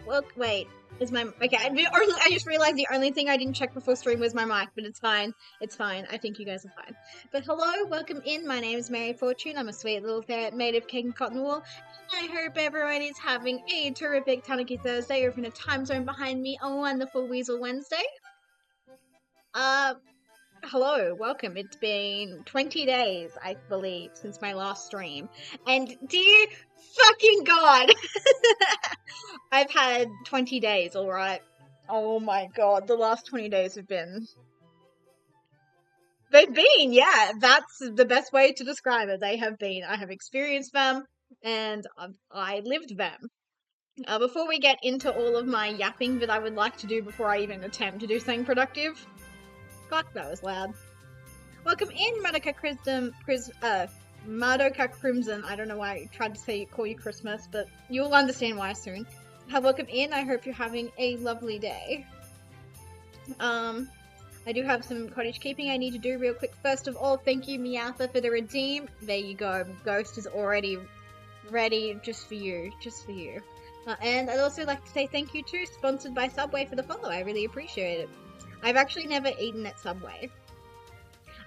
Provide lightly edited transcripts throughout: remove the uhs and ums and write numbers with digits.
Well, wait. Is my okay? I just realized the only thing I didn't check before stream was my mic, but it's fine. It's fine. I think you guys are fine. But hello, welcome in. My name is Mary Fortune. I'm a sweet little ferret made of cake and cotton wool. I hope everyone is having a terrific Tanuki Thursday, or in a time zone behind me, a wonderful Weasel Wednesday. Hello, welcome. It's been 20 days, I believe, since my last stream. And dear fucking God, I've had 20 days, alright? Oh my God, the last 20 days have been... They've been, yeah, that's the best way to describe it. They have been. I have experienced them, and I lived them. Before we get into all of my yapping that I would like to do before I even attempt to do something productive... Fuck, that was loud. Welcome in, Madoka Crimson. I don't know why I tried to call you Christmas, but you'll understand why soon. Welcome in. I hope you're having a lovely day. I do have some cottage keeping I need to do real quick. First of all, thank you, Meowtha, for the redeem. There you go. Ghost is already ready just for you. Just for you. And I'd also like to say thank you to Sponsored by Subway for the follow. I really appreciate it. I've actually never eaten at Subway.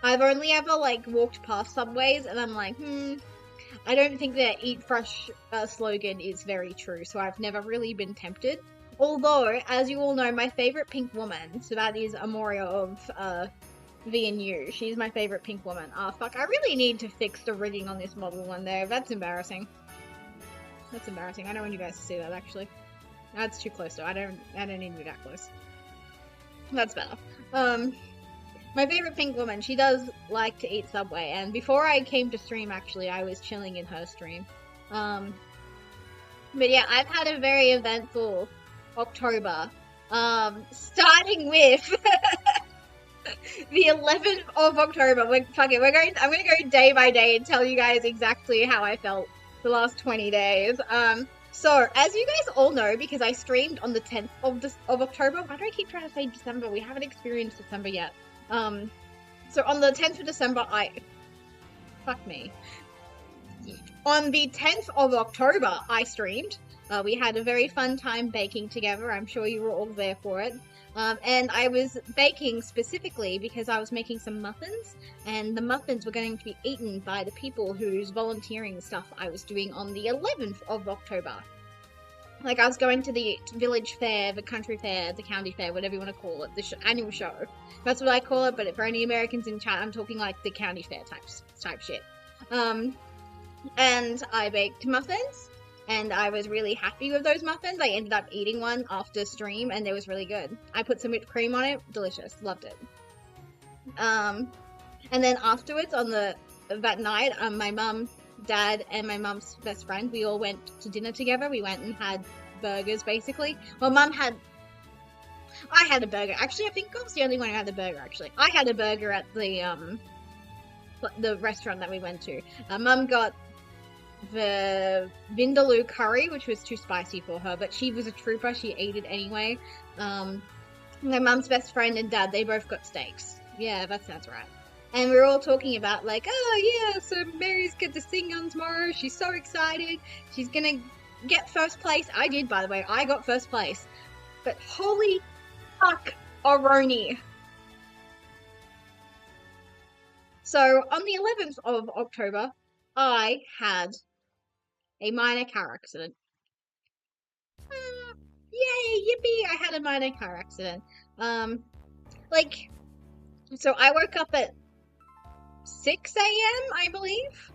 I've only ever, like, walked past Subways, and I'm like, I don't think their Eat Fresh slogan is very true, so I've never really been tempted. Although, as you all know, my favourite pink woman, so that is Amoria of VNU. She's my favourite pink woman. Fuck, I really need to fix the rigging on this model one there. That's embarrassing. That's embarrassing. I don't want you guys to see that, actually. That's too close, though. I don't need to be that close. That's better. My favorite pink woman, she does like to eat Subway, and before I came to stream, actually, I was chilling in her stream. But yeah, I've had a very eventful October, starting with the 11th of October. I'm gonna go day by day and tell you guys exactly how I felt the last 20 days. So, as you guys all know, because I streamed on the 10th of October, why do I keep trying to say December? We haven't experienced December yet. So on the 10th of December, fuck me. On the 10th of October, I streamed. We had a very fun time baking together. I'm sure you were all there for it. And I was baking specifically because I was making some muffins, and the muffins were going to be eaten by the people whose volunteering stuff I was doing on the 11th of October. Like, I was going to the village fair, the country fair, the county fair, whatever you want to call it, the annual show. That's what I call it, but for any Americans in chat, I'm talking like the county fair type shit. And I baked muffins, and I was really happy with those muffins. I ended up eating one after stream, and it was really good. I put some whipped cream on it, delicious, loved it. And then afterwards, on that night, my mum, Dad, and my mum's best friend, we all went to dinner together. We went and had burgers, basically. Well, I had a burger. Actually, I think I was the only one who had the burger, actually. I had a burger at the restaurant that we went to. Mum got the Vindaloo curry, which was too spicy for her, but she was a trooper. She ate it anyway. My mum's best friend and Dad, they both got steaks. Yeah, that sounds right. And we were all talking about like, oh yeah, so Mary's get to sing on tomorrow. She's so excited. She's gonna get first place. I did, by the way. I got first place. But holy fuck, Oroni. So on the 11th of October, I had a minor car accident. Yay, yippee! I had a minor car accident. Like, so I woke up at 6 a.m., I believe?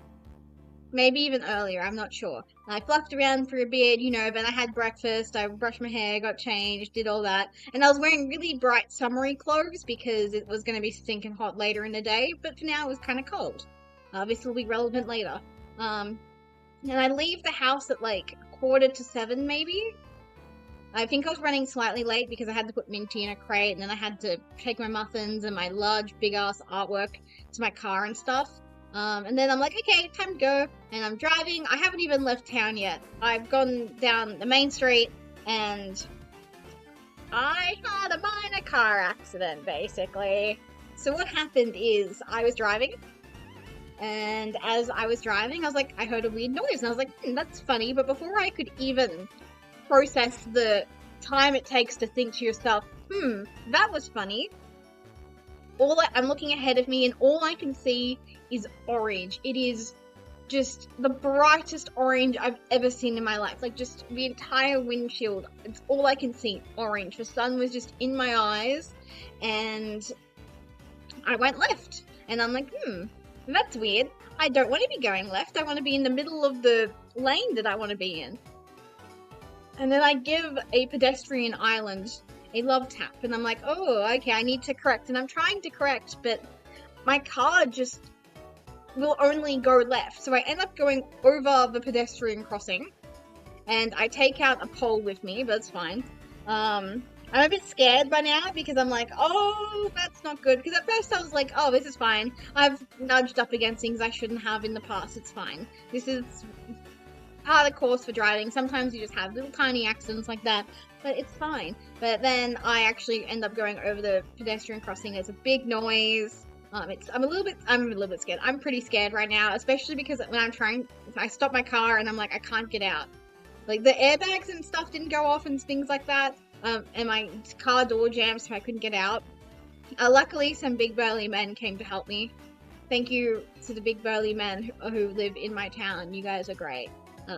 Maybe even earlier, I'm not sure. I fluffed around for a bit, you know, then I had breakfast, I brushed my hair, got changed, did all that. And I was wearing really bright summery clothes because it was going to be stinking hot later in the day, but for now it was kind of cold. This will be relevant later. And I leave the house at like 6:45 maybe? I think I was running slightly late because I had to put Minty in a crate, and then I had to take my muffins and my large, big-ass artwork to my car and stuff. And then I'm like, okay, time to go. And I'm driving. I haven't even left town yet. I've gone down the main street, and I had a minor car accident, basically. So what happened is I was driving, and as I was driving, I was like, I heard a weird noise, and I was like, that's funny. But before I could even process the time it takes to think to yourself, that was funny, I'm looking ahead of me, and all I can see is orange. It is just the brightest orange I've ever seen in my life. Like, just the entire windshield, it's all I can see, orange. The sun was just in my eyes, and I went left. And I'm like, that's weird. I don't want to be going left. I want to be in the middle of the lane that I want to be in. And then I give a pedestrian island a love tap, and I'm like, oh, okay, I need to correct. And I'm trying to correct, but my car just will only go left. So I end up going over the pedestrian crossing, and I take out a pole with me, but it's fine. I'm a bit scared by now because I'm like, oh, that's not good. Because at first I was like, oh, this is fine. I've nudged up against things I shouldn't have in the past. It's fine. This is part of the course for driving. Sometimes you just have little tiny accidents like that, but it's fine. But then I actually end up going over the pedestrian crossing. There's a big noise. I'm a little bit scared. I'm pretty scared right now, especially because when I stop my car and I'm like, I can't get out. Like, the airbags and stuff didn't go off and things like that. And my car door jammed, so I couldn't get out. Luckily, some big burly men came to help me. Thank you to the big burly men who live in my town. You guys are great.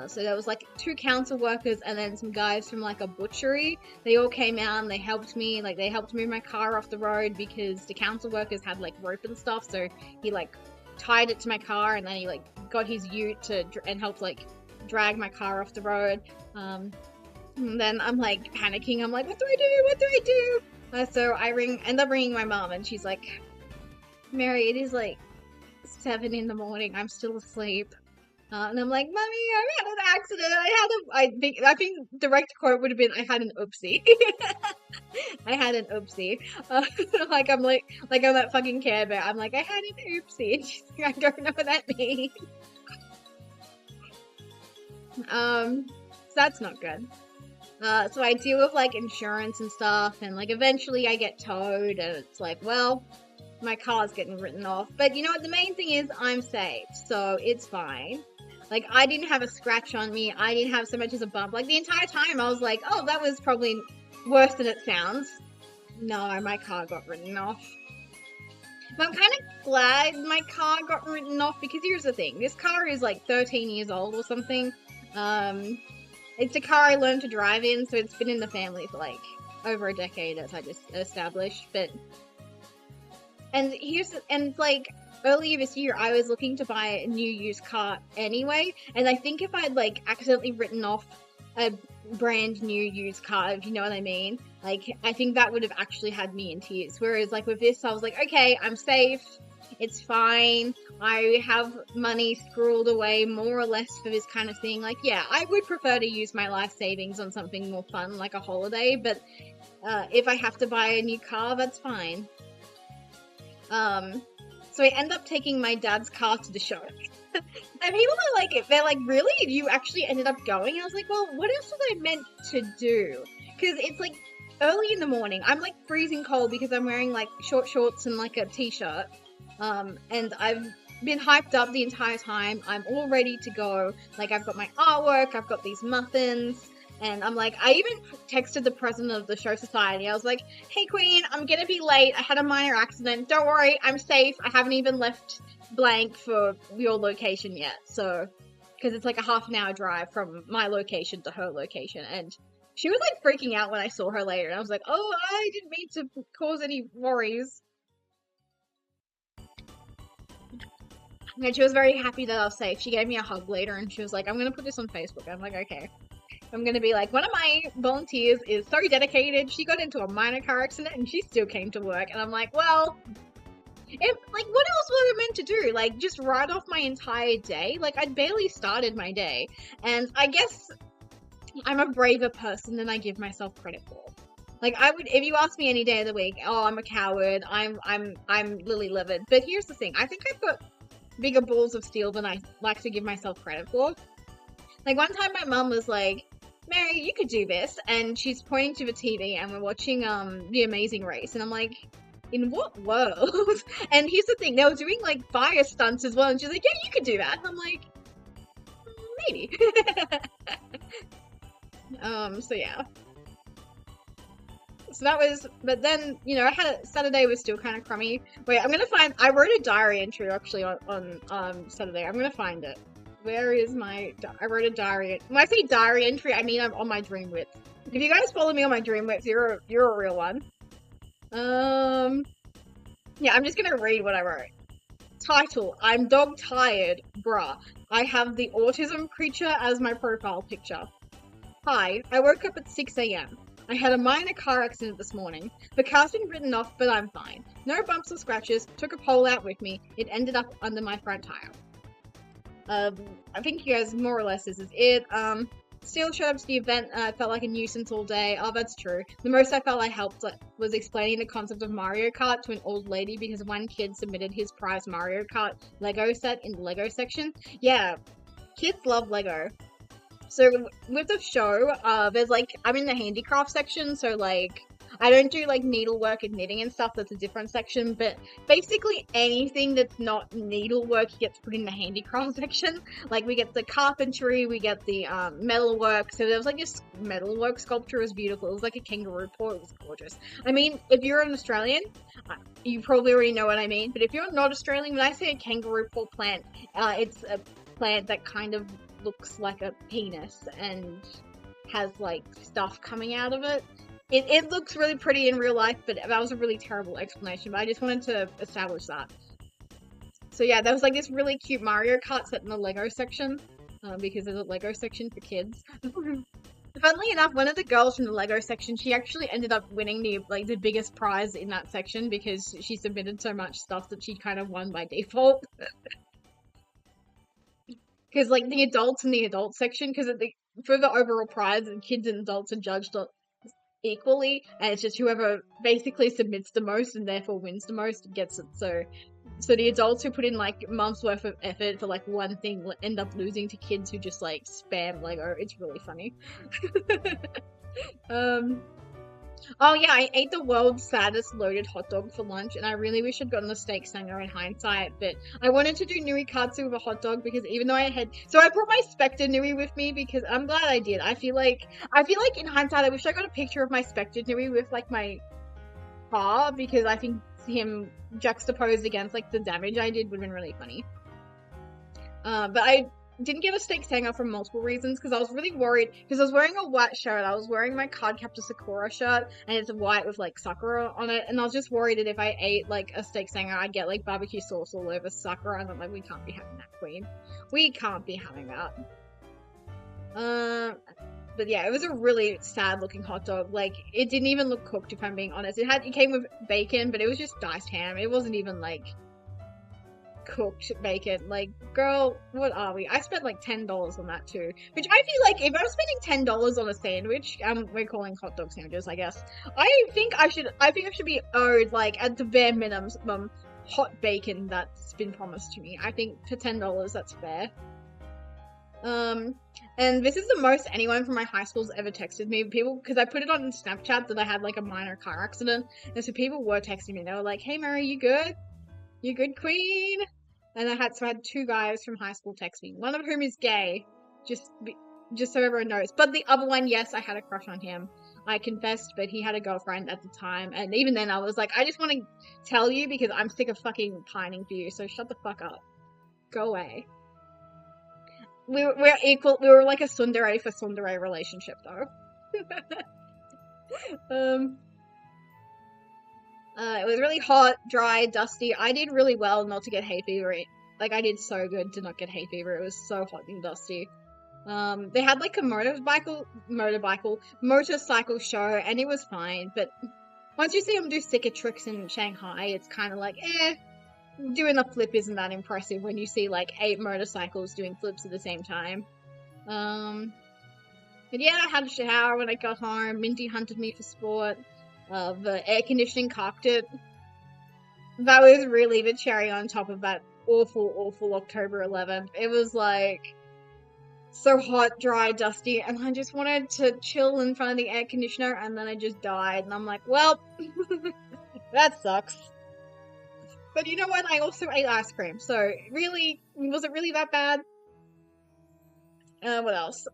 So there was like 2 council workers and then some guys from like a butchery. They all came out and they helped me. Like, they helped move my car off the road because the council workers had like rope and stuff. So he like tied it to my car, and then he like got his ute and helped like drag my car off the road. And then I'm like panicking. I'm like, what do I do? What do I do? So I end up ringing my mom, and she's like, Mary, it is like 7 in the morning. I'm still asleep. And I'm like, Mommy, I had an accident. I think direct quote would have been, I had an oopsie. I had an oopsie. Like I'm that fucking Care Bear. I'm like, I had an oopsie. And she's like, I don't know what that means. So that's not good. So I deal with like insurance and stuff, and like eventually I get towed, and it's like, well, my car's getting written off. But you know what? The main thing is I'm safe, so it's fine. Like, I didn't have a scratch on me. I didn't have so much as a bump. Like, the entire time I was like, oh, that was probably worse than it sounds. No, my car got written off. But I'm kind of glad my car got written off, because here's the thing. This car is like 13 years old or something. It's a car I learned to drive in, so it's been in the family for like over a decade, as I just established. But like earlier this year, I was looking to buy a new used car anyway, and I think if I'd like accidentally written off a brand new used car, if you know what I mean, like I think that would have actually had me in tears. Whereas like with this, I was like, okay, I'm safe. It's fine. I have money squirreled away more or less for this kind of thing. Like, yeah, I would prefer to use my life savings on something more fun, like a holiday, but if I have to buy a new car, that's fine. So I end up taking my dad's car to the show. And people are like, they're like, really? You actually ended up going? And I was like, well, what else was I meant to do? Because it's like early in the morning. I'm like freezing cold because I'm wearing like short shorts and like a t-shirt. And I've been hyped up the entire time. I'm all ready to go. Like, I've got my artwork, I've got these muffins, and I'm like, I even texted the president of the show society. I was like, hey Queen, I'm gonna be late. I had a minor accident. Don't worry, I'm safe. I haven't even left blank for your location yet. So, because it's like a half an hour drive from my location to her location. And she was like freaking out when I saw her later. And I was like, oh, I didn't mean to cause any worries. And she was very happy that I was safe. She gave me a hug later and she was like, I'm going to put this on Facebook. I'm like, okay. I'm going to be like, one of my volunteers is so dedicated. She got into a minor car accident and she still came to work. And I'm like, well, what else was I meant to do? Like, just write off my entire day? Like, I'd barely started my day. And I guess I'm a braver person than I give myself credit for. Like, I would, if you ask me any day of the week, oh, I'm a coward, I'm lily-livered. But here's the thing, I think I've got bigger balls of steel than I like to give myself credit for. Like, one time my mum was like, Mary, you could do this, and she's pointing to the TV, and we're watching, The Amazing Race, and I'm like, in what world? And here's the thing, they were doing, like, fire stunts as well, and she's like, yeah, you could do that, and I'm like, maybe. So yeah. So that was, but then, you know, Saturday was still kind of crummy. Wait, I wrote a diary entry actually on Saturday. I'm gonna find it. Where is I wrote a diary. When I say diary entry, I mean I'm on my Dream Whip. If you guys follow me on my Dream Whip, you're a real one. Yeah, I'm just gonna read what I wrote. Title, I'm dog tired, bruh. I have the autism creature as my profile picture. Hi, I woke up at 6 a.m. I had a minor car accident this morning. The car's been written off, but I'm fine. No bumps or scratches. Took a pole out with me. It ended up under my front tire. I think you guys, more or less, this is it. Still showed up to the event. I felt like a nuisance all day. Oh, that's true. The most I felt I helped was explaining the concept of Mario Kart to an old lady because one kid submitted his prize Mario Kart Lego set in the Lego section. Yeah, kids love Lego. So with the show, there's like, I'm in the handicraft section, so like, I don't do like needlework and knitting and stuff, that's a different section, but basically anything that's not needlework gets put in the handicraft section. Like, we get the carpentry, we get the metalwork, so there was like this metalwork sculpture, it was beautiful, it was like a kangaroo paw, it was gorgeous. I mean, if you're an Australian, you probably already know what I mean, but if you're not Australian, when I say a kangaroo paw plant, it's a plant that kind of looks like a penis and has like stuff coming out of it. It looks really pretty in real life, but that was a really terrible explanation, but I just wanted to establish that. So yeah, there was like this really cute Mario Kart set in the Lego section, because there's a Lego section for kids. Funnily enough, one of the girls from the Lego section, she actually ended up winning the biggest prize in that section because she submitted so much stuff that she kind of won by default. Because, like, the adults in the adult section, because for the overall prize, the kids and adults are judged equally, and it's just whoever basically submits the most and therefore wins the most gets it. So the adults who put in, like, months worth of effort for, like, one thing end up losing to kids who just, like, spam Lego. It's really funny. Oh yeah, I ate the world's saddest loaded hot dog for lunch, and I really wish I'd gotten the steak sanger in hindsight, but I wanted to do nui katsu with a hot dog because even though I brought my Spectre nui with me because I'm glad I did. I feel like in hindsight, I wish I got a picture of my Spectre nui with like my car because I think him juxtaposed against like the damage I did would have been really funny. But I didn't get a steak sanger for multiple reasons because I was really worried because I was wearing a white shirt. I was wearing my Cardcaptor Sakura shirt and it's white with like Sakura on it, and I was just worried that if I ate like a steak sanger I'd get like barbecue sauce all over Sakura, and I'm like, we can't be having that, Queen. We can't be having that. But yeah, it was a really sad looking hot dog. Like, it didn't even look cooked, if I'm being honest. It came with bacon, but it was just diced ham. It wasn't even like cooked bacon. Like, girl, what are we? I spent like $10 on that too, which I feel like if I'm spending $10 on a sandwich, we're calling hot dog sandwiches, I guess, I think I should be owed like at the bare minimum hot bacon that's been promised to me. I think for $10 that's fair. And this is the most anyone from my high school's ever texted me. People, because I put it on Snapchat that I had like a minor car accident, and so people were texting me. They were like, "Hey Mary, you good?" You good, queen? And I had two guys from high school text me, one of whom is gay, just so everyone knows. But the other one, yes, I had a crush on him. I confessed, but he had a girlfriend at the time, and even then I was like, I just want to tell you because I'm sick of fucking pining for you, so shut the fuck up. Go away. We're equal. We were like a tsundere for tsundere relationship, though. It was really hot, dry, dusty. I did really well not to get hay fever. Like, I did so good to not get hay fever. It was so hot and dusty. They had like a motorcycle show, and it was fine. But once you see them do sticker tricks in Shanghai, it's kind of like, doing a flip isn't that impressive when you see like 8 motorcycles doing flips at the same time. But yeah, I had a shower when I got home. Minty hunted me for sport. The air conditioning cocked it. That was really the cherry on top of that awful, awful October 11th. It was like so hot, dry, dusty, and I just wanted to chill in front of the air conditioner, and then I just died. And I'm like, well, that sucks. But you know what? I also ate ice cream, so really, was it really that bad? What else?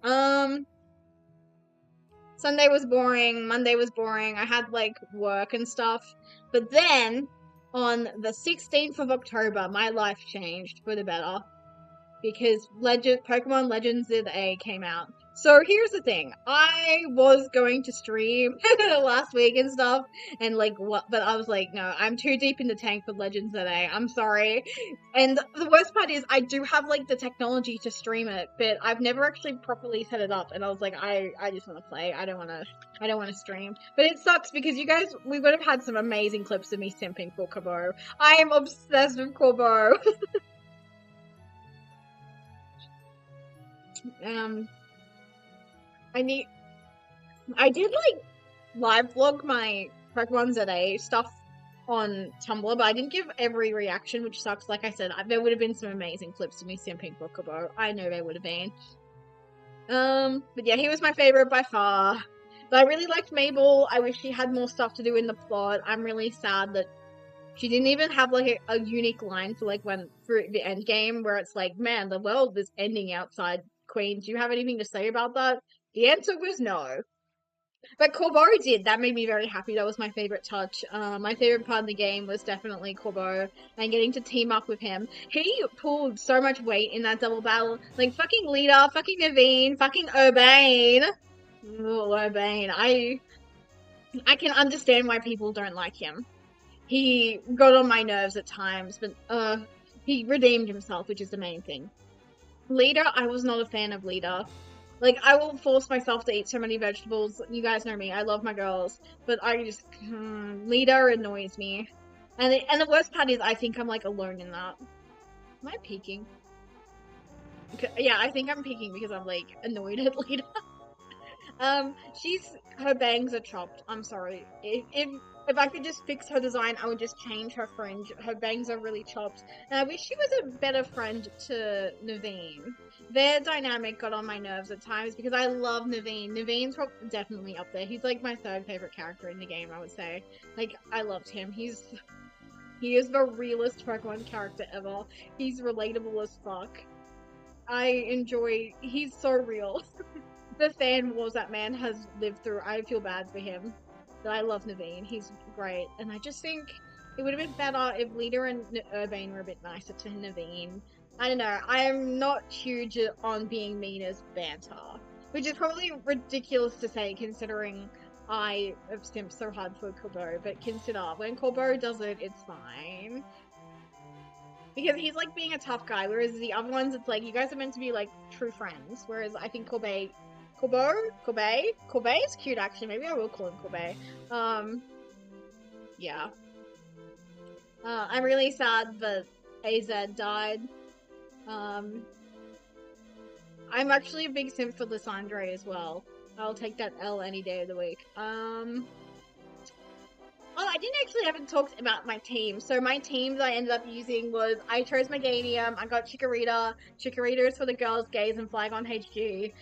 Sunday was boring, Monday was boring, I had, like, work and stuff. But then, on the 16th of October, my life changed for the better. Because Pokemon Legends ZA came out. So here's the thing, I was going to stream last week and stuff, and like what, but I was like, no, I'm too deep in the tank for Legends ZA, I'm sorry. And the worst part is, I do have like the technology to stream it, but I've never actually properly set it up, and I was like, I just want to play, I don't want to stream. But it sucks, because you guys, we would have had some amazing clips of me simping for Corbo. I am obsessed with Corbo. I did like live vlog my Pokemon ZA stuff on Tumblr, but I didn't give every reaction, which sucks. Like I said, there would have been some amazing clips of me simping for Kubo. I know there would have been. But yeah, he was my favorite by far. But I really liked Mabel. I wish she had more stuff to do in the plot. I'm really sad that she didn't even have like a unique line for like for the end game, where it's like, man, the world is ending outside Queen. Do you have anything to say about that? The answer was no. But Corbo did. That made me very happy. That was my favorite touch. My favorite part of the game was definitely Corbo and getting to team up with him. He pulled so much weight in that double battle. Like, fucking Lita, fucking Naveen, fucking Urbane. Ooh, Urbane. I can understand why people don't like him. He got on my nerves at times, but he redeemed himself, which is the main thing. Lita, I was not a fan of Lita. Like, I will force myself to eat so many vegetables. You guys know me. I love my girls. But I just... Lita annoys me. And the worst part is, I think I'm, like, alone in that. Am I peeking? Yeah, I think I'm peeking because I'm, like, annoyed at Lita. Her bangs are chopped. I'm sorry. If I could just fix her design, I would just change her fringe. Her bangs are really chopped. And I wish she was a better friend to Naveen. Their dynamic got on my nerves at times because I love Naveen. Naveen's definitely up there. He's like my 3rd favorite character in the game, I would say. Like, I loved him. He is the realest Pokemon character ever. He's relatable as fuck. He's so real. The fan wars that man has lived through, I feel bad for him. But I love Naveen. He's great. And I just think it would have been better if Lita and Urbane were a bit nicer to Naveen. I don't know. I am not huge on being mean as banter. Which is probably ridiculous to say, considering I have simped so hard for Corbo. But consider, when Corbo does it, it's fine. Because he's like being a tough guy, whereas the other ones, it's like, you guys are meant to be like true friends. Whereas I think Corbe is cute, actually. Maybe I will call him Corbe. Yeah. I'm really sad that AZ died. I'm actually a big simp for Lysandre as well. I'll take that L any day of the week. Oh, I haven't talked about my team. So my team that I ended up using was, I chose Meganium, I got Chikorita. Chikorita is for the girls, gays, and Flygon HG.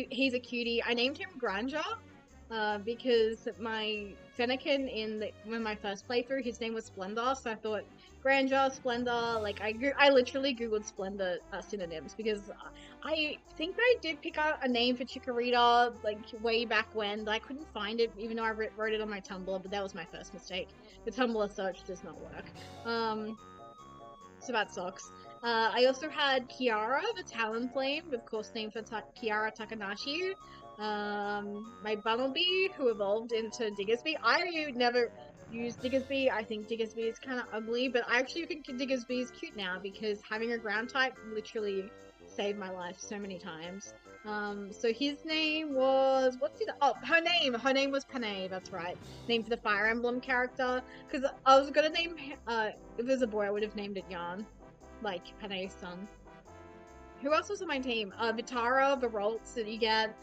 He's a cutie. I named him Granger. because my Fennekin when my first playthrough, his name was Splendor, so I thought Grandeur, Splendor, like I literally googled Splendor synonyms because I think I did pick out a name for Chikorita like way back when, but I couldn't find it even though I wrote it on my Tumblr, but that was my first mistake. The Tumblr search does not work. So that sucks. I also had Kiara, the Talonflame, of course named for Kiara Takanashi. My Bumblebee, who evolved into Diggersby. I never used Diggersby. I think Diggersby is kind of ugly, but I actually think Diggersby is cute now because having a ground type literally saved my life so many times. So his name was, her name was Panay, that's right. Named for the Fire Emblem character, because I was gonna name, if it was a boy, I would have named it Yarn, like Panay's son. Who else was on my team? Vitara, the Rolts that you get.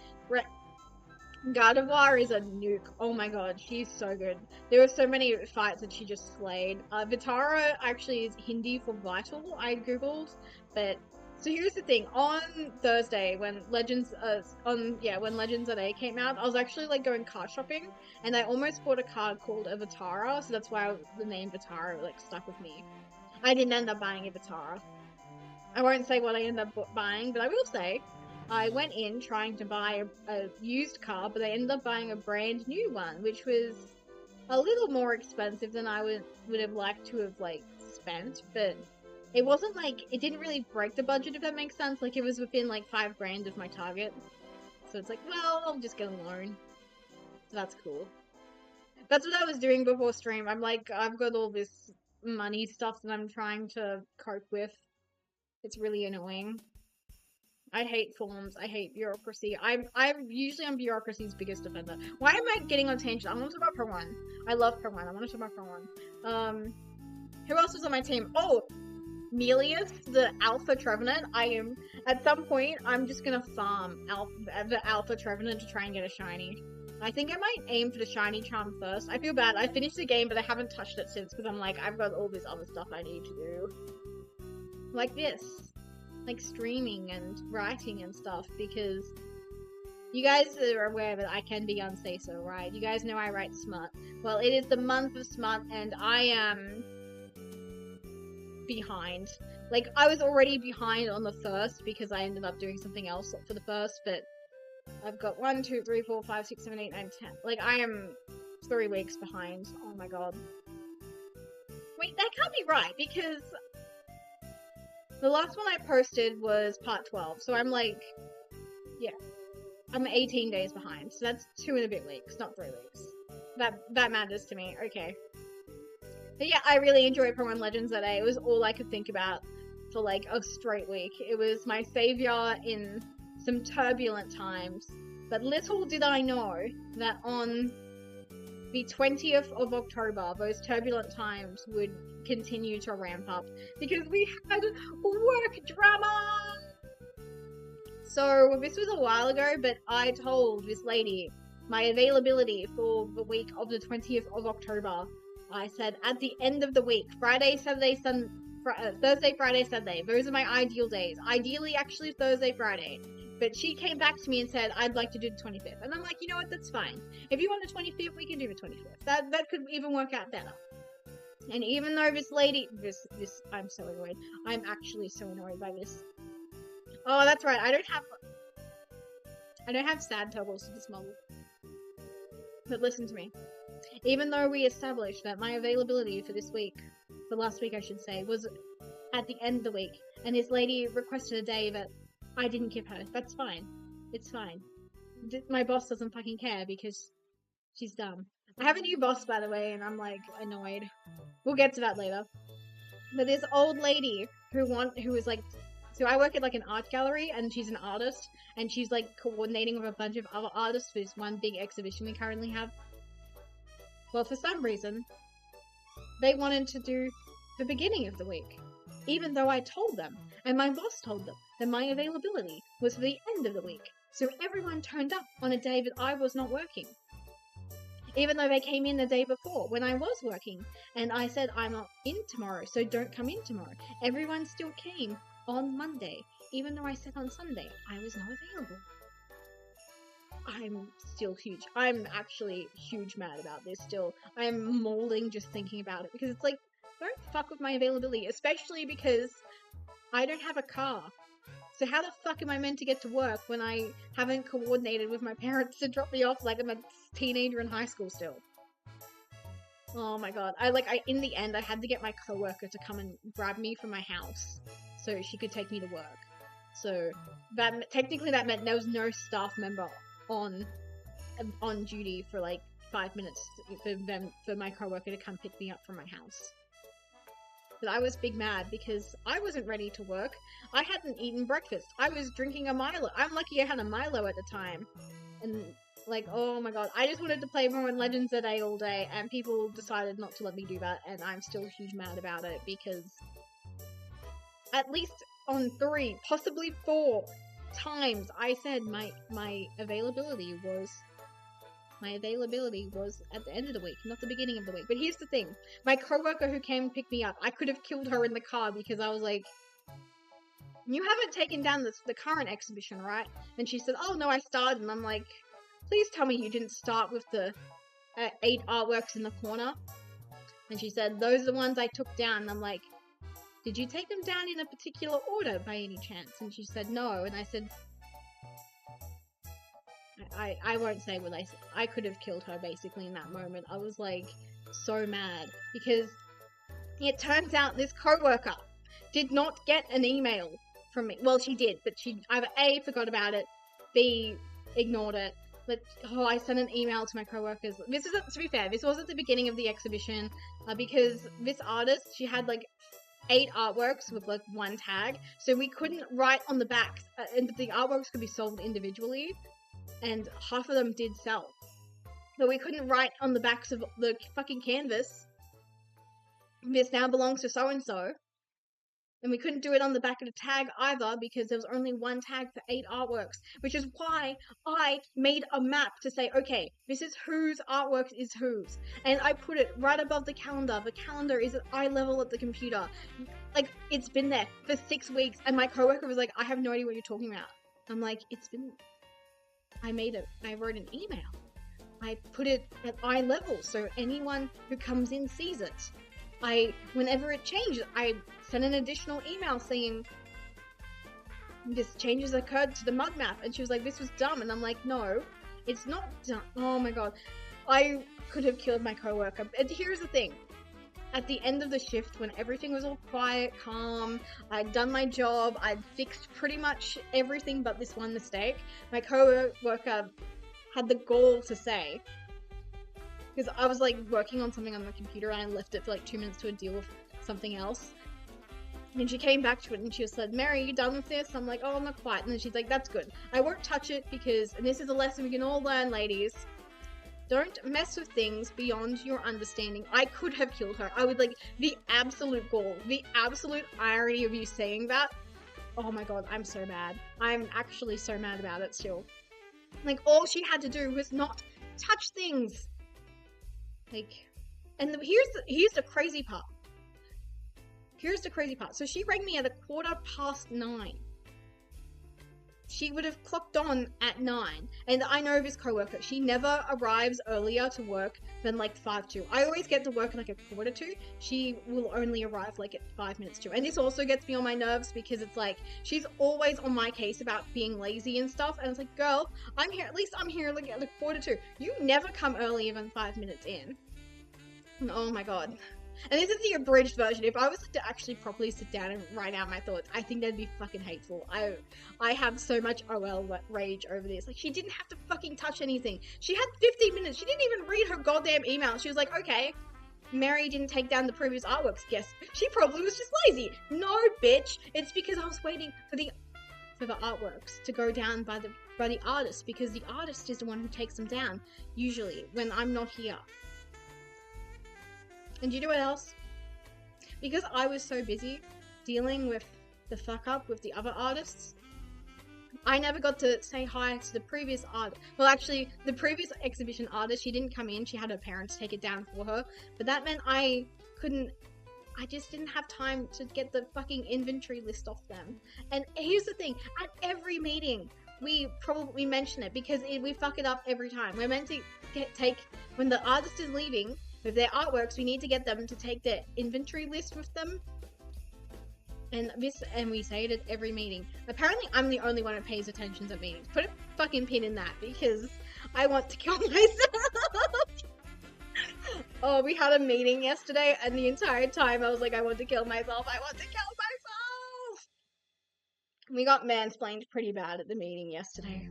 Gardevoir is a nuke. Oh my god, she's so good. There were so many fights that she just slayed. Vitara actually is Hindi for vital, I googled, but so here's the thing. On Thursday, when Legends of A came out, I was actually like going card shopping, and I almost bought a card called a Vitara, so that's why the name Vitara like stuck with me. I didn't end up buying a Vitara. I won't say what I ended up buying, but I will say I went in trying to buy a used car, but I ended up buying a brand new one, which was a little more expensive than I would have liked to have like spent, but it wasn't like, it didn't really break the budget, if that makes sense. Like, it was within like 5 grand of my target. So it's like, well, I'll just get a loan. So that's cool. That's what I was doing before stream. I'm like, I've got all this money stuff that I'm trying to cope with. It's really annoying. I hate forms. I hate bureaucracy. I'm usually on bureaucracy's biggest offender. Why am I getting on tangent? I want to talk about Pro 1. I love Pro 1. I want to talk about Pro 1. Who else was on my team? Oh, Melius, the Alpha Trevenant. At some point, I'm just gonna farm the Alpha Trevenant to try and get a shiny. I think I might aim for the shiny charm first. I feel bad. I finished the game, but I haven't touched it since because I'm like, I've got all this other stuff I need to do. Like this. Like streaming and writing and stuff, because you guys are aware that I can be unsafe, so right? You guys know I write smut. Well, it is the month of smut, and I am behind. Like, I was already behind on the first because I ended up doing something else for the first, but I've got 1, 2, 3, 4, 5, 6, 7, 8, 9, 10. Like, I am 3 weeks behind. Oh my god. Wait, that can't be right, because the last one I posted was part 12, so I'm like, yeah, I'm 18 days behind, so that's 2 and a bit weeks, not 3 weeks. That matters to me, okay. But yeah, I really enjoyed Pro 1 Legends that day. It was all I could think about for like a straight week. It was my savior in some turbulent times, but little did I know that on the 20th of October, those turbulent times would continue to ramp up because we had work drama. So this was a while ago, but I told this lady my availability for the week of the 20th of October. I said at the end of the week, Thursday, Friday, Sunday. Those are my ideal days. Ideally, actually, Thursday, Friday. But she came back to me and said, I'd like to do the 25th. And I'm like, you know what, that's fine. If you want the 25th, we can do the 25th. That could even work out better. And even though this lady, I'm so annoyed. I'm actually so annoyed by this. Oh, that's right. I don't have sad toggles to this model. But listen to me. Even though we established that my availability for this week, for last week I should say, was at the end of the week, and this lady requested a day that I didn't give her. That's fine. It's fine. My boss doesn't fucking care because she's dumb. I have a new boss, by the way, and I'm like annoyed. We'll get to that later. But this old lady who was like, so I work at like an art gallery, and she's an artist, and she's like coordinating with a bunch of other artists for this one big exhibition we currently have. Well, for some reason, they wanted to do the beginning of the week, even though I told them, and my boss told them, that my availability was for the end of the week. So everyone turned up on a day that I was not working. Even though they came in the day before, when I was working, and I said, I'm not in tomorrow, so don't come in tomorrow. Everyone still came on Monday, even though I said on Sunday I was not available. I'm still huge. I'm actually huge mad about this still. I'm mauling just thinking about it because it's like, don't fuck with my availability, especially because I don't have a car. So how the fuck am I meant to get to work when I haven't coordinated with my parents to drop me off like I'm a teenager in high school still? Oh my god. In the end, I had to get my coworker to come and grab me from my house so she could take me to work. So technically that meant there was no staff member on duty for like 5 minutes for my coworker to come pick me up from my house. But I was big mad because I wasn't ready to work. I hadn't eaten breakfast. I was drinking a Milo. I'm lucky I had a Milo at the time. And like, oh my god, I just wanted to play more in Legends today all day, and people decided not to let me do that, and I'm still huge mad about it because at least on 3, possibly 4 times I said my availability was at the end of the week, not the beginning of the week. But here's the thing. My coworker who came to pick me up, I could have killed her in the car because I was like, you haven't taken down the current exhibition, right? And she said, oh no, I started. And I'm like, please tell me you didn't start with the 8 artworks in the corner. And she said, those are the ones I took down. And I'm like, did you take them down in a particular order by any chance? And she said, no. And I said, I won't say what I said. I could have killed her basically in that moment. I was like so mad because it turns out this coworker did not get an email from me. Well, she did, but she either A, forgot about it, B, ignored it. But I sent an email to my coworkers. This is, to be fair, this was at the beginning of the exhibition because this artist, she had like 8 artworks with like 1 tag, so we couldn't write on the backs, and the artworks could be sold individually. And half of them did sell. But we couldn't write on the backs of the fucking canvas, this now belongs to so-and-so. And we couldn't do it on the back of the tag either because there was only 1 tag for 8 artworks. Which is why I made a map to say, okay, this is whose artwork is whose. And I put it right above the calendar. The calendar is at eye level at the computer. Like, it's been there for 6 weeks. And my coworker was like, I have no idea what you're talking about. I'm like, I wrote an email. I put it at eye level so anyone who comes in sees it. Whenever it changes, I sent an additional email saying, this changes occurred to the mud map. And she was like, this was dumb. And I'm like, no, it's not dumb. Oh my god. I could have killed my coworker. And here's the thing. At the end of the shift, when everything was all quiet, calm, I'd done my job, I'd fixed pretty much everything but this one mistake, my co-worker had the gall to say, because I was like working on something on my computer and I left it for like 2 minutes to deal with something else, and she came back to it and she said, Mary, you done with this? I'm like, oh, I'm not quite. And then she's like, that's good. I won't touch it because, and this is a lesson we can all learn, ladies, don't mess with things beyond your understanding. I could have killed her. I would like, the absolute gall, the absolute irony of you saying that. Oh my god, I'm so mad. I'm actually so mad about it still. Like, all she had to do was not touch things. Like, and here's the crazy part. Here's the crazy part. So she rang me at 9:15. She would have clocked on at 9. And I know this coworker, she never arrives earlier to work than like 5 to. I always get to work at like 1:45. She will only arrive like at 5 minutes to. And this also gets me on my nerves because it's like, she's always on my case about being lazy and stuff. And it's like, girl, I'm here, at least I'm here like at 1:45. You never come earlier than 5 minutes in. And oh my god. And this is the abridged version. If I was to actually properly sit down and write out my thoughts, I think that'd be fucking hateful. I have so much OL rage over this. Like, she didn't have to fucking touch anything. She had 15 minutes. She didn't even read her goddamn email. She was like, okay, Mary didn't take down the previous artworks. Guess she probably was just lazy. No, bitch. It's because I was waiting for the artworks to go down by the artist, because the artist is the one who takes them down, usually, when I'm not here. And do you know what else? Because I was so busy dealing with the fuck up with the other artists, I never got to say hi to the previous art. Well, actually, the previous exhibition artist, she didn't come in. She had her parents take it down for her. But that meant I just didn't have time to get the fucking inventory list off them. And here's the thing, at every meeting, we probably mention it because we fuck it up every time. We're meant to take, when the artist is leaving with their artworks, we need to get them to take their inventory list with them. And we say it at every meeting. Apparently, I'm the only one who pays attention at meetings. Put a fucking pin in that because I want to kill myself. Oh, we had a meeting yesterday, and the entire time I was like, I want to kill myself. I want to kill myself. We got mansplained pretty bad at the meeting yesterday.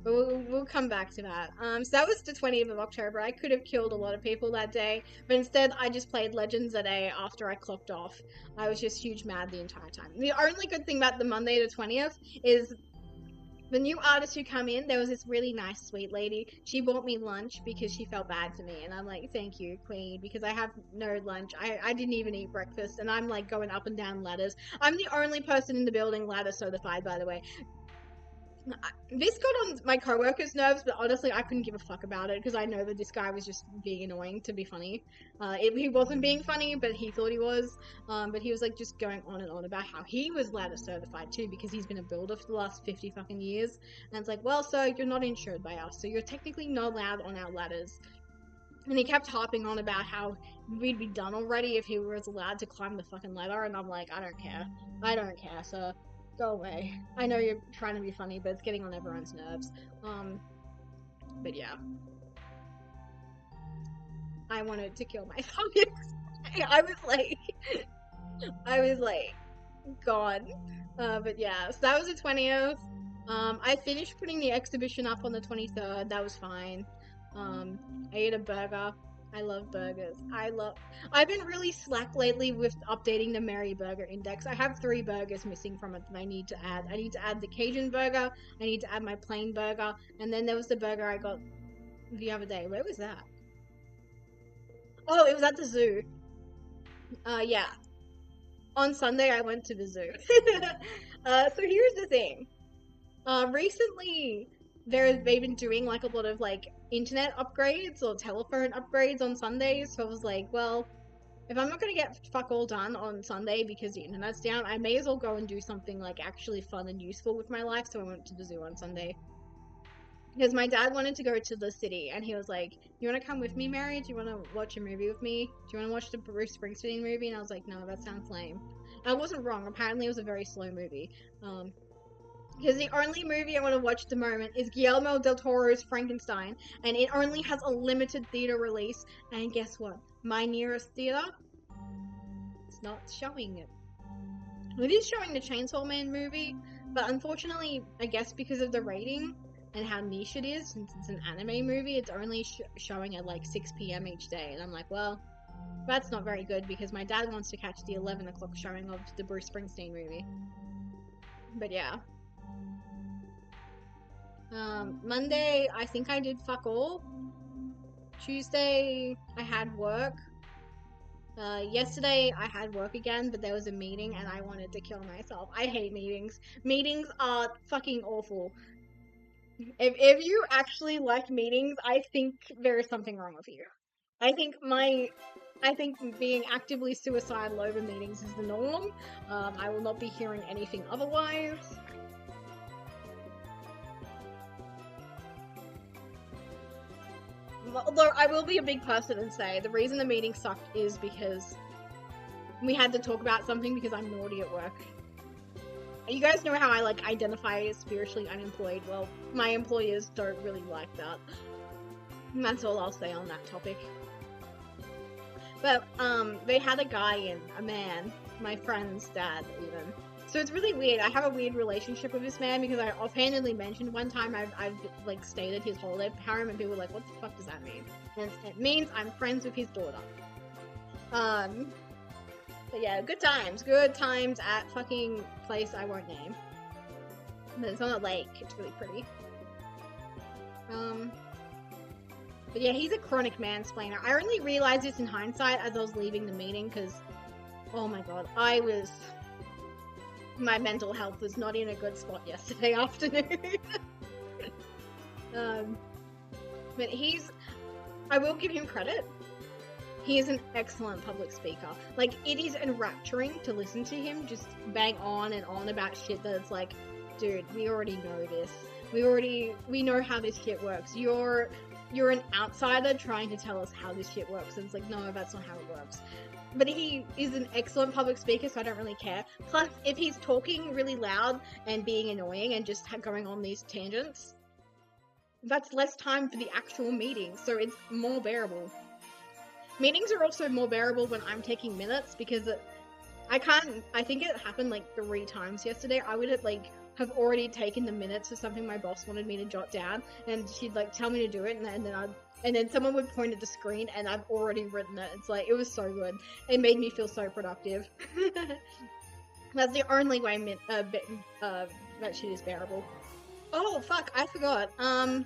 But we'll come back to that. So that was the 20th of October. I could have killed a lot of people that day, but instead I just played Legends a day after I clocked off. I was just huge mad the entire time. The only good thing about the Monday the 20th is the new artists who come in, there was this really nice sweet lady. She bought me lunch because she felt bad for me, and I'm like, thank you, queen, because I have no lunch. I didn't even eat breakfast, and I'm like going up and down ladders. I'm the only person in the building ladder certified, by the way. This got on my coworkers' nerves, but honestly, I couldn't give a fuck about it because I know that this guy was just being annoying to be funny. He wasn't being funny, but he thought he was. But he was like just going on and on about how he was ladder certified too because he's been a builder for the last 50 fucking years. And it's like, well, sir, you're not insured by us, so you're technically not allowed on our ladders. And he kept harping on about how we'd be done already if he was allowed to climb the fucking ladder, and I'm like, I don't care. I don't care, sir. Go away. I know you're trying to be funny, but it's getting on everyone's nerves. But yeah. I wanted to kill myself. I was like, God. But yeah, so that was the 20th. I finished putting the exhibition up on the 23rd. That was fine. I ate a burger. I love burgers. I've been really slack lately with updating the Merry Burger Index. I have 3 burgers missing from it that I need to add. I need to add the Cajun burger, I need to add my plain burger, and then there was the burger I got the other day. Where was that? Oh, it was at the zoo. Yeah. On Sunday, I went to the zoo. So here's the thing. Recently, they've been doing like a lot of like internet upgrades or telephone upgrades on Sundays. So I was like, well, if I'm not gonna get fuck all done on Sunday because the internet's down, I may as well go and do something like actually fun and useful with my life. So I went to the zoo on Sunday. Because my dad wanted to go to the city, and he was like, you want to come with me, Mary? Do you want to watch a movie with me? Do you want to watch the Bruce Springsteen movie? And I was like, no, that sounds lame. I wasn't wrong. Apparently it was a very slow movie. Because the only movie I want to watch at the moment is Guillermo del Toro's Frankenstein, and it only has a limited theater release, and guess what? My nearest theater, it's not showing it. It is showing the Chainsaw Man movie, but unfortunately, I guess because of the rating and how niche it is, since it's an anime movie, it's only showing at like 6 p.m. each day, and I'm like, well, that's not very good because my dad wants to catch the 11 o'clock showing of the Bruce Springsteen movie. But yeah. Monday, I think I did fuck all. Tuesday, I had work. Yesterday, I had work again, but there was a meeting and I wanted to kill myself. I hate meetings. Meetings are fucking awful. If you actually like meetings, I think there is something wrong with you. I think being actively suicidal over meetings is the norm. I will not be hearing anything otherwise. Although I will be a big person and say the reason the meeting sucked is because we had to talk about something because I'm naughty at work. You guys know how I like identify as spiritually unemployed? Well, my employers don't really like that. And that's all I'll say on that topic. But they had a guy in, a man, my friend's dad even. So it's really weird. I have a weird relationship with this man because I offhandedly mentioned one time I've like stated his holiday harem and people were like, what the fuck does that mean? And it means I'm friends with his daughter. But yeah, good times at fucking place I won't name. But it's on a lake, it's really pretty. But yeah, he's a chronic mansplainer. I only realized this in hindsight as I was leaving the meeting because, oh my god, my mental health was not in a good spot yesterday afternoon. But I will give him credit. He is an excellent public speaker. Like, it is enrapturing to listen to him just bang on and on about shit that it's like, dude, we already know this. We know how this shit works. You're an outsider trying to tell us how this shit works. And it's like, no, that's not how it works. But he is an excellent public speaker, so I don't really care. Plus, if he's talking really loud and being annoying and just going on these tangents, that's less time for the actual meeting, so it's more bearable. Meetings are also more bearable when I'm taking minutes, because I think it happened like 3 times yesterday. I would have already taken the minutes of something my boss wanted me to jot down, and she'd like tell me to do it, and then someone would point at the screen, and I've already written it. It's like, it was so good. It made me feel so productive. That's the only way that shit is bearable. Oh fuck, I forgot. On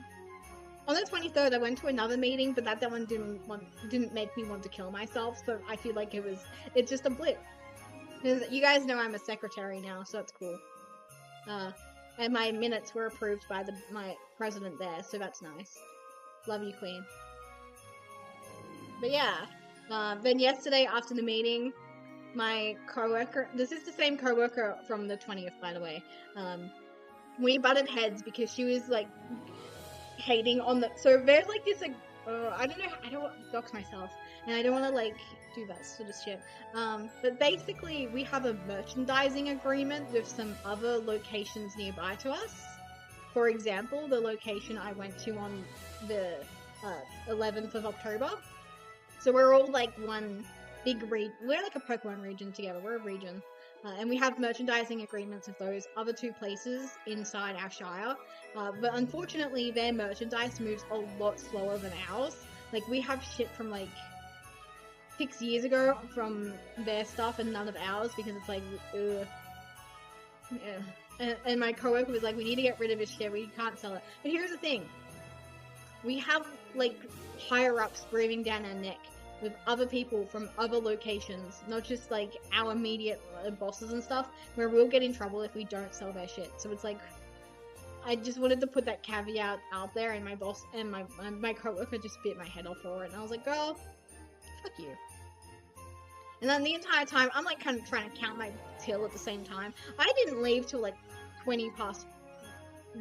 the 23rd, I went to another meeting, but that one didn't make me want to kill myself. So I feel like it's just a blip. You guys know I'm a secretary now, so that's cool. And my minutes were approved by my president there, so that's nice. Love you, Queen. But yeah, then yesterday after the meeting, my coworker, this is the same coworker from the 20th, by the way, we butted heads because she was like hating on so there's like this I don't want to dox myself, and I don't want to like do that sort of shit, but basically we have a merchandising agreement with some other locations nearby to us. For example, the location I went to on the 11th of October. So we're all like one big region. We're like a Pokemon region together. We're a region. And we have merchandising agreements with those other 2 places inside our Shire. But unfortunately, their merchandise moves a lot slower than ours. Like, we have shit from like 6 years ago from their stuff and none of ours, because it's like, ugh. Yeah. And my coworker was like, we need to get rid of this shit, we can't sell it. But here's the thing. We have, like, higher-ups breathing down our neck with other people from other locations, not just, like, our immediate bosses and stuff, where we'll get in trouble if we don't sell their shit. So it's like, I just wanted to put that caveat out there, and my boss and my coworker just bit my head off for it, and I was like, girl, fuck you. And then the entire time, I'm like kind of trying to count my till at the same time. I didn't leave till like 20 past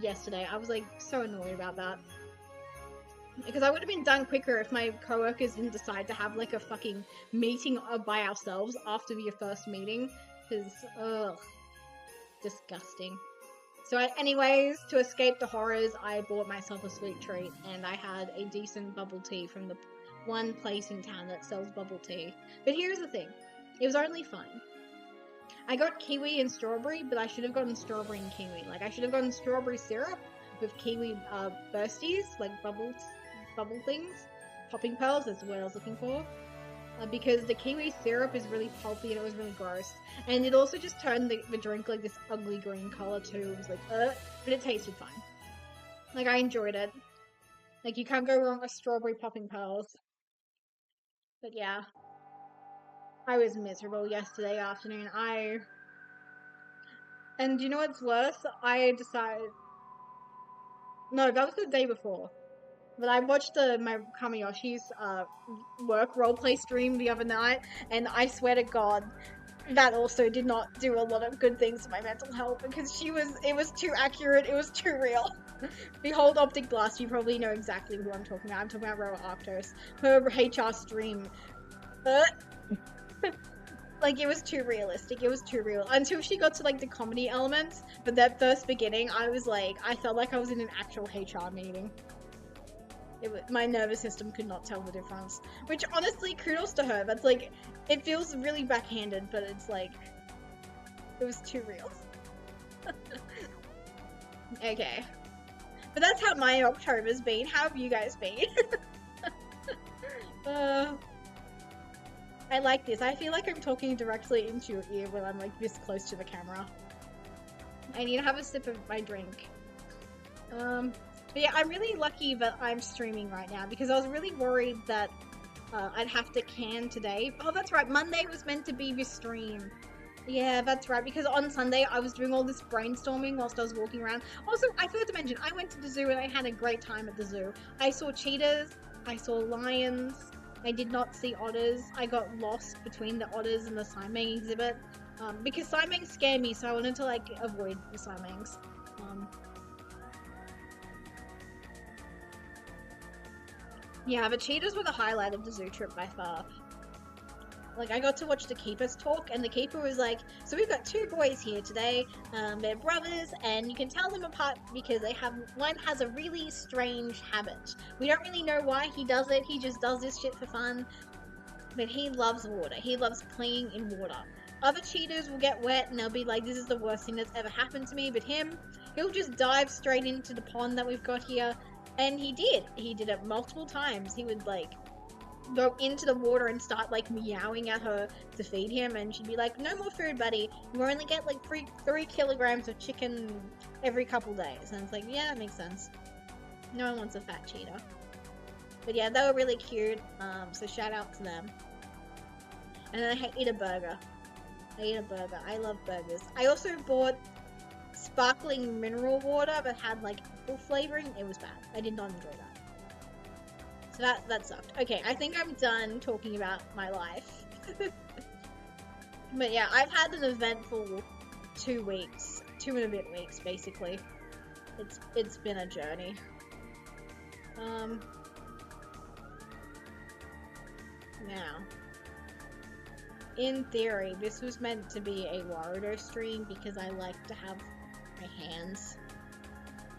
yesterday. I was like so annoyed about that. Because I would have been done quicker if my coworkers didn't decide to have like a fucking meeting by ourselves after your first meeting. Because, ugh, disgusting. So anyways, to escape the horrors, I bought myself a sweet treat, and I had a decent bubble tea from the one place in town that sells bubble tea. But here's the thing, it was only fine. I got kiwi and strawberry, but I should have gotten strawberry and kiwi. Like, I should have gotten strawberry syrup with kiwi bursties, like bubble things. Popping pearls is the word I was looking for. Because the kiwi syrup is really pulpy and it was really gross. And it also just turned the drink like this ugly green color too. It was like, but it tasted fine. Like, I enjoyed it. Like, you can't go wrong with strawberry popping pearls. But yeah, I was miserable yesterday afternoon. And you know what's worse? I decided... No, that was the day before. But I watched my Kamiyoshi's work roleplay stream the other night, and I swear to God, that also did not do a lot of good things to my mental health, because it was too accurate, it was too real. Behold Optic Blast, you probably know exactly who I'm talking about. I'm talking about Roa Arctos. Her HR stream. Like, it was too realistic, it was too real. Until she got to, like, the comedy elements, but that first beginning, I was like, I felt like I was in an actual HR meeting. My nervous system could not tell the difference. Which, honestly, kudos to her. That's, like, it feels really backhanded, but it's, like, it was too real. Okay. But that's how my October's been. How have you guys been? I like this. I feel like I'm talking directly into your ear when I'm, like, this close to the camera. I need to have a sip of my drink. But yeah, I'm really lucky that I'm streaming right now, because I was really worried that I'd have to can today. Oh, that's right, Monday was meant to be this stream. Yeah, that's right, because on Sunday I was doing all this brainstorming whilst I was walking around. Also, I forgot to mention, I went to the zoo and I had a great time at the zoo. I saw cheetahs, I saw lions, I did not see otters. I got lost between the otters and the Siamang exhibit, because Siamangs scare me, so I wanted to, like, avoid the Siamangs. Yeah, the cheetahs were the highlight of the zoo trip by far. Like, I got to watch the keepers talk, and the keeper was like, so we've got two boys here today, they're brothers, and you can tell them apart because one has a really strange habit. We don't really know why he does it, he just does this shit for fun, but he loves water. He loves playing in water. Other cheetahs will get wet, and they'll be like, this is the worst thing that's ever happened to me, but him, he'll just dive straight into the pond that we've got here, and he did it multiple times. He would, like, go into the water and start like meowing at her to feed him, and she'd be like, no more food, buddy, you only get like 3 kilograms of chicken every couple days. And it's like, yeah, that makes sense, no one wants a fat cheetah. But yeah, they were really cute, so shout out to them. And then I ate a burger. I love burgers. I also bought sparkling mineral water that had like apple flavoring. It was bad. I did not enjoy that. So that sucked. Okay, I think I'm done talking about my life. But yeah, I've had an eventful 2 weeks. 2 and a bit weeks, basically. It's been a journey. Now, in theory, this was meant to be a Warudo stream because I like to have my hands.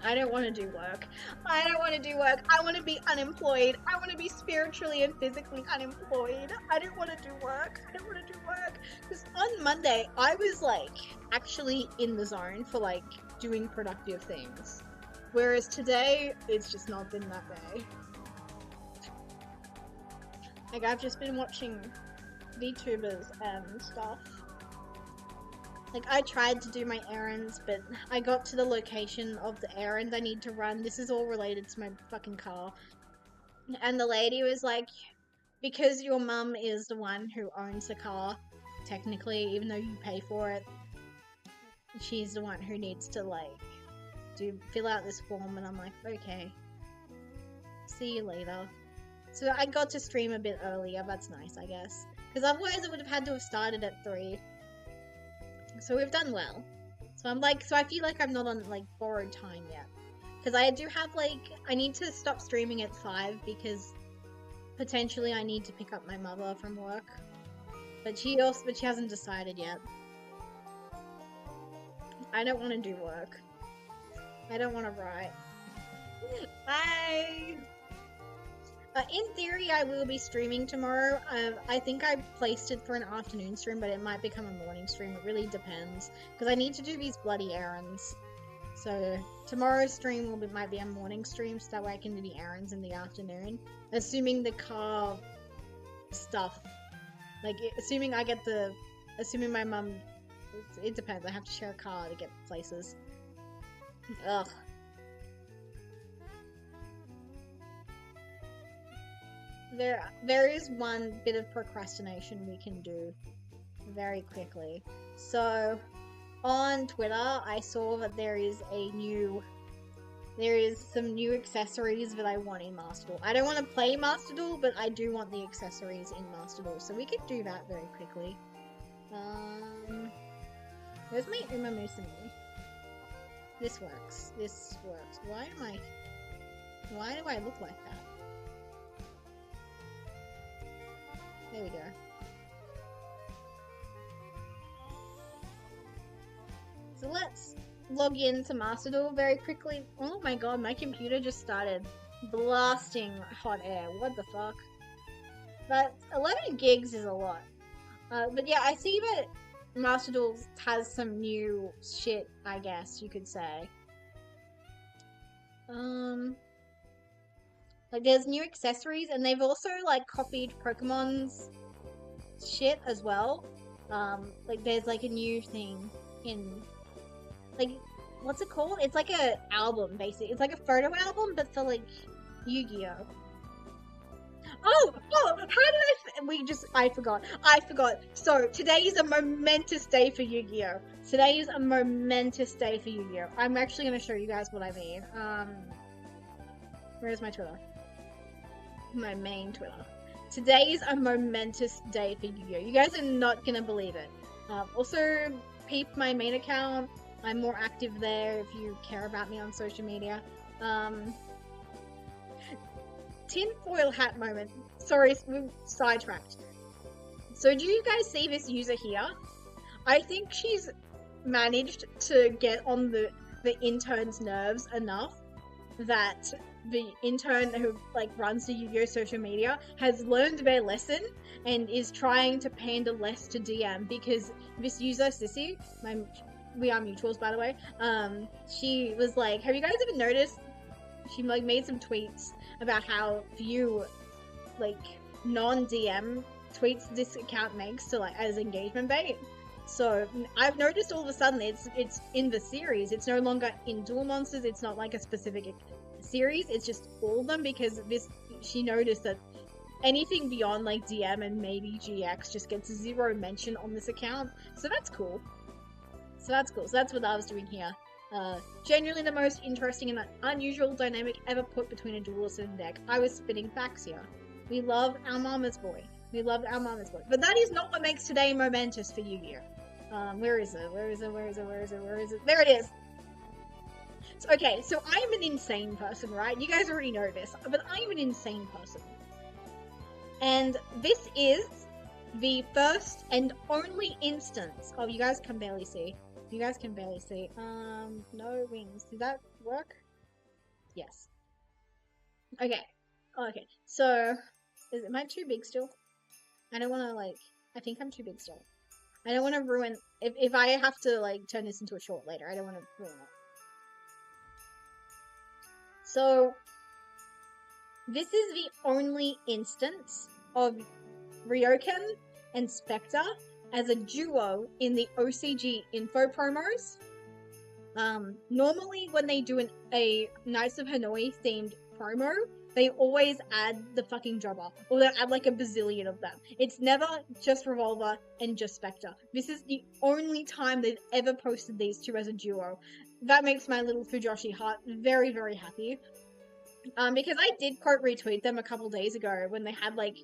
I don't want to do work. I don't want to do work. I want to be unemployed. I want to be spiritually and physically unemployed. I don't want to do work. I don't want to do work. Because on Monday, I was like actually in the zone for like doing productive things. Whereas today, it's just not been that day. Like, I've just been watching VTubers and stuff. Like, I tried to do my errands, but I got to the location of the errand I need to run. This is all related to my fucking car. And the lady was like, because your mum is the one who owns the car, technically, even though you pay for it, she's the one who needs to, like, fill out this form. And I'm like, okay. See you later. So I got to stream a bit earlier. That's nice, I guess. Because otherwise I would have had to have started at 3. So we've done well. So I'm like, so I feel like I'm not on like borrowed time yet. Because I do have like, I need to stop streaming at 5 because potentially I need to pick up my mother from work. But she hasn't decided yet. I don't want to do work. I don't want to write. Bye! In theory, I will be streaming tomorrow. I think I placed it for an afternoon stream, but it might become a morning stream. It really depends. Because I need to do these bloody errands. So, tomorrow's stream might be a morning stream, so that way I can do the errands in the afternoon. Assuming the car stuff. Like, assuming my mum... It depends. I have to share a car to get places. Ugh. There is one bit of procrastination we can do very quickly. So, on Twitter, I saw that there is some new accessories that I want in Master Duel. I don't want to play Master Duel, but I do want the accessories in Master Duel, so we could do that very quickly. Where's my Uma Musume? This works. This works. Why do I look like that? There we go. So let's log into Master Duel very quickly. Oh my god, my computer just started blasting hot air. What the fuck? But 11 gigs is a lot. But yeah, I see that Master Duel has some new shit, I guess you could say. Like, there's new accessories, and they've also, like, copied Pokemon's shit as well. Like, there's, like, a new thing in, like, what's it called? It's like a album, basically. It's like a photo album, but for, like, Yu-Gi-Oh! Oh! I forgot. So, today is a momentous day for Yu-Gi-Oh! I'm actually gonna show you guys what I mean. Where's my Twitter? My main Twitter. Today is a momentous day for Yu-Gi-Oh! You guys are not gonna believe it. Also, peep my main account. I'm more active there if you care about me on social media. Tinfoil hat moment. Sorry, we sidetracked. So do you guys see this user here? I think she's managed to get on the intern's nerves enough that the intern who like runs the Yu-Gi-Oh social media has learned their lesson and is trying to pander less to DM, because this user Sissy, we are mutuals by the way, she was like, have you guys ever noticed, she like made some tweets about how few like non-DM tweets this account makes to like as engagement bait. So I've noticed all of a sudden it's in the series. It's no longer in Duel Monsters. It's not like a specific series. It's just all of them, because she noticed that anything beyond like DM and maybe GX just gets 0 mention on this account. So that's cool. So that's what I was doing here. Genuinely the most interesting and unusual dynamic ever put between a duelist and a deck. I was spinning facts here. We love our mama's boy. We love our mama's boy. But that is not what makes today momentous for Yu-Gi-Oh! Where is it? Where is it? Where is it? Where is it? Where is it? There it is! So, okay, so I'm an insane person, right? You guys already know this, but I'm an insane person. And this is the first and only instance of, you guys can barely see. You guys can barely see. No wings. Did that work? Yes. Okay. Okay. So, am I too big still? I don't want to, like, I think I'm too big still. I don't want to ruin, if I have to, like, turn this into a short later, I don't want to ruin it. So, this is the only instance of Ryoken and Spectre as a duo in the OCG info promos. Normally when they do a Knights of Hanoi themed promo, they always add the fucking jobber, or they add like a bazillion of them. It's never just Revolver and just Spectre. This is the only time they've ever posted these two as a duo. That makes my little Fujoshi heart very, very happy. Because I did quote retweet them a couple days ago when they had like,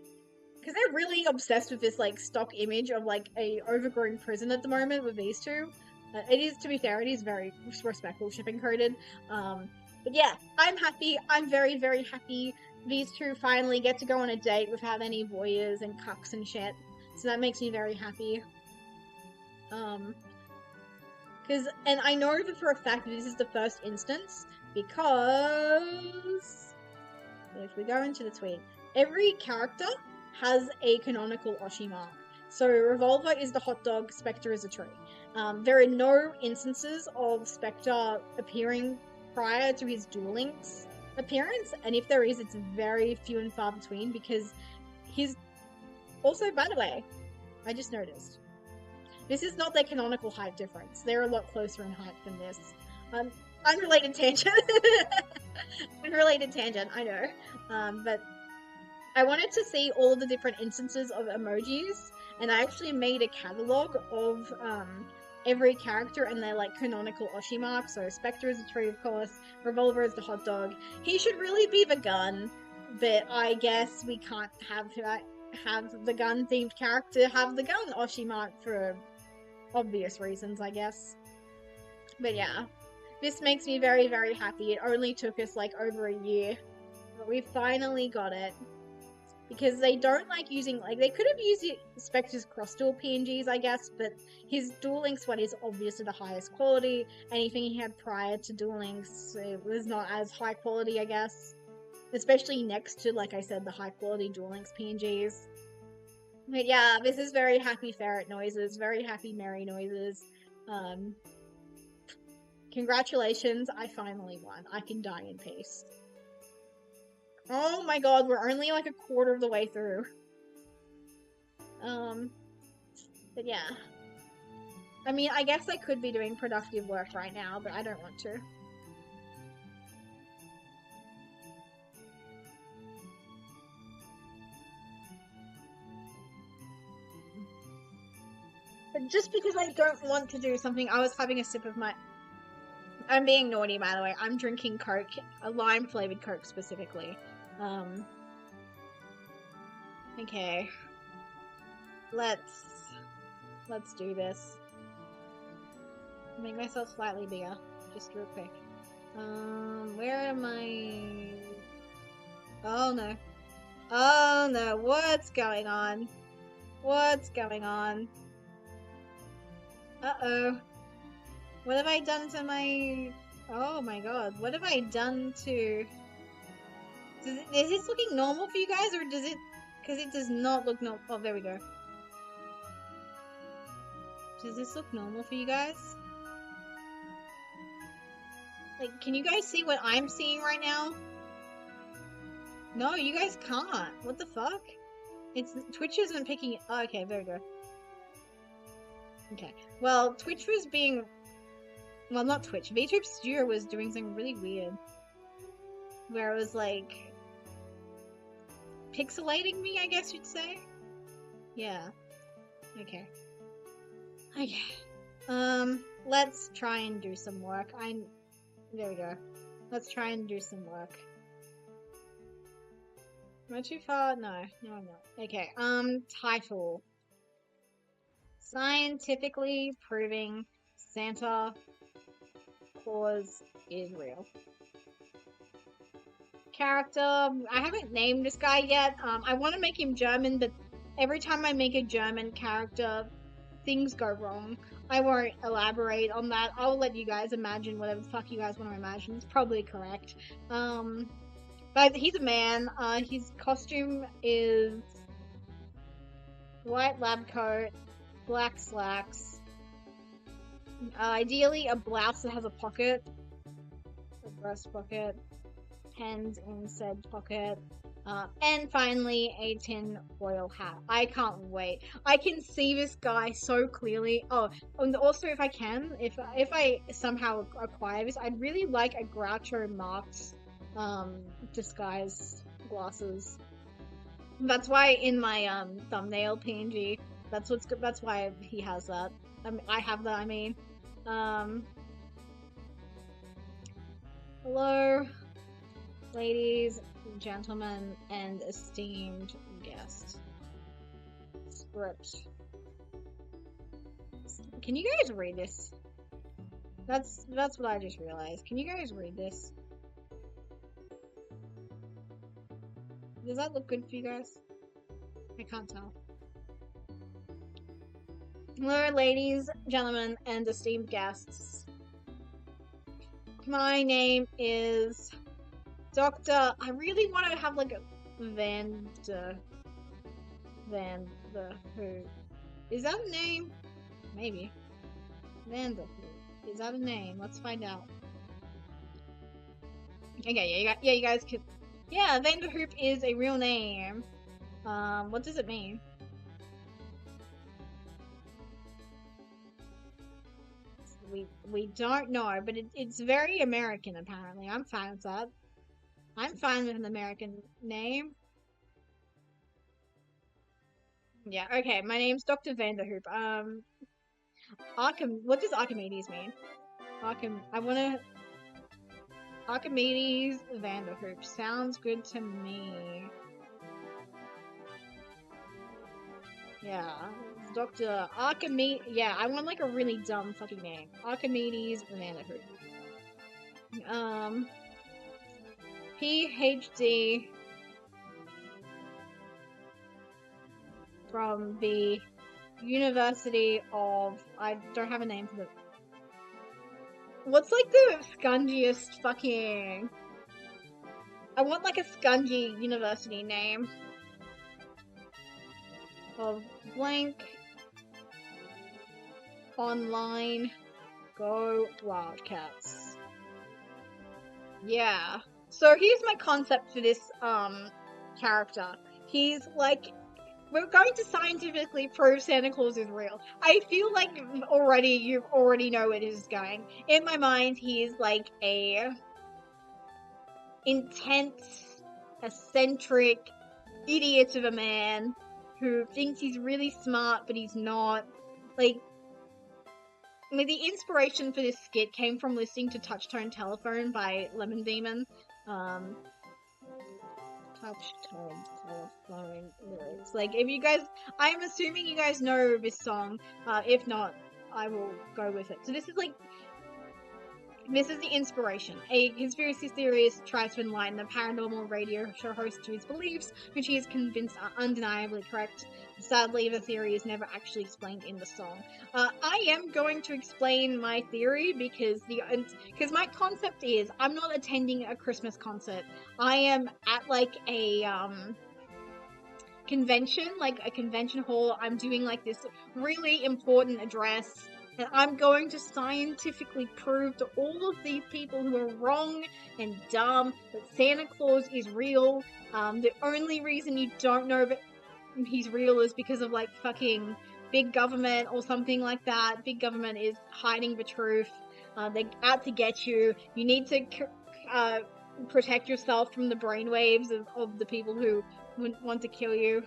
because they're really obsessed with this like stock image of like a overgrown prison at the moment with these two. It is, to be fair, it is very respectful shipping coded. But yeah, I'm happy. I'm very, very happy. These two finally get to go on a date without any voyeurs and cucks and shit. So that makes me very happy. And I know that for a fact that this is the first instance, because if we go into the tweet, every character has a canonical Oshi mark. So Revolver is the hot dog, Spectre is a tree. There are no instances of Spectre appearing prior to his Duel Links appearance, and if there is, it's very few and far between, because he's... Also, by the way, I just noticed, this is not their canonical height difference. They're a lot closer in height than this. Unrelated tangent. Unrelated tangent, I know. But I wanted to see all the different instances of emojis, and I actually made a catalog of every character and their like canonical Oshi mark. So Spectre is a tree, of course. Revolver is the hot dog. He should really be the gun, but I guess we can't have the gun themed character have the gun Oshi mark for obvious reasons, I guess. But yeah, this makes me very, very happy. It only took us like over a year, but we finally got it. Because they don't like using, like, they could have used Spectre's cross-duel PNGs, I guess, but his Duel Links one is obviously the highest quality. Anything he had prior to Duel Links, it was not as high quality, I guess. Especially next to, like I said, the high-quality Duel Links PNGs. But yeah, this is very happy Ferret noises, very happy Merry noises. Congratulations, I finally won. I can die in peace. Oh my god, we're only like a quarter of the way through. But yeah. I mean, I guess I could be doing productive work right now, but I don't want to. But just because I don't want to do something, I was having a sip of my... I'm being naughty, by the way. I'm drinking Coke, a lime-flavored Coke specifically. Okay. Let's do this. Make myself slightly bigger, just real quick. Where am I? Oh no. Oh no, what's going on? What's going on? Uh-oh. What have I done to my... Oh my god, what have I done to... Is this looking normal for you guys, or does it... Because it does not look normal. Oh, there we go. Does this look normal for you guys? Like, can you guys see what I'm seeing right now? No, you guys can't. What the fuck? Twitch isn't picking it. Oh, okay, there we go. Okay. Well, Twitch was being... Well, not Twitch. VTuber Studio was doing something really weird. Where it was like... pixelating me, I guess you'd say? Yeah. Okay. Okay. Let's try and do some work. There we go. Let's try and do some work. Am I too far? No, I'm not. Okay, title. Scientifically proving Santa Claus is real. Character, I haven't named this guy yet. I want to make him German, but every time I make a German character, things go wrong. I won't elaborate on that. I'll let you guys imagine whatever the fuck you guys want to imagine. It's probably correct. But he's a man. His costume is white lab coat, black slacks. Ideally a blouse that has a pocket, a breast pocket, hands in said pocket. And finally, a tin foil hat. I can't wait. I can see this guy so clearly. Oh, and also if I can, if I somehow acquire this, I'd really like a Groucho Marx disguise glasses. That's why in my thumbnail PNG, that's why he has that. I have that. I mean, hello, ladies, gentlemen, and esteemed guests. Script. Can you guys read this? That's what I just realized. Can you guys read this? Does that look good for you guys? I can't tell. Hello, ladies, gentlemen, and esteemed guests. My name is Dr. I really want to have like a Van the Who. Is that a name? Maybe. Van the Who. Is that a name? Let's find out. Okay, yeah, you guys could. Yeah, Van der Hoop is a real name. What does it mean? We don't know, but it's very American apparently. I'm fine with that. I'm fine with an American name. Yeah, okay, my name's Dr. Vanderhoop. What does Archimedes mean? Archimedes Vanderhoop. Sounds good to me. Yeah, Dr. Archimedes. Yeah, I want like a really dumb fucking name. Archimedes Vanderhoop. PhD from the University of... I don't have a name for the... What's like the scungiest fucking... I want like a scungy university name. Of blank online go Wildcats. Yeah. So here's my concept for this character. He's like, we're going to scientifically prove Santa Claus is real. I feel like you already know where this is going. In my mind, he's like a intense, eccentric idiot of a man who thinks he's really smart, but he's not. Like, the inspiration for this skit came from listening to Touch-Tone Telephone by Lemon Demon. Touch-Tone Telephone lyrics. Like, if you guys... I'm assuming you guys know this song. If not, I will go with it. So this is like, this is the inspiration. A conspiracy theorist tries to enlighten a paranormal radio show host to his beliefs, which he is convinced are undeniably correct. Sadly, the theory is never actually explained in the song. I am going to explain my theory because my concept is I'm not attending a Christmas concert. I am at like a convention, like a convention hall. I'm doing like this really important address, and I'm going to scientifically prove to all of these people who are wrong and dumb that Santa Claus is real. The only reason you don't know that he's real is because of like fucking big government or something like that. Big government is hiding the truth. They're out to get you. You need to protect yourself from the brainwaves of the people who want to kill you.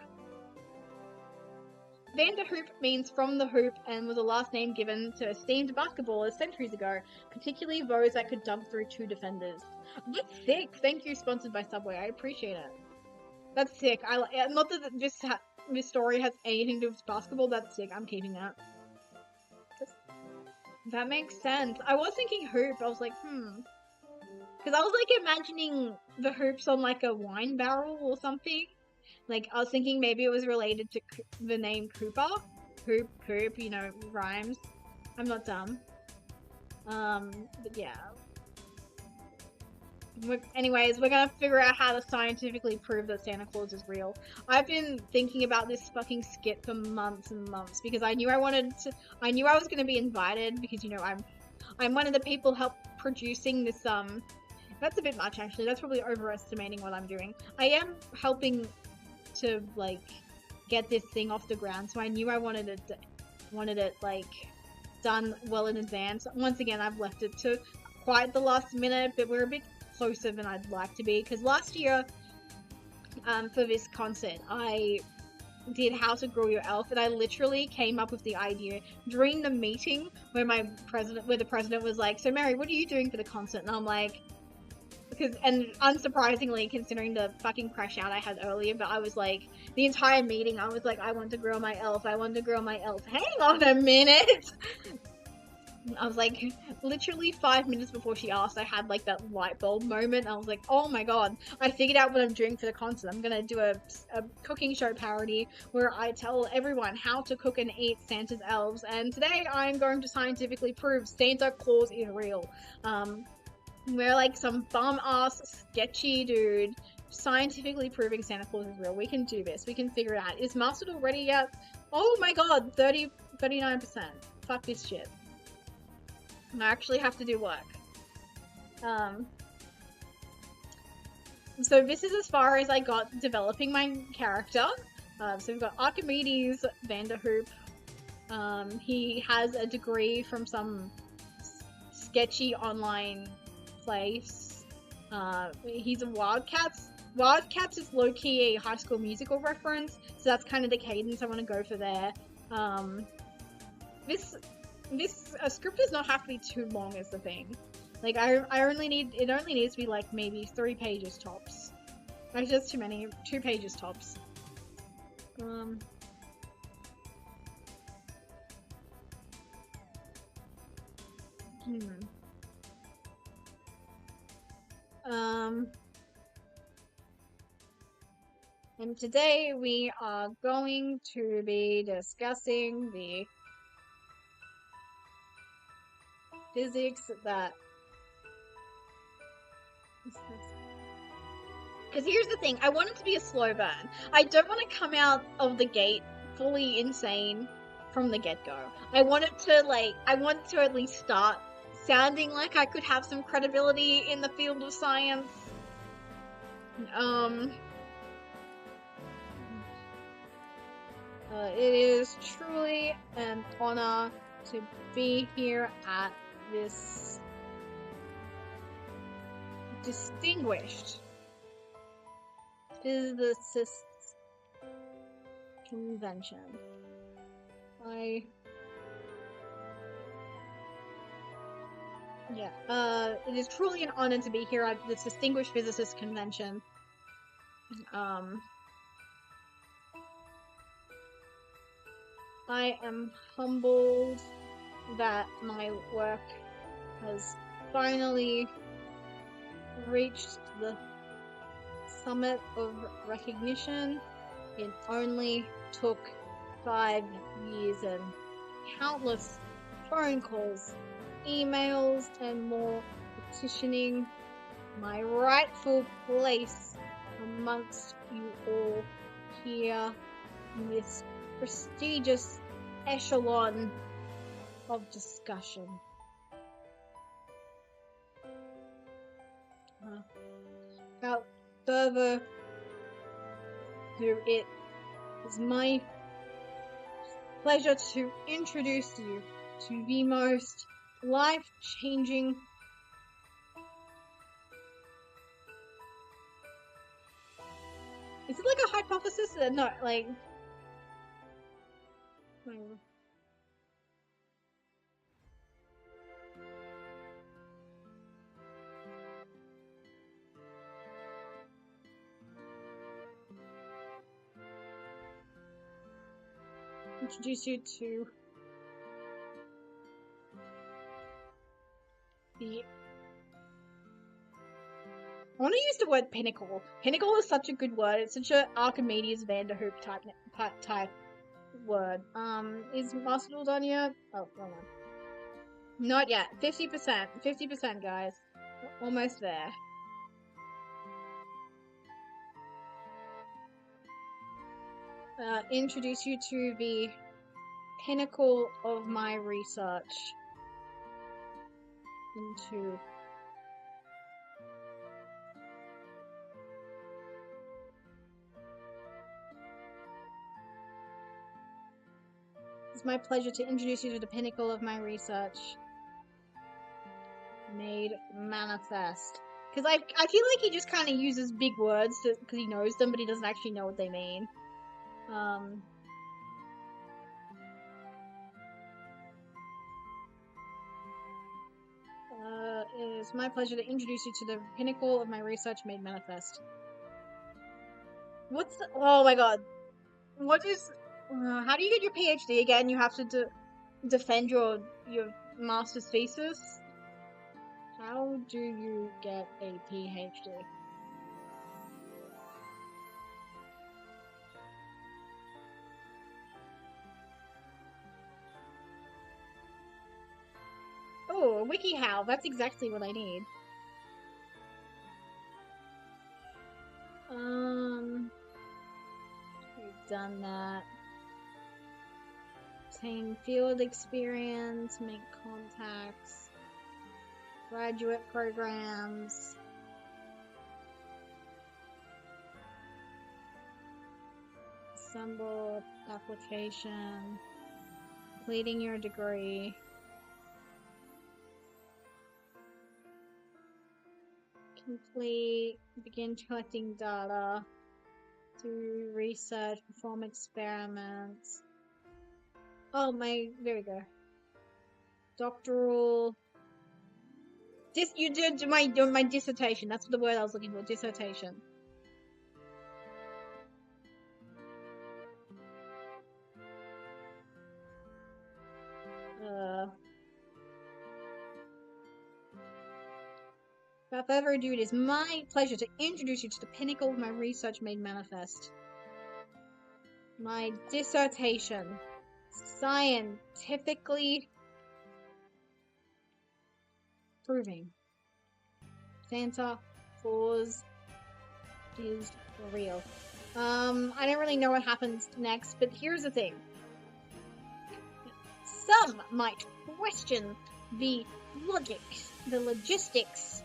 Vanderhoop means from the hoop and was a last name given to esteemed basketballers centuries ago, particularly those that could dunk through two defenders. That's sick. Thank you, sponsored by Subway. I appreciate it. That's sick. Not that this story has anything to do with basketball. That's sick. I'm keeping that. That makes sense. I was thinking hoop. I was like, because I was like imagining the hoops on like a wine barrel or something. Like, I was thinking maybe it was related to the name Cooper. Hoop, you know, rhymes. I'm not dumb. But yeah. Anyways, we're gonna figure out how to scientifically prove that Santa Claus is real. I've been thinking about this fucking skit for months and months because I knew I was gonna be invited because, you know, I'm one of the people help producing this, that's a bit much actually. That's probably overestimating what I'm doing. I am helping to like get this thing off the ground, so I knew I wanted it like done well in advance. Once again, I've left it to quite the last minute, but we're a bit closer than I'd like to be because last year for this concert I did How to Grow Your Elf, and I literally came up with the idea during the meeting where the president was like, so Mary, what are you doing for the concert? And I'm like, and unsurprisingly, considering the fucking crash out I had earlier, but I was like, the entire meeting, I was like, I want to grow my elf, I want to grow my elf. Hang on a minute! I was like, literally 5 minutes before she asked, I had like that light bulb moment. I was like, oh my god, I figured out what I'm doing for the concert. I'm gonna do a cooking show parody where I tell everyone how to cook and eat Santa's elves, and today I'm going to scientifically prove Santa Claus is real. We're like some bum-ass sketchy dude scientifically proving Santa Claus is real. We can do this. We can figure it out. Is Mastered already yet? Oh my god, 39%. Fuck this shit. I actually have to do work. So this is as far as I got developing my character. So we've got Archimedes Vanderhoop. He has a degree from some sketchy online place. He's a Wildcats. Wildcats is low-key a High School Musical reference, so that's kind of the cadence I want to go for there. This script does not have to be too long is the thing. Like, it only needs to be like maybe 3 pages tops. That's just too many. 2 pages tops. And today we are going to be discussing the physics that... Because here's the thing, I want it to be a slow burn. I don't want to come out of the gate fully insane from the get-go. I want it to at least start sounding like I could have some credibility in the field of science. It is truly an honor to be here at this distinguished physicists convention. It is truly an honor to be here at this distinguished physicists convention. I am humbled that my work has finally reached the summit of recognition. It only took 5 years and countless phone calls, emails, and more petitioning my rightful place amongst you all here in this prestigious echelon of discussion. Without further ado, it is my pleasure to introduce you to the most life-changing Is it like a hypothesis? No, like... Introduce you to the... I want to use the word pinnacle. Pinnacle is such a good word. It's such a Archimedes Vanderhoop type word. Is Master Duel done yet? Oh, wrong one. Not yet. 50%. 50%, guys. Almost there. Introduce you to the pinnacle of my research into It's my pleasure to introduce you to the pinnacle of my research made manifest. Because I feel like he just kind of uses big words because he knows them, but he doesn't actually know what they mean. It is my pleasure to introduce you to the pinnacle of my research made manifest. What's the... Oh my god. What is... how do you get your PhD again? You have to defend your master's thesis? How do you get a PhD? Oh, WikiHow. That's exactly what I need. We've done that. Obtain field experience, make contacts, graduate programs. Assemble application, completing your degree. Complete, begin collecting data, do research, perform experiments. Oh, there we go. Doctoral. You did my dissertation. That's the word I was looking for. Dissertation. Without further ado, it is my pleasure to introduce you to the pinnacle of my research made manifest. My dissertation. Scientifically proving Santa Claus is real. I don't really know what happens next, but here's the thing. Some might question the logistics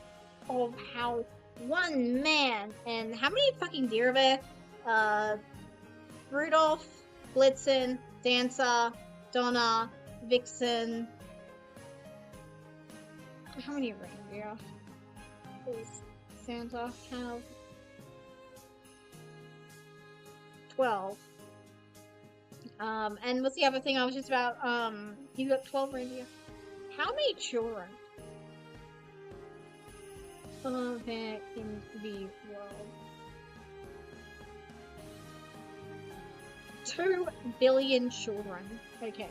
of how one man and how many fucking deer are there? Rudolph, Blitzen, Dancer, Donna, Vixen. How many reindeer does Santa have? 12. And what's the other thing I was just about? He's got 12 reindeer. How many children are there in the world? 2 billion children. Okay.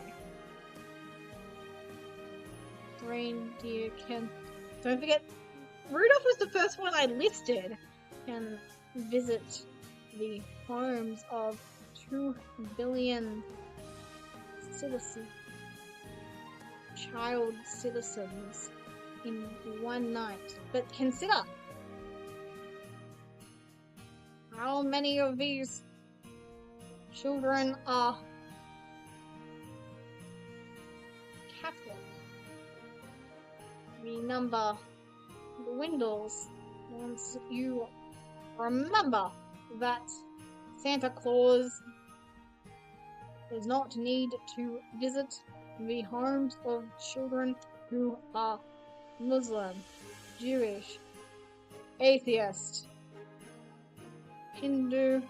reindeer can... Don't forget, Rudolph was the first one I listed. Can visit the homes of 2 billion citizens, child citizens in one night. But consider, how many of these children are Catholic? Renumber the windows once you remember that Santa Claus does not need to visit the homes of children who are Muslim, Jewish, atheist, Hindu,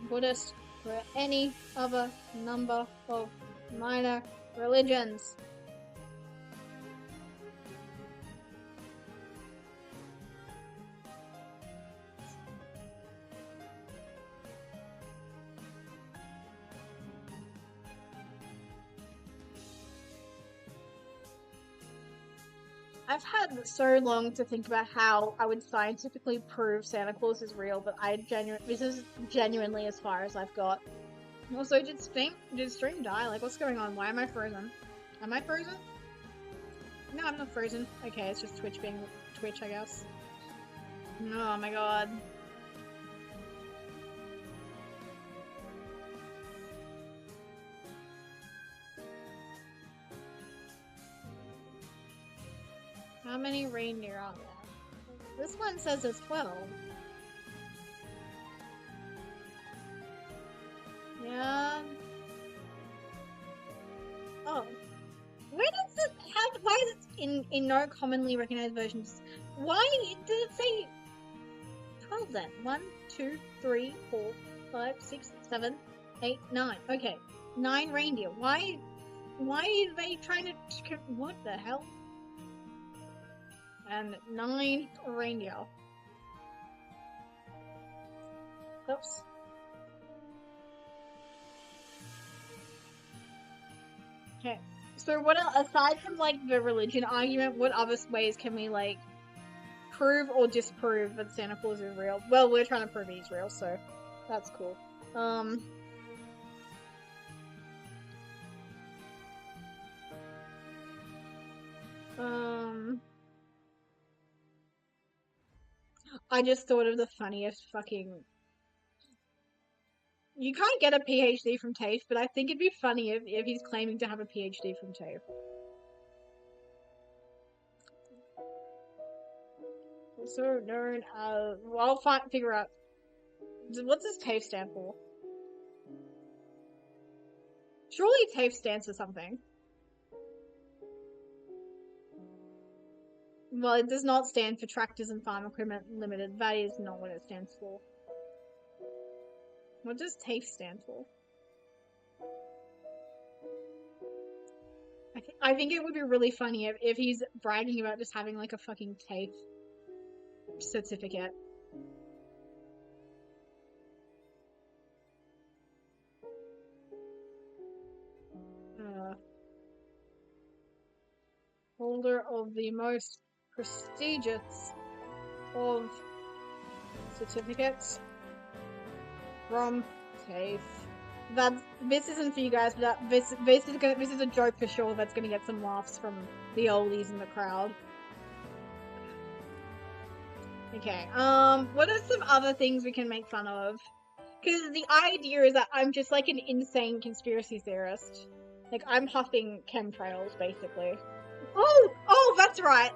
Buddhist, or any other number of minor religions. I've had so long to think about how I would scientifically prove Santa Claus is real, but this is genuinely as far as I've got. Also, did stream die? Like, what's going on? Why am I frozen? Am I frozen? No, I'm not frozen. Okay, it's just Twitch being Twitch, I guess. Oh my god. How many reindeer are there? This one says there's 12. Yeah. Oh. Where does it have, why is it in no commonly recognized versions? Why did it say 12 then? 1, 2, 3, 4, 5, 6, 7, 8, 9. Okay. 9 reindeer. Why are they trying to, what the hell? And 9 reindeer. Oops. Okay. So what, aside from like the religion argument, what other ways can we like prove or disprove that Santa Claus is real? Well, we're trying to prove he's real, so that's cool. I just thought of the funniest fucking... You can't get a PhD from TAFE, but I think it'd be funny if he's claiming to have a PhD from TAFE. Also known as... Well, I'll figure out... What does TAFE stand for? Surely TAFE stands for something. Well, it does not stand for Tractors and Farm Equipment Limited. That is not what it stands for. What does TAFE stand for? I think it would be really funny if he's bragging about just having like a fucking TAFE certificate. Holder of the most prestigious of certificates from TAFE. This isn't for you guys, but this is a joke for sure that's gonna get some laughs from the oldies in the crowd. Okay, what are some other things we can make fun of? Because the idea is that I'm just like an insane conspiracy theorist. Like, I'm huffing chemtrails, basically. Oh, that's right.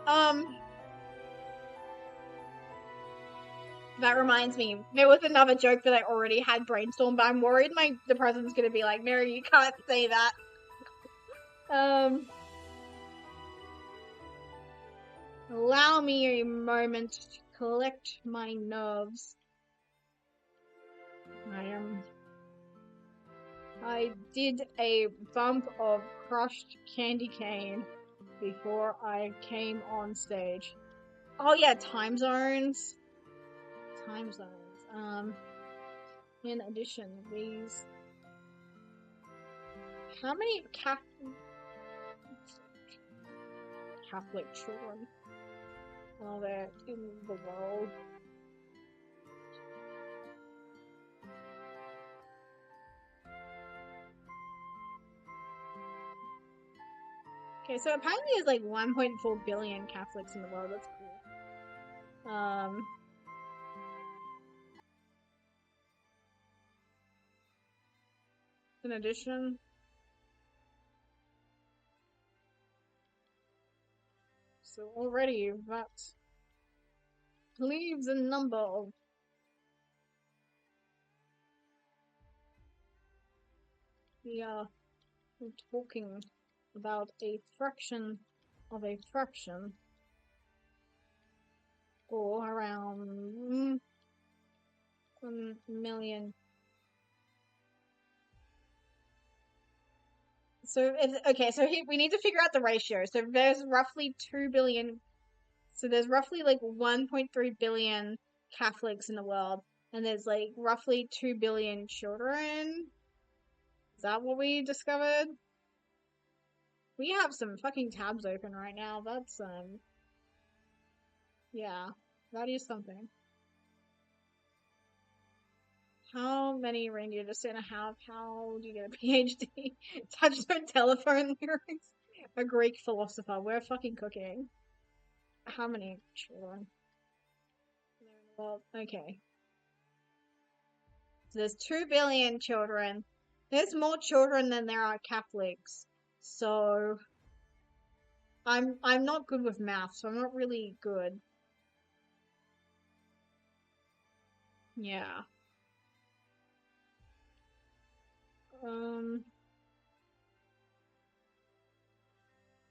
That reminds me, there was another joke that I already had brainstormed, but I'm worried the president's gonna be like, Mary, you can't say that. Allow me a moment to collect my nerves. I did a bump of crushed candy cane before I came on stage. Oh yeah, time zones. Time zones. In addition, these... How many Catholic children are there in the world? Okay, so apparently there's like 1.4 billion Catholics in the world. That's cool. In addition, so already that leaves a number of we're talking about a fraction of a fraction, or around 1 million. So okay, so here we need to figure out the ratio. So there's roughly 2 billion. So there's roughly like 1.3 billion Catholics in the world, and there's like roughly 2 billion children. Is that what we discovered? We have some fucking tabs open right now. That's yeah, that is something. How many reindeer does Santa have? How do you get a PhD? Touchstone telephone lyrics. A Greek philosopher. We're fucking cooking. How many children? Well, okay. So there's 2 billion children. There's more children than there are Catholics. So I'm not good with math, so I'm not really good. Yeah. Um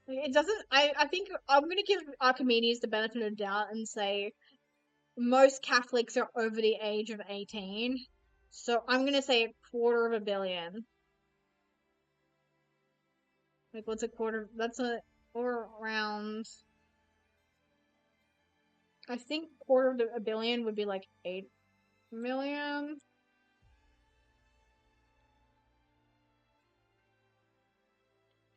it doesn't I think I'm gonna give Archimedes the benefit of the doubt and say most Catholics are over the age of 18. So I'm gonna say a quarter of a billion. Like what's a quarter? That's a or around. I think quarter of a billion would be like 8 million.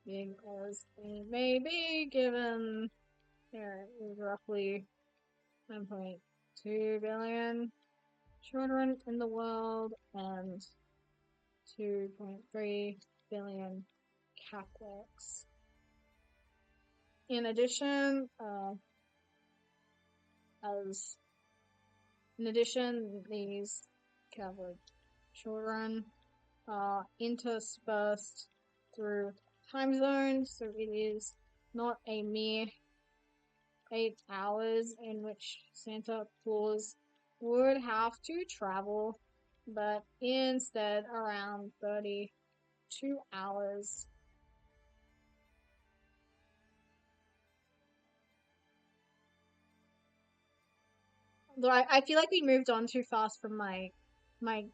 Because they may be given there is roughly 1.2 billion children in the world and 2.3 billion Catholics. In addition, these Catholic children are interspersed through time zones, so it is not a mere 8 hours in which Santa Claus would have to travel, but instead around 32 hours. Though I feel like we moved on too fast from my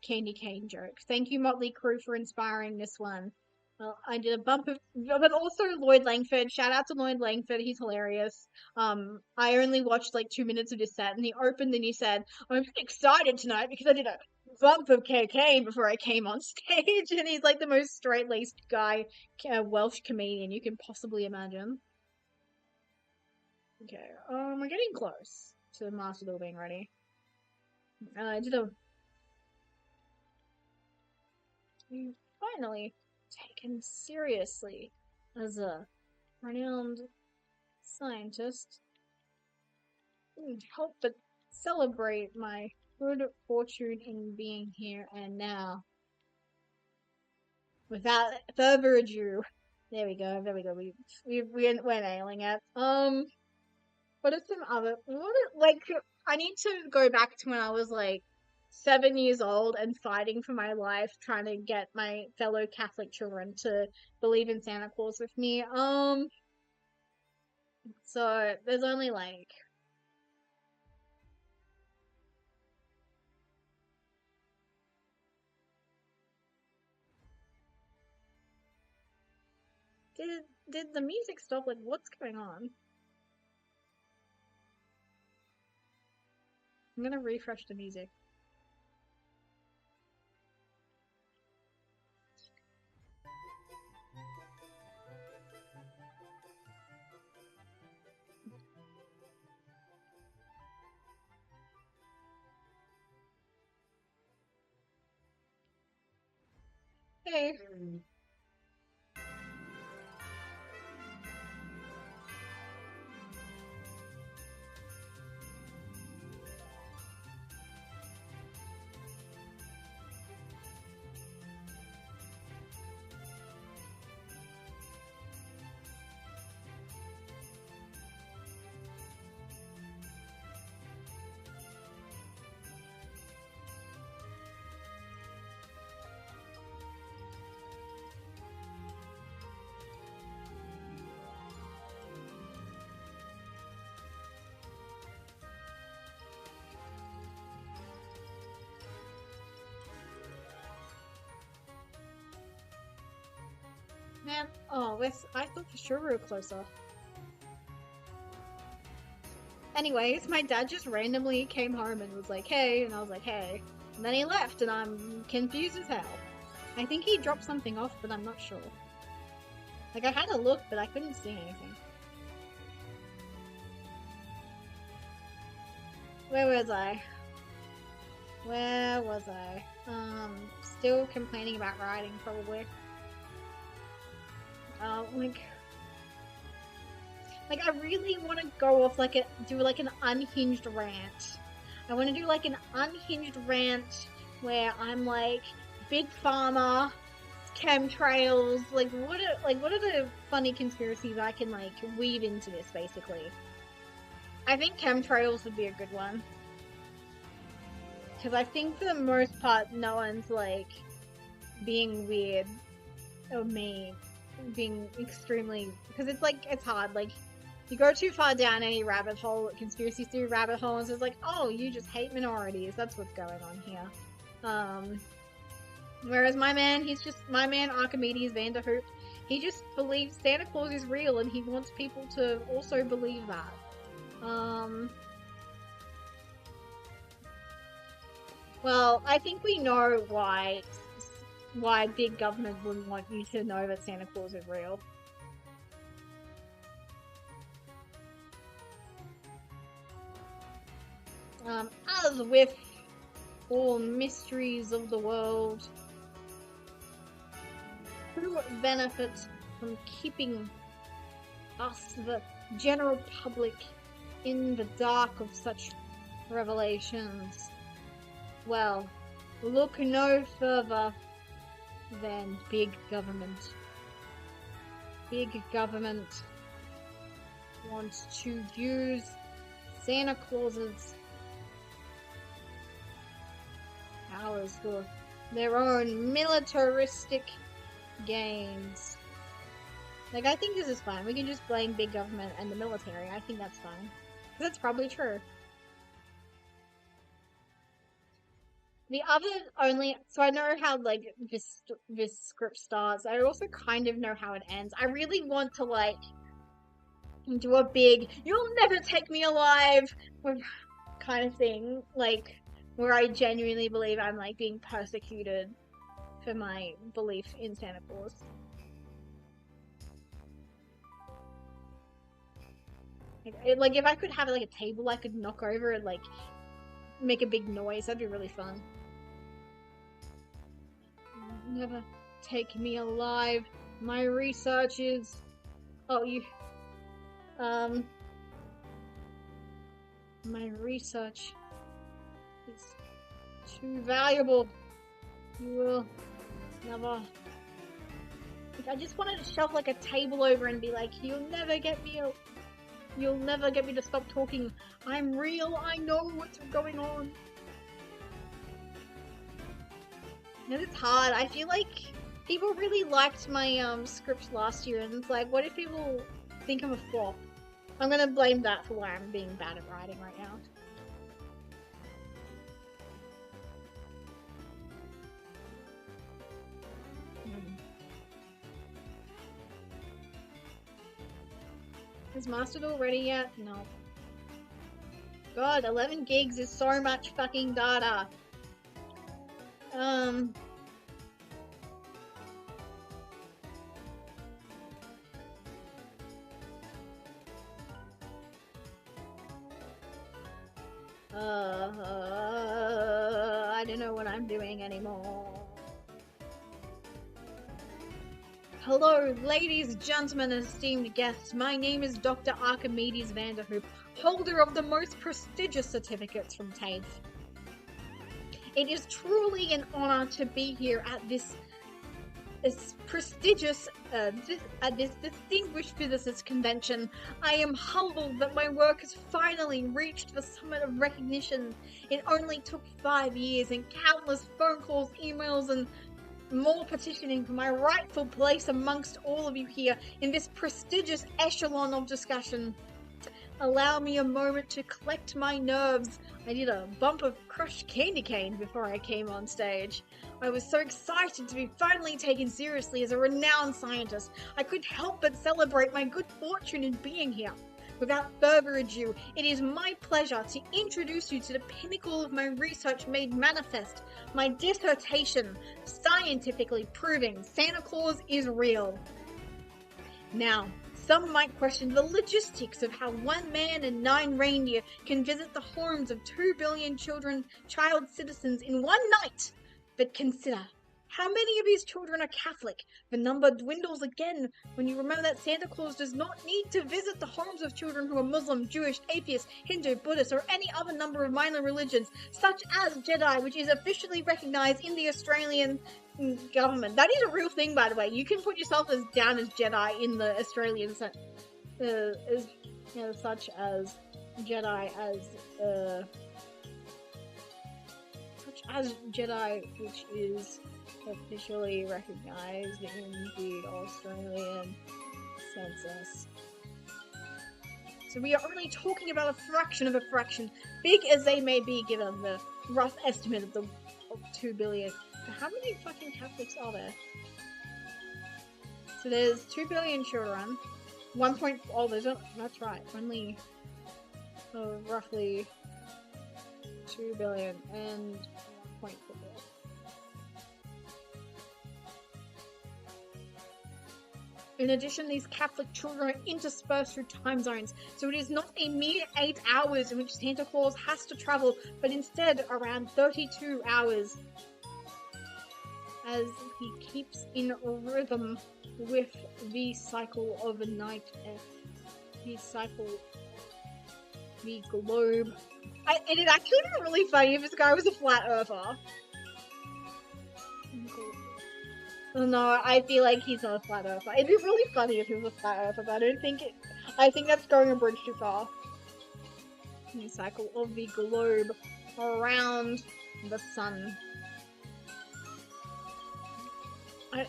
candy cane joke. Thank you, Motley Crue, for inspiring this one. Well, I did a bump of, but also Lloyd Langford. Shout out to Lloyd Langford. He's hilarious. I only watched like 2 minutes of his set, and he opened and he said, "I'm excited tonight because I did a bump of cocaine before I came on stage." And he's like the most straight laced guy, Welsh comedian you can possibly imagine. Okay, we're getting close to the Master Duel being ready. I did a finally taken seriously as a renowned scientist. Couldn't help but celebrate my good fortune in being here and now. Without further ado, there we go. There we go. We're nailing it. What are some other like? I need to go back to when I was like 7 years old and fighting for my life, trying to get my fellow Catholic children to believe in Santa Claus with me. So there's only like did the music stop? Like what's going on? I'm gonna refresh the music. Hey. Man, oh, I thought for sure we were closer. Anyways, my dad just randomly came home and was like, hey, and I was like, hey. And then he left, and I'm confused as hell. I think he dropped something off, but I'm not sure. Like, I had a look, but I couldn't see anything. Where was I? Where was I? Still complaining about riding, probably. Like I really want to go off do like an unhinged rant. I want to do like an unhinged rant where I'm like, big pharma, chemtrails, like what are the funny conspiracies I can like weave into this basically? I think chemtrails would be a good one. Because I think for the most part, no one's like being weird or me being extremely, because it's like it's hard. Like you go too far down any rabbit hole, conspiracy theory rabbit holes. It's like, oh, you just hate minorities. That's what's going on here. Whereas my man Archimedes Vanderhoop, he just believes Santa Claus is real, and he wants people to also believe that. Well, I think we know why big government wouldn't want you to know that Santa Claus is real. As with all mysteries of the world, who benefits from keeping us, the general public, in the dark of such revelations? Well, look no further than big government. Big government wants to use Santa Claus's powers for their own militaristic gains. Like, I think this is fine. We can just blame big government and the military. I think that's fine. That's probably true. The other so I know how like this script starts. I also kind of know how it ends. I really want to like do a big "you'll never take me alive" kind of thing, like where I genuinely believe I'm like being persecuted for my belief in Santa Claus. Like if I could have like a table I could knock over and like make a big noise, that'd be really fun. Never take me alive. My research is... Oh, my research is too valuable. You will never... Like, I just wanted to shove like a table over and be like, you'll never get me to stop talking. I'm real. I know what's going on. It's hard. I feel like people really liked my scripts last year, and it's like, what if people think I'm a flop? I'm gonna blame that for why I'm being bad at writing right now. Is Mastered already yet? No. God, 11 gigs is so much fucking data. I don't know what I'm doing anymore. Hello, ladies, gentlemen, and esteemed guests. My name is Dr. Archimedes Vanderhoop, holder of the most prestigious certificates from TAFE. It is truly an honor to be here at this prestigious, at this distinguished physicist convention. I am humbled that my work has finally reached the summit of recognition. It only took 5 years and countless phone calls, emails, and more petitioning for my rightful place amongst all of you here in this prestigious echelon of discussion. Allow me a moment to collect my nerves. I did a bump of crushed candy cane before I came on stage. I was so excited to be finally taken seriously as a renowned scientist. I couldn't help but celebrate my good fortune in being here. Without further ado, it is my pleasure to introduce you to the pinnacle of my research made manifest, my dissertation, scientifically proving Santa Claus is real. Now, some might question the logistics of how 1 man and 9 reindeer can visit the homes of 2 billion child citizens in one night. But consider, how many of these children are Catholic? The number dwindles again when you remember that Santa Claus does not need to visit the homes of children who are Muslim, Jewish, atheist, Hindu, Buddhist, or any other number of minor religions, such as Jedi, which is officially recognized in the Australian government. That is a real thing, by the way. You can put yourself down as Jedi in the Australian sense, such as Jedi as Jedi, which is officially recognized in the Australian census. So we are only talking about a fraction of a fraction, big as they may be given the rough estimate of 2 billion. How many fucking Catholics are there? So there's 2 billion children. That's right. Only roughly 2 billion and 1.4 billion. In addition, these Catholic children are interspersed through time zones, so it is not a mere 8 hours in which Santa Claus has to travel, but instead around 32 hours, as he keeps in rhythm with the cycle of the night, the globe. It'd actually be really funny if this guy was a flat earther. Oh, no, I feel like he's not a flat earther. It'd be really funny if he was a flat earther, but I think that's going a bridge too far. The cycle of the globe around the sun. I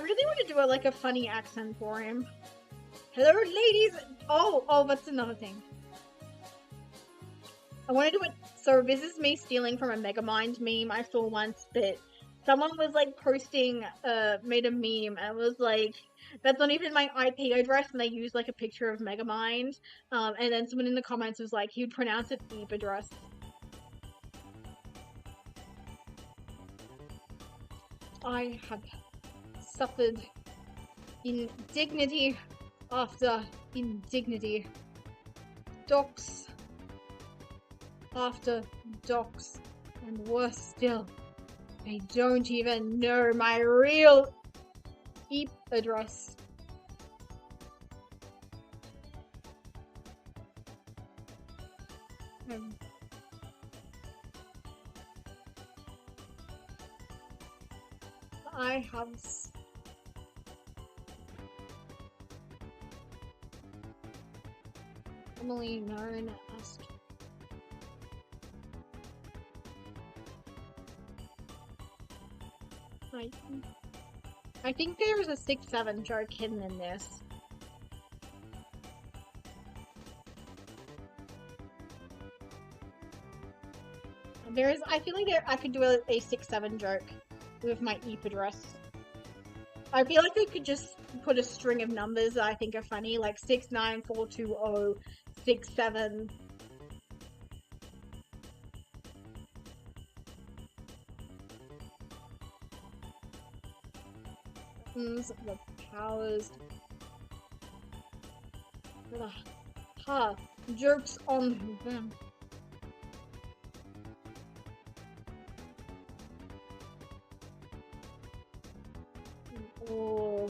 really want to do a funny accent for him. Hello, ladies! Oh, that's another thing. I want to do it. So this is me stealing from a Megamind meme I saw once, that someone was posting, made a meme, and it was that's not even my IP address, and they used a picture of Megamind, and then someone in the comments was he would pronounce it IP address. I have suffered indignity after indignity. Docs after docs, and worse still, they don't even know my real IP address. I have formerly known as I think there was a 6-7 joke hidden in this. I feel like I could do a 6-7 joke with my IP address. I feel like they could just put a string of numbers that I think are funny, 6942067. The powers. Jokes on them. Oh,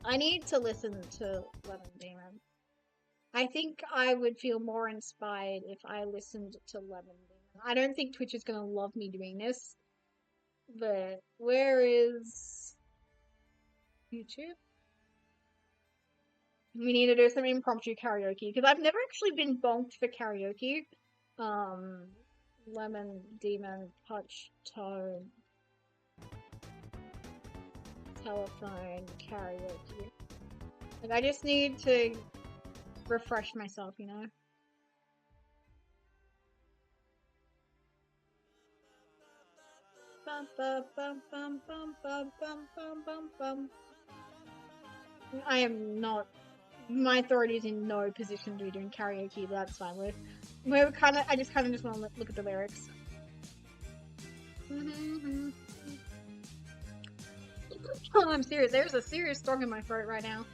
I need to listen to Lemon Demon. I think I would feel more inspired if I listened to Lemon Demon. I don't think Twitch is gonna love me doing this, but where is YouTube? We need to do some impromptu karaoke because I've never actually been bonked for karaoke. Um, Lemon Demon Touch Tone Telephone Karaoke. Like I just need to refresh myself, you know. Bum, bum, bum, bum, bum, bum, bum, bum, bum, bum. I am not. My authority is in no position to be doing karaoke, but that's fine. We're kind of. I just kind of just want to look at the lyrics. Oh, I'm serious. There's a serious dog in my throat right now.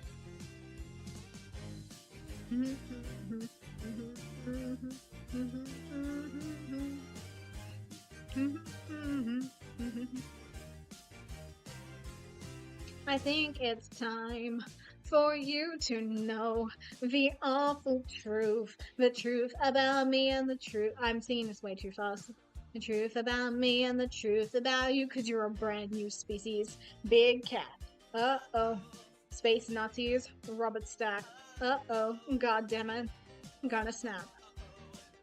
I think it's time for you to know the awful truth. The truth about me and the truth. I'm singing this way too fast. The truth about me and the truth about you, 'cause you're a brand new species. Big cat. Uh-oh. Space Nazis. Robert Stack. Uh-oh. God damn it. I'm gonna snap.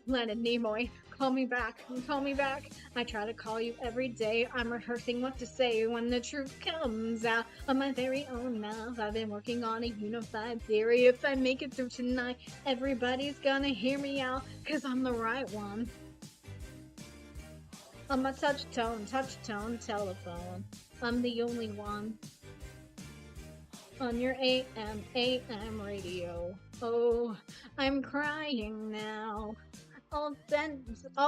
Leonard Nimoy. Call me back. Call me back. I try to call you every day. I'm rehearsing what to say when the truth comes out of my very own mouth. I've been working on a unified theory. If I make it through tonight, everybody's gonna hear me out, 'cause I'm the right one. On my touch tone telephone. I'm the only one. On your AM radio. Oh, I'm crying now. Oh,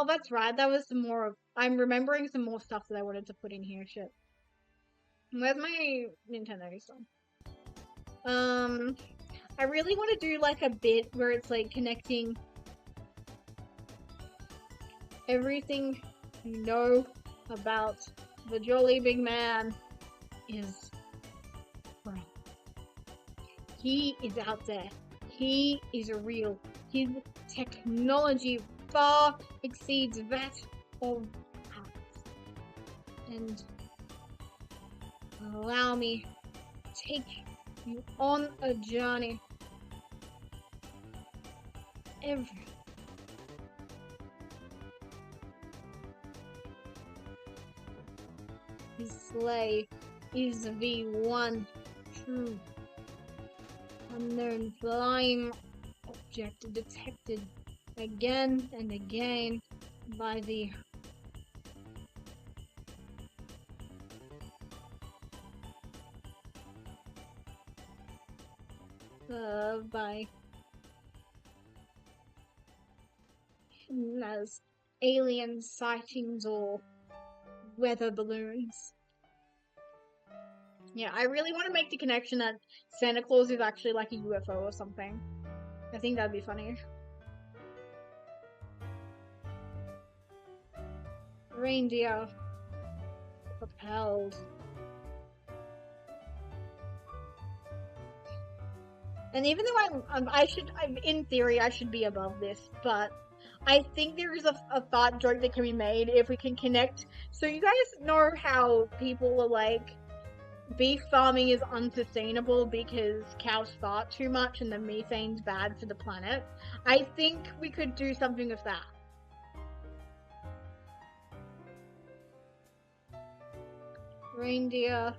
that's right. That was some more. I'm remembering some more stuff that I wanted to put in here. Shit. Where's my Nintendo song? I really want to do like a bit where it's like connecting everything you know about the jolly big man is real. He is out there. He is real. His technology far exceeds that of ours. And allow me to take you on a journey. His sleigh is the one true unknown flying object detected again and again by the by as alien sightings or weather balloons. Yeah, I really want to make the connection that Santa Claus is actually like a UFO or something. I think that'd be funny. Reindeer propelled. And even though in theory, I should be above this, but I think there is a thought joke that can be made if we can connect. So you guys know how people are like, beef farming is unsustainable because cows fart too much and the methane's bad for the planet. I think we could do something with that. Reindeer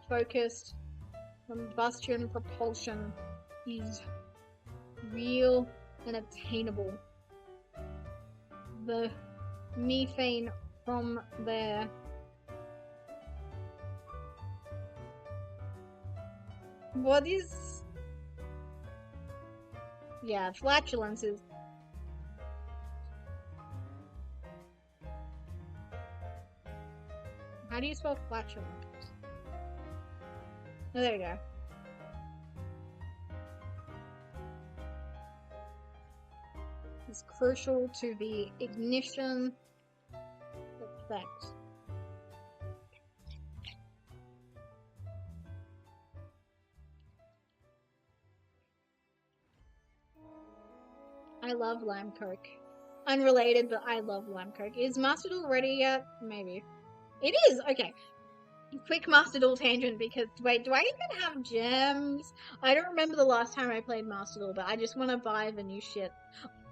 focused combustion propulsion is real and attainable. The methane from their flatulences. How do you spell flatulence? Oh, there you go. It's crucial to the ignition effect. I love lime coke. Unrelated, but I love lime coke. Is Master Duel ready yet? Maybe. It is! Okay. Quick Master Duel tangent because, wait, do I even have gems? I don't remember the last time I played Master Duel, but I just want to buy the new shit.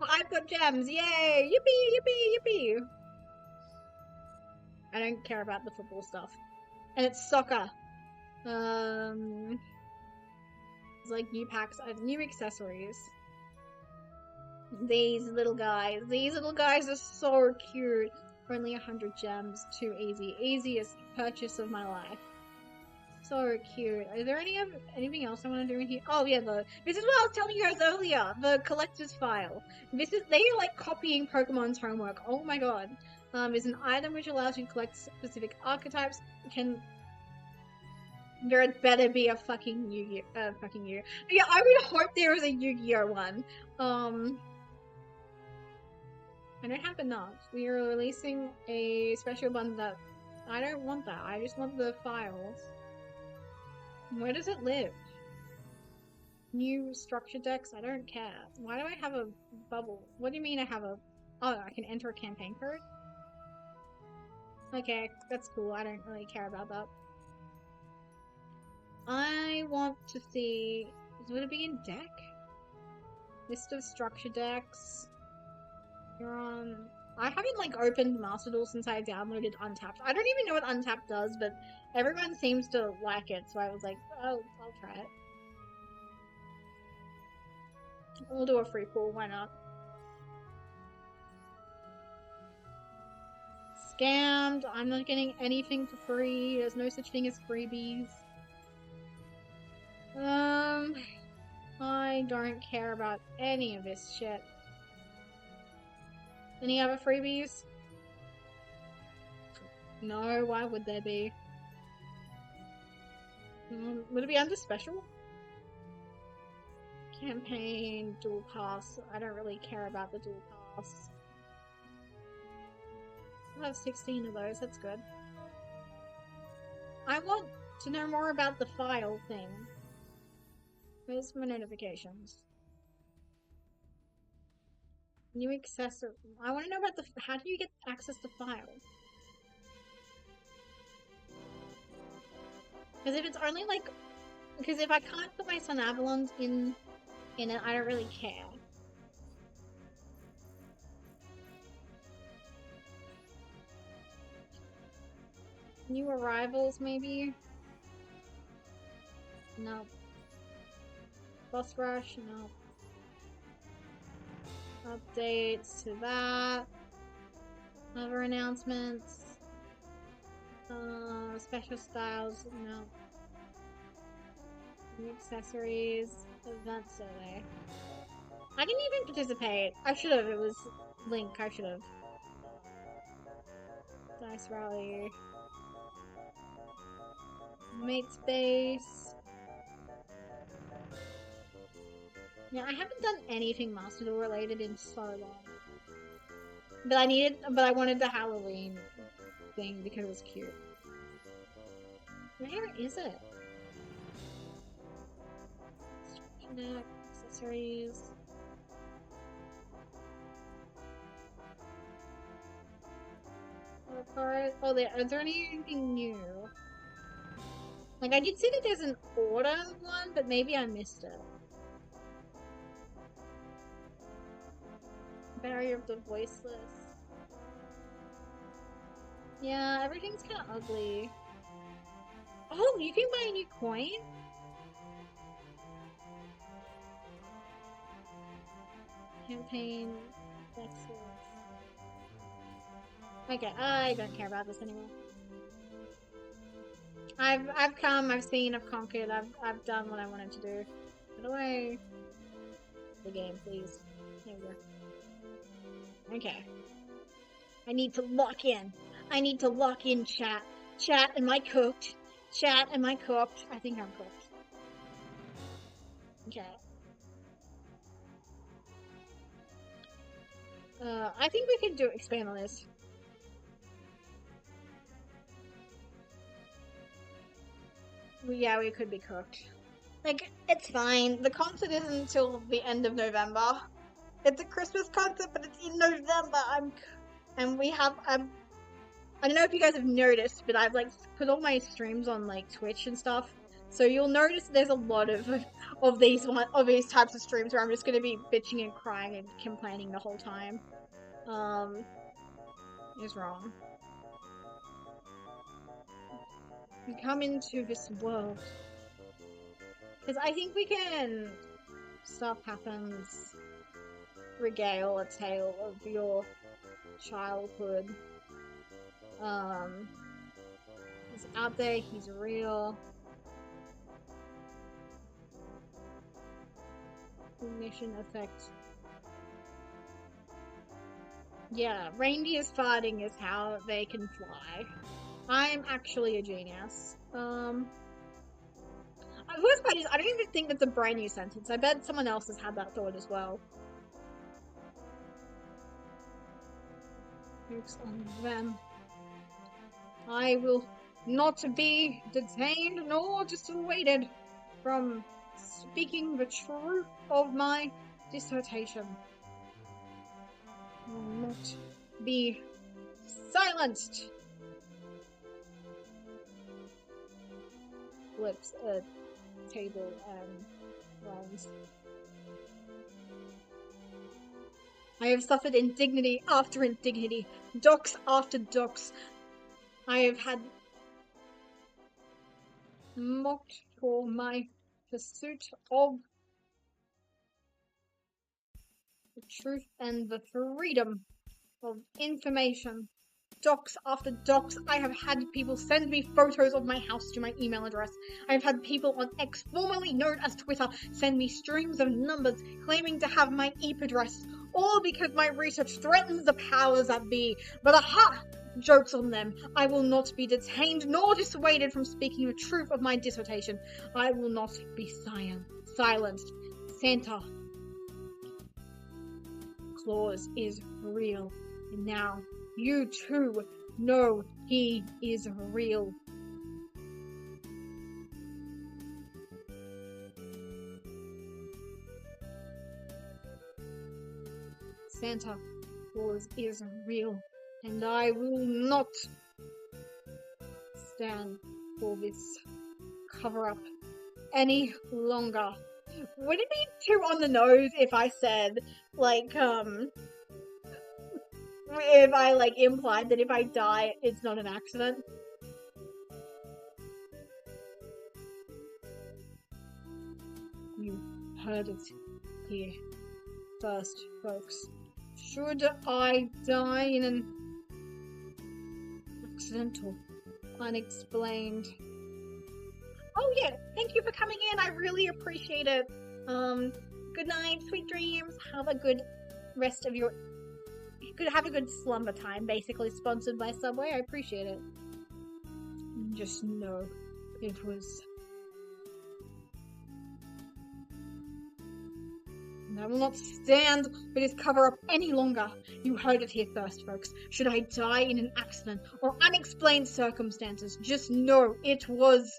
I've got gems! Yay! Yippee! Yippee! Yippee! I don't care about the football stuff. And it's soccer. It's like new packs, new accessories. These little guys are so cute. For only 100 gems, too easy. Easiest purchase of my life. So cute. Is there anything else I want to do in here? Oh yeah, this is what I was telling you guys earlier. The collector's file. They are like copying Pokemon's homework. Oh my god. Is an item which allows you to collect specific archetypes. There better be a fucking Yu-Gi-Oh! Yeah, I would hope there was a Yu-Gi-Oh! One. I don't have enough. We are releasing a special one that... I don't want that. I just want the files. Where does it live? New structure decks? I don't care. Why do I have a bubble? What do you mean I have a... Oh, I can enter a campaign code? Okay, that's cool. I don't really care about that. I want to see... Would it be in deck? List of structure decks. You're on... I haven't like opened Master Duel since I downloaded Untapped. I don't even know what Untapped does, but everyone seems to like it, so I was like, oh, I'll try it. We'll do a free pool, why not? Scammed. I'm not getting anything for free. There's no such thing as freebies. I don't care about any of this shit. Any other freebies? No, why would there be? Would it be under special? Campaign, dual pass. I don't really care about the dual pass. I have 16 of those, that's good. I want to know more about the file thing. Where's my notifications? New accessory. I want to know about how do you get access to files? Because if it's only like... Because if I can't put my Sun Avalons in it, I don't really care. New arrivals, maybe? No. Boss rush? No. Updates to that. Other announcements. Special styles? No. New accessories. Event survey. I didn't even participate. I should have. It was Link. I should have. Dice rally. Mate space. Yeah, I haven't done anything Master Duel related in so long. But I wanted the Halloween thing because it was cute. Where is it? Deck, accessories. Oh, is there anything new? Like, I did see that there's an order one, but maybe I missed it. Barrier of the Voiceless. Yeah, everything's kind of ugly. Oh, you can buy a new coin? Campaign. Okay, I don't care about this anymore. I've come, I've seen, I've conquered, I've done what I wanted to do. Get away. The game, please. There we go. Okay. I need to lock in. I need to lock in, chat. Chat, am I cooked? Chat, am I cooked? I think I'm cooked. Okay. I think we could expand on this. Yeah, we could be cooked. Like, it's fine. The concert isn't until the end of November. It's a Christmas concert, but it's in November. And we have I don't know if you guys have noticed, but I've like put all my streams on like Twitch and stuff. So you'll notice there's a lot of these types of streams where I'm just gonna be bitching and crying and complaining the whole time. Is wrong. We come into this world because I think we can. Stuff happens. Regale a tale of your childhood. He's out there. He's real. Ignition effect. Yeah, reindeers farting is how they can fly. I'm actually a genius. The worst part is I don't even think that's a brand new sentence. I bet someone else has had that thought as well. Jokes on them. I will not be detained nor dissuaded from speaking the truth of my dissertation. I will not be silenced. Flips a table and runs. I have suffered indignity after indignity, docks after docks. I have had mocked for my pursuit of the truth and the freedom of information. Docs after docs. I have had people send me photos of my house to my email address. I have had people on X, formerly known as Twitter, send me strings of numbers claiming to have my EP address, all because my research threatens the powers that be. But aha! Jokes on them. I will not be detained nor dissuaded from speaking the truth of my dissertation. I will not be silenced. Santa Claus is real. And now you too know he is real. Santa Claus is real, and I will not stand for this cover-up any longer. Would it be too on the nose if I said, like, if I, like, implied that if I die, it's not an accident? You heard it here first, folks. Should I die in an accidental, unexplained... Oh yeah, thank you for coming in, I really appreciate it. Good night, sweet dreams, have a good rest of your... have a good slumber time, basically, sponsored by Subway, I appreciate it. Just know it was... And I will not stand for this cover-up any longer. You heard it here first, folks. Should I die in an accident or unexplained circumstances, just know it was...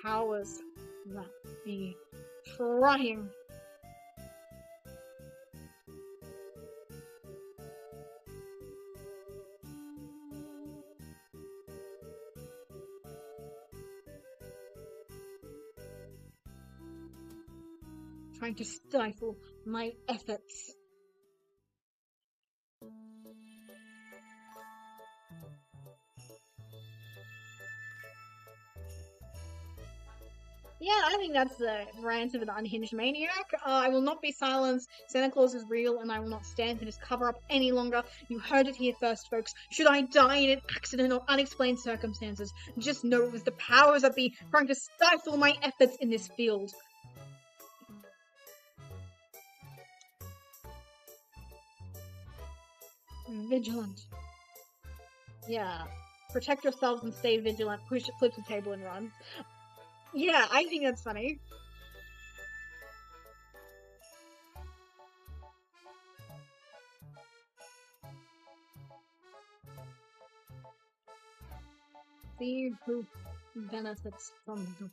powers that be trying. Trying to stifle my efforts. Yeah, I think that's the rant of an unhinged maniac. I will not be silenced. Santa Claus is real, and I will not stand for this cover-up any longer. You heard it here first, folks. Should I die in an accident or unexplained circumstances, just know it was the powers that be trying to stifle my efforts in this field. Vigilant. Yeah. Protect yourselves and stay vigilant. Push, flips the table and runs. Yeah, I think that's funny. See who benefits from the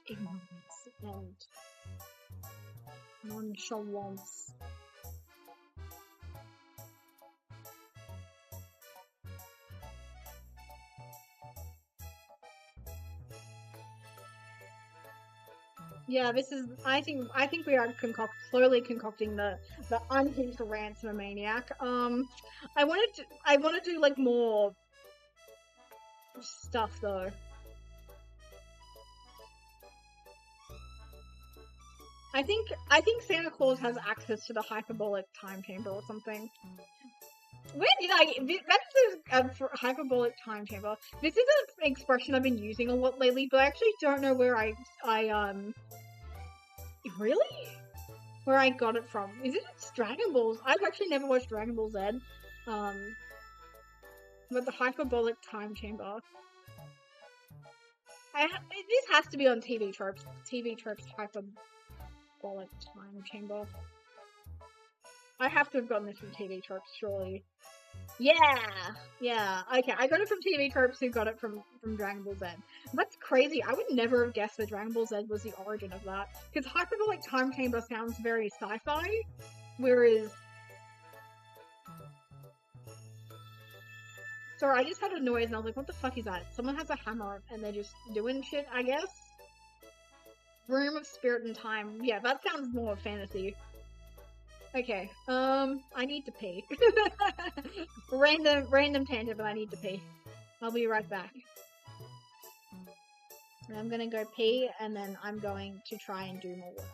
ignorance and nonchalance. Yeah, this is. I think we are slowly concocting the unhinged ransom maniac. I want to do like more stuff though. I think Santa Claus has access to the hyperbolic time chamber or something. Where did I? That's the hyperbolic time chamber. This is an expression I've been using a lot lately, but I actually don't know where I really where I got it from. Is it Dragon Balls? I've actually never watched Dragon Ball Z. But the hyperbolic time chamber. This has to be on TV Tropes. TV Tropes hyperbolic time chamber. I have to have gotten this from TV Tropes, surely. Yeah. Okay, I got it from TV Tropes, who got it from Dragon Ball Z. That's crazy. I would never have guessed that Dragon Ball Z was the origin of that. Because hyperbolic time chamber sounds very sci-fi, whereas... Sorry, I just had a noise and I was like, what the fuck is that? Someone has a hammer and they're just doing shit, I guess? Room of Spirit and Time. Yeah, that sounds more fantasy. Okay, I need to pee. Random tangent, but I need to pee. I'll be right back. And I'm gonna go pee, and then I'm going to try and do more work.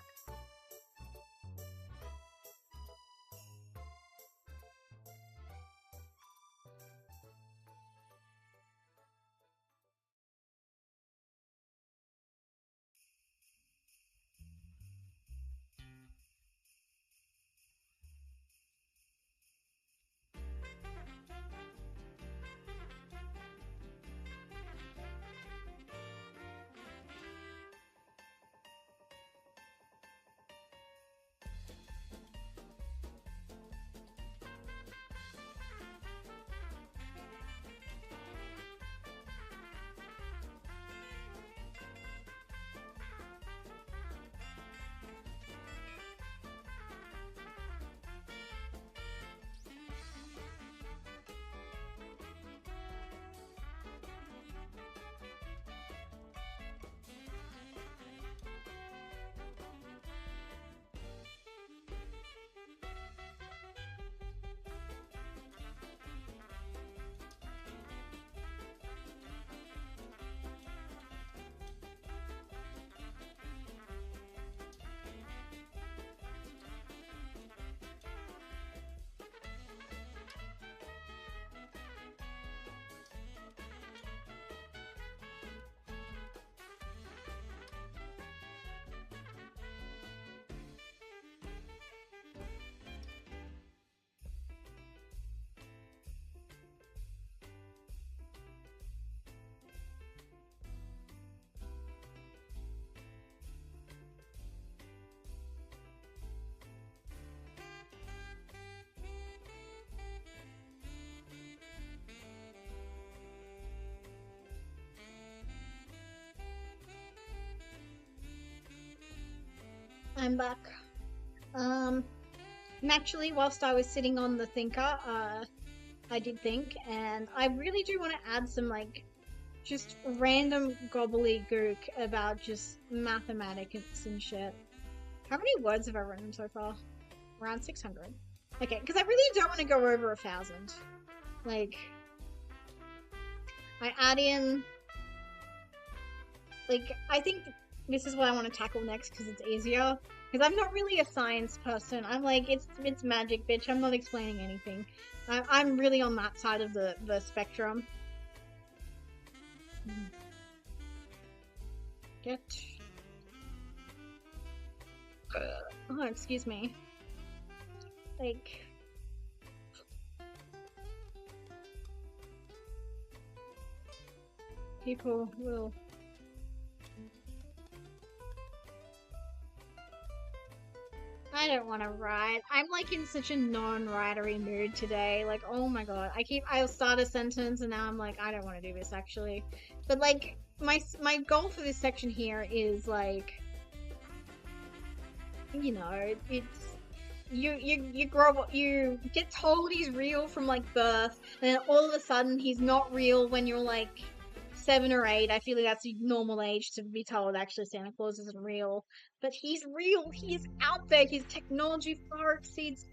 I'm back. Naturally, whilst I was sitting on the thinker, I did think, and I really do want to add some, like, just random gobbledygook about just mathematics and shit. How many words have I written so far? Around 600. Okay, because I really don't want to go over 1,000. Like, I add in... Like, I think this is what I want to tackle next because it's easier. Because I'm not really a science person. I'm like, it's magic, bitch. I'm not explaining anything. I'm really on that side of the spectrum. Get... Oh, excuse me. Like... People will... I don't want to write. I'm like in such a non-writery mood today. Like, oh my god, I'll start a sentence and now I'm like, I don't want to do this actually. But like, my goal for this section here is like, you know, it's you grow up, you get told he's real from like birth, and then all of a sudden he's not real when you're like 7 or 8. I feel like that's a normal age to be told actually Santa Claus isn't real. But he's real, he's out there, his technology far exceeds.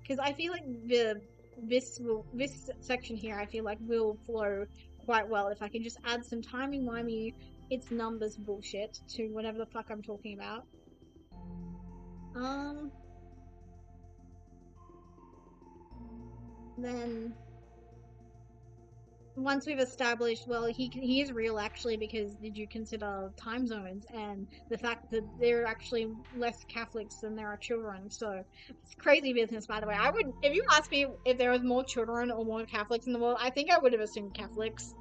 Because I feel like this section here I feel like will flow quite well if I can just add some timey-wimey it's numbers bullshit to whatever the fuck I'm talking about. Then once we've established, well, he is real actually, because did you consider time zones and the fact that there are actually less Catholics than there are children? So it's crazy business, by the way. I would, if you asked me if there was more children or more Catholics in the world, I think I would have assumed Catholics.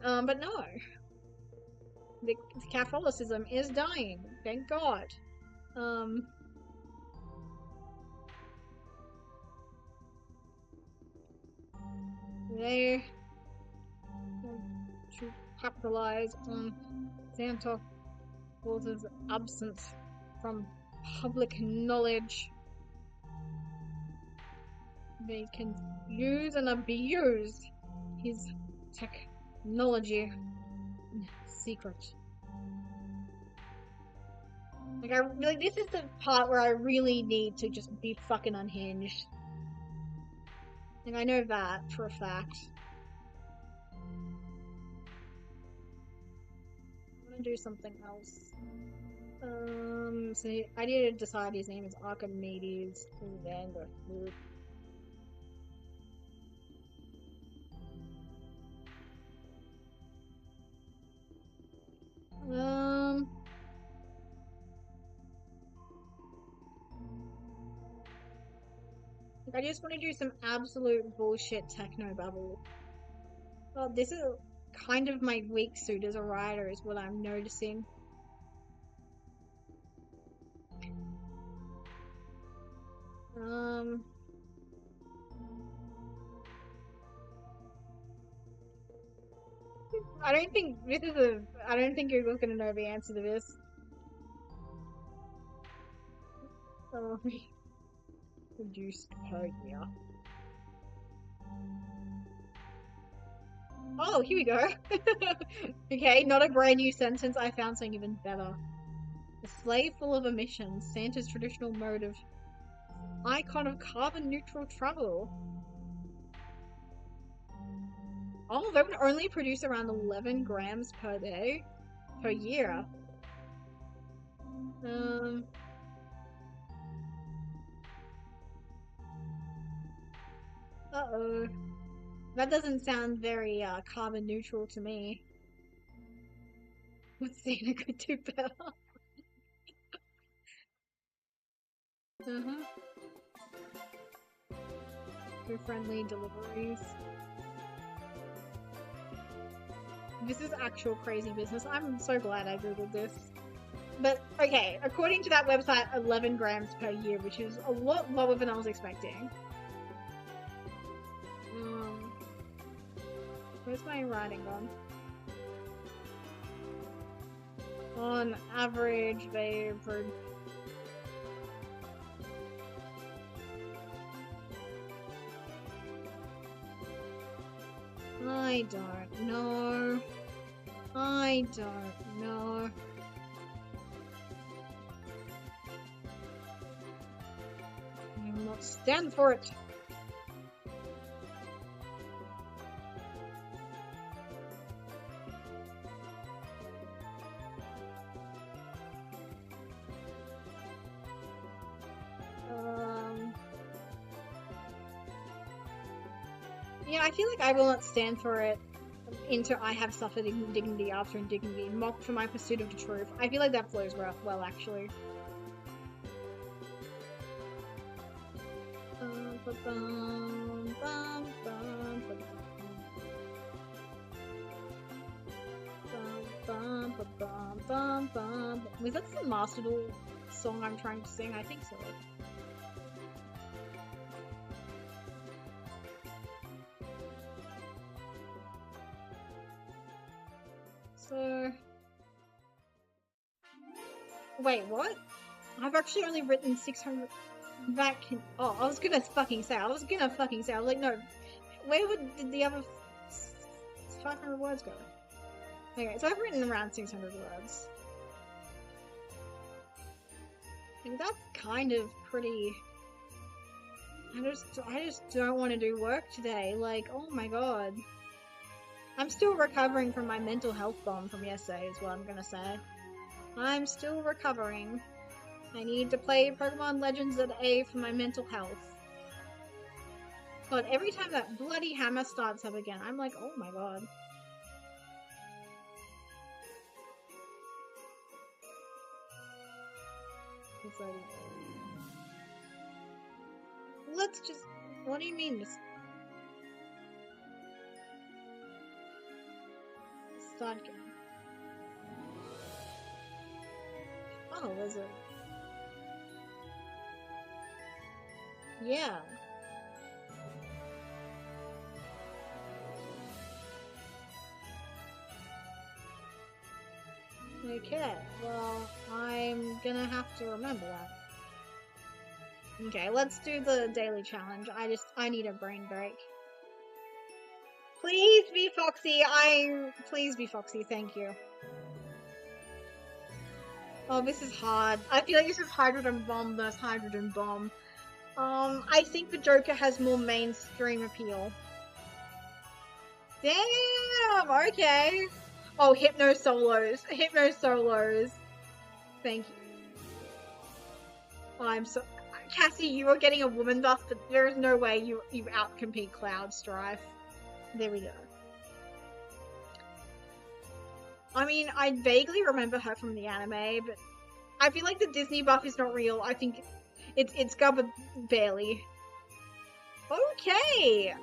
But no, the Catholicism is dying. Thank God. They to capitalize on Santa Claus's absence from public knowledge. They can use and abuse his technology in secret. Like this is the part where I really need to just be fucking unhinged. Like I know that for a fact. I'm gonna do something else. So I need to decide his name is Archimedes Vanderhook. I just want to do some absolute bullshit techno bubble. Well, this is kind of my weak suit as a writer, is what I'm noticing. I don't think this is a. I don't think Google's gonna know the answer to this. Produced per year. Oh, here we go. Okay, not a brand new sentence. I found something even better. A sleigh full of emissions. Santa's traditional mode of icon of carbon neutral travel. Oh, they would only produce around 11 grams per day, per year. Uh-oh. That doesn't sound very carbon neutral to me. What's Santa could do better? Eco-friendly deliveries. This is actual crazy business. I'm so glad I googled this. But, okay, according to that website, 11 grams per year, which is a lot lower than I was expecting. Where's my writing gone? On average, they per... I don't know. I don't know. I will not stand for it. Yeah, I feel like I will not stand for it into I have suffered indignity after indignity, mocked for my pursuit of the truth. I feel like that flows well, actually. bum, bum, bum, bum, bum. Was that the masterful song I'm trying to sing? I think so. So... Wait, what? I've actually only written 600... That can... Oh, I was gonna fucking say. I was like, no. Where did the other 500 words go? Okay, so I've written around 600 words. And that's kind of pretty... I just don't want to do work today. Like, oh my god. I'm still recovering from my mental health bomb from yesterday is what I'm gonna say. I'm still recovering. I need to play Pokemon Legends at A for my mental health. God, every time that bloody hammer starts up again, I'm like, oh my god. It's like... Let's just... What do you mean? Just... Start again. Oh, is it? Yeah. Okay, well, I'm gonna have to remember that. Okay, let's do the daily challenge. I need a brain break. Please be Foxy, please be Foxy, thank you. Oh, this is hard. I feel like this is Hydrogen Bomb versus Hydrogen Bomb. I think the Joker has more mainstream appeal. Damn, okay. Oh, Hypno Solos. Hypno Solos. Thank you. Oh, I'm so... Cassie, you are getting a woman buff, but there is no way you outcompete Cloud Strife. There we go. I mean, I vaguely remember her from the anime, but I feel like the Disney buff is not real. I think it's covered barely. Okay,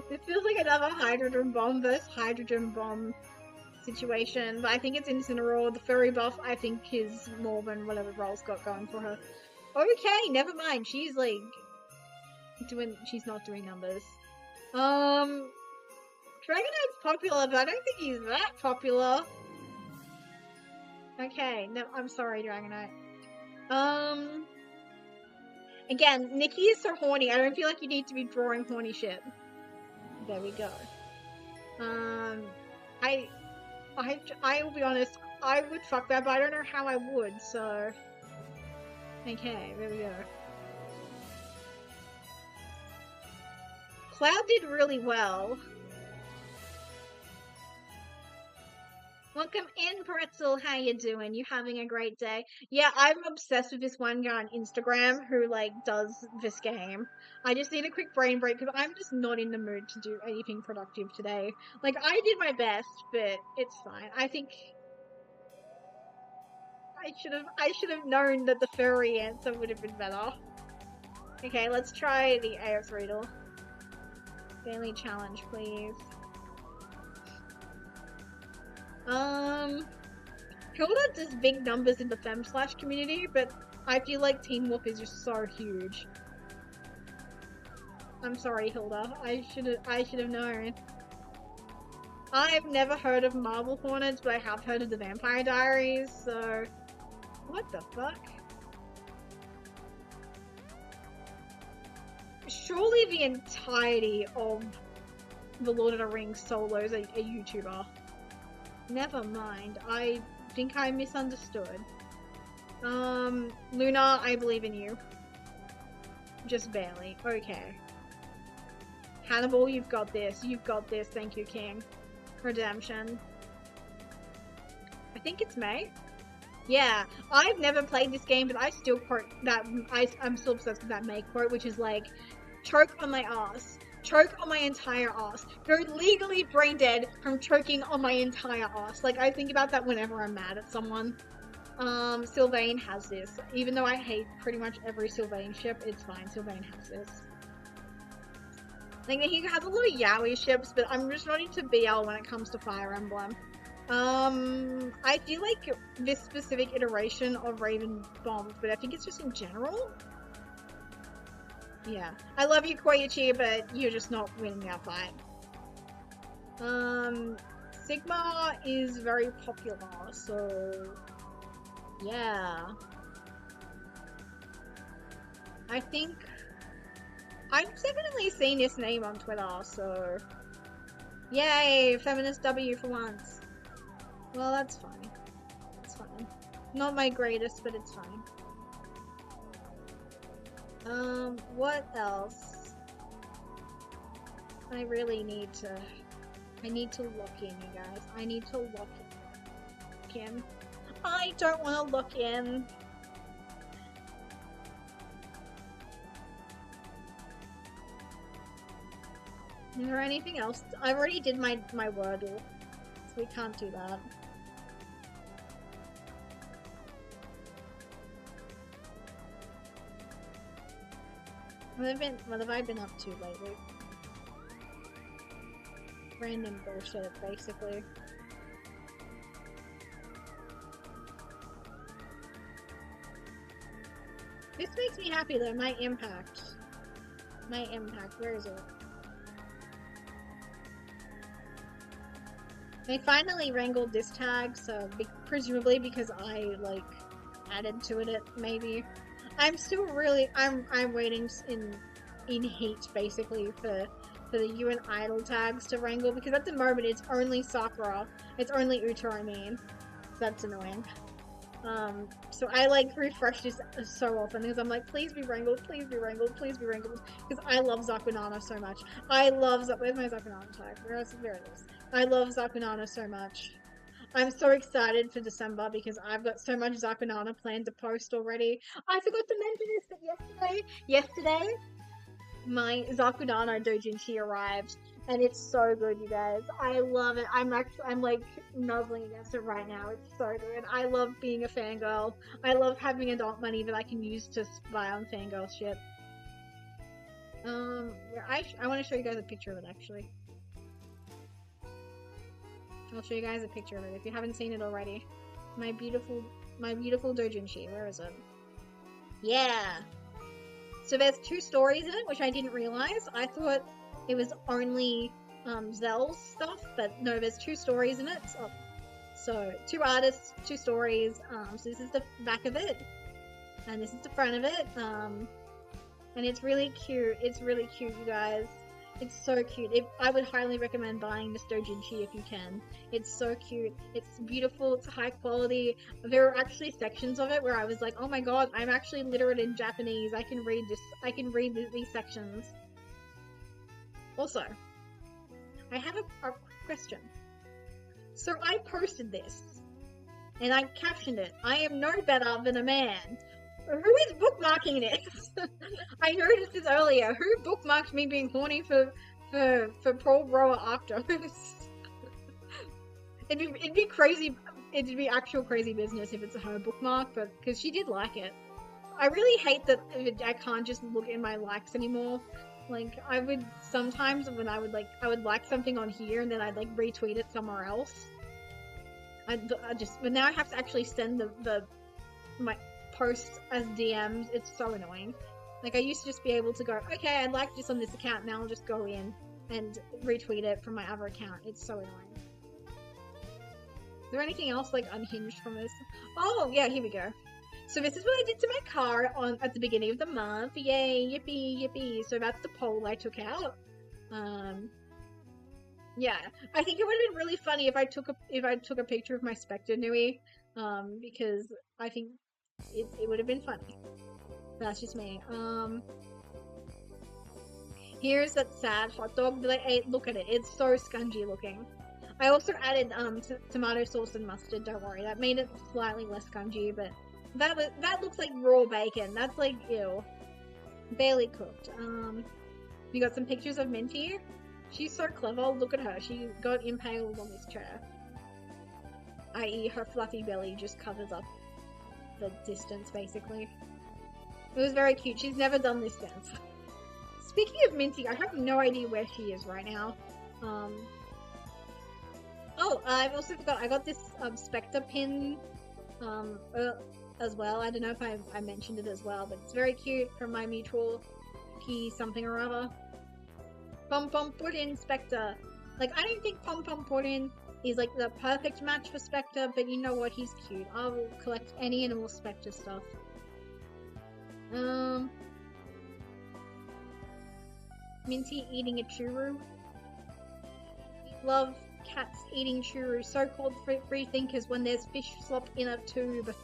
this feels like another Hydrogen Bomb versus Hydrogen Bomb situation, but I think it's Incineroar. The furry buff, I think, is more than whatever Roll's got going for her. Okay, never mind. She's like she's not doing numbers. Dragonite's popular, but I don't think he's that popular. Okay, no, I'm sorry, Dragonite. Again, Nikki is so horny. I don't feel like you need to be drawing horny shit. There we go. I will be honest, I would fuck that, but I don't know how I would, so... Okay, there we go. Cloud did really well. Welcome in, Pretzel. How you doing? You having a great day? Yeah, I'm obsessed with this one guy on Instagram who, like, does this game. I just need a quick brain break because I'm just not in the mood to do anything productive today. Like, I did my best, but it's fine. I think I should have known that the furry answer would have been better. Okay, let's try the AS Riddle. Daily challenge, please. Hilda does big numbers in the Fem/Slash community, but I feel like Teen Wolf is just so huge. I'm sorry, Hilda. I should have known. I've never heard of Marble Hornets, but I have heard of the Vampire Diaries, so... What the fuck? Surely the entirety of the Lord of the Rings solos are a YouTuber. Never mind. I think I misunderstood. Luna, I believe in you. Just barely. Okay. Hannibal, you've got this. You've got this. Thank you, King. Redemption. I think it's May. Yeah, I've never played this game, but I still quote that. I'm still obsessed with that May quote, which is like, choke on my ass. Choke on my entire ass. Go legally brain dead from choking on my entire ass. Like, I think about that whenever I'm mad at someone. Sylvain has this. Even though I hate pretty much every Sylvain ship, it's fine. Sylvain has this. Like, he has a lot of yaoi ships, but I'm just not into BL when it comes to Fire Emblem. I feel like this specific iteration of Raven bombed, but I think it's just in general. Yeah. I love you, Koichi, but you're just not winning that fight. Sigma is very popular, so yeah. I think I've definitely seen his name on Twitter, so yay, feminist W for once. Well, that's fine. It's fine. Not my greatest, but it's fine. What else? I really need to... I need to look in, you guys. I need to look in. I don't want to look in. Is there anything else? I already did my Wordle, so we can't do that. What have I been up to lately? Random bullshit, basically. This makes me happy though, my impact. My impact, where is it? They finally wrangled this tag, so presumably because I, like, added to it, maybe. I'm still really, I'm waiting in heat, basically, for the UN Idol tags to wrangle, because at the moment it's only Sakura, it's only Uta, I mean. So that's annoying. So I, like, refresh this so often, because I'm like, please be wrangled, please be wrangled, please be wrangled, because I love Zakunana so much. I love, where's my Zakunana tag? There it is. I love Zakunana so much. I'm so excited for December because I've got so much Zakunana planned to post already. I forgot to mention this, but yesterday, my Zakunana doujinshi arrived, and it's so good, you guys. I love it. I'm like nuzzling against it right now. It's so good. I love being a fangirl. I love having adult money that I can use to buy on fangirl shit. I want to show you guys a picture of it, actually. I'll show you guys a picture of it if you haven't seen it already. My beautiful doujinshi. Where is it? Yeah! So there's 2 stories in it, which I didn't realize. I thought it was only Zell's stuff, but no, there's 2 stories in it. So 2 artists, 2 stories. So this is the back of it, and this is the front of it. And it's really cute. It's really cute, you guys. It's so cute. I would highly recommend buying this doujinshi if you can. It's so cute. It's beautiful. It's high quality. There are actually sections of it where I was like, oh my god, I'm actually literate in Japanese. I can read this. I can read these sections. Also, I have a question. So I posted this, and I captioned it. I am no better than a man. Who is bookmarking this? I noticed this earlier. Who bookmarked me being horny for Paul Rower Arctos? It'd be crazy. It'd be actual crazy business if it's her bookmark, but because she did like it. I really hate that I can't just look in my likes anymore. Like, I would sometimes when I would like something on here and then I'd like retweet it somewhere else. But now I have to actually send my posts as DMs. It's so annoying. Like, I used to just be able to go, okay, I like this on this account, now I'll just go in and retweet it from my other account. It's so annoying. Is there anything else, like, unhinged from this? Oh, yeah, here we go. So this is what I did to my car at the beginning of the month. Yay, yippee, yippee. So that's the poll I took out. Yeah, I think it would have been really funny if I took a picture of my Spectre Nui, because I think it would have been funny. That's just me. Here's that sad hot dog that I ate. Look at it. It's so scungy looking. I also added tomato sauce and mustard. Don't worry, that made it slightly less scungy. But that looks like raw bacon. That's like ew. Barely cooked. We got some pictures of Minty. She's so clever. Look at her. She got impaled on this chair. I.e., her fluffy belly just covers up the distance, basically. It was very cute. She's never done this dance. Speaking of Minty, I have no idea where she is right now. Oh, I've also forgot, I got this Spectre pin as well. I don't know if I mentioned it as well, but it's very cute from my mutual P something or other. Pom Pom Puddin Spectre. Like, I don't think Pom Pom Puddin is like the perfect match for Spectre, but you know what, he's cute. I will collect any and all Spectre stuff. Minty eating a churro. Love cats eating churros. So-called free thinkers when there's fish slop in a tube.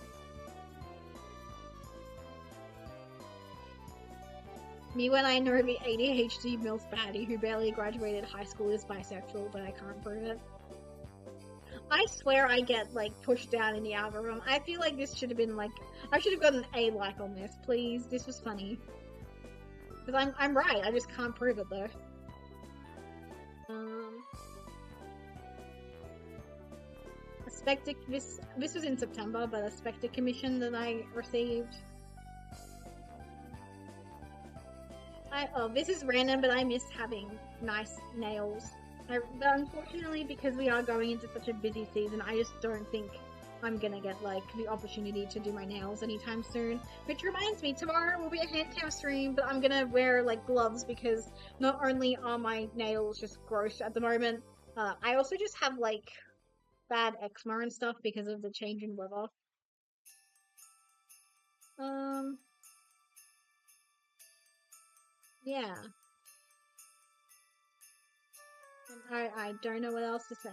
Me when I know the ADHD MILF baddie who barely graduated high school is bisexual, but I can't prove it. I swear I get, like, pushed down in the algorithm. I feel like this should have been, like, I should have gotten a like on this, please. This was funny. Because I'm right, I just can't prove it, though. A Spectre, this was in September, but a Spectre commission that I received. Oh, this is random, but I miss having nice nails. But unfortunately, because we are going into such a busy season, I just don't think I'm gonna get, like, the opportunity to do my nails anytime soon. Which reminds me, tomorrow will be a hand cam stream, but I'm gonna wear, like, gloves because not only are my nails just gross at the moment, I also just have, like, bad eczema and stuff because of the change in weather. Yeah. I don't know what else to say.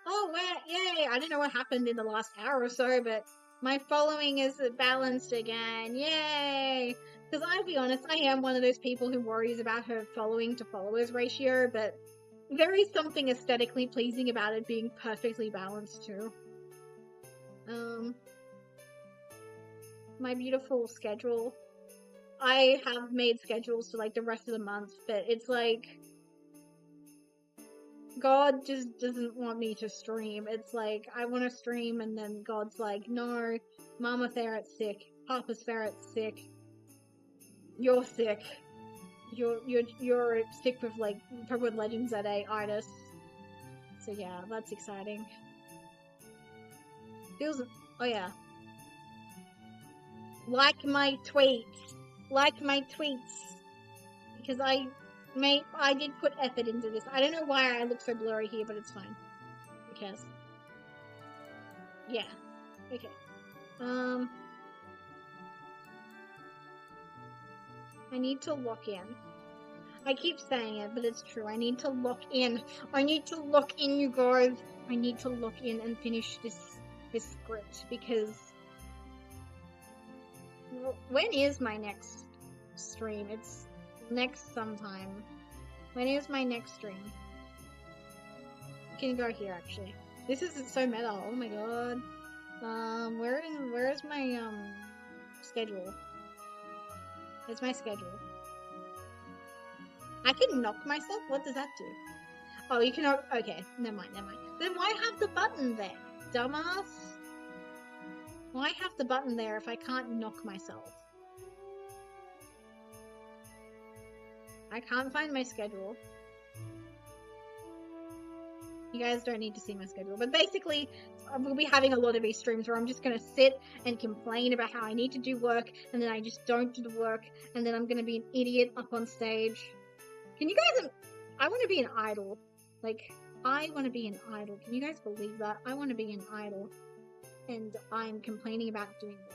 Oh, yay! I don't know what happened in the last hour or so, but my following is balanced again. Yay! Because I'll be honest, I am one of those people who worries about her following to followers ratio, but there is something aesthetically pleasing about it being perfectly balanced too. My beautiful schedule. I have made schedules for, like, the rest of the month, but it's like, God just doesn't want me to stream. It's like, I want to stream, and then God's like, no, Mama Ferret's sick, Papa Ferret's sick, you're sick, you're sick with, like, Pokemon Legends at itis. So yeah, that's exciting. Feels, oh yeah. Like my tweets, because I did put effort into this. I don't know why I look so blurry here, but it's fine. Who cares? Yeah. Okay. I need to lock in. I keep saying it, but it's true. I need to lock in. I need to lock in, you guys. I need to lock in and finish this script, because when is my next stream? It's next sometime. When is my next stream? Can you go here, actually? This is so meta. Oh my god. Where is my schedule? It's my schedule. I can knock myself? What does that do? Oh, you can, okay, never mind. Then why have the button there, dumbass? Why have the button there if I can't knock myself? I can't find my schedule. You guys don't need to see my schedule, but basically, we'll be having a lot of these streams where I'm just gonna sit and complain about how I need to do work, and then I just don't do the work, and then I'm gonna be an idiot up on stage. Can you guys, I want to be an idol. Like, I want to be an idol. Can you guys believe that? I want to be an idol, and I'm complaining about doing work.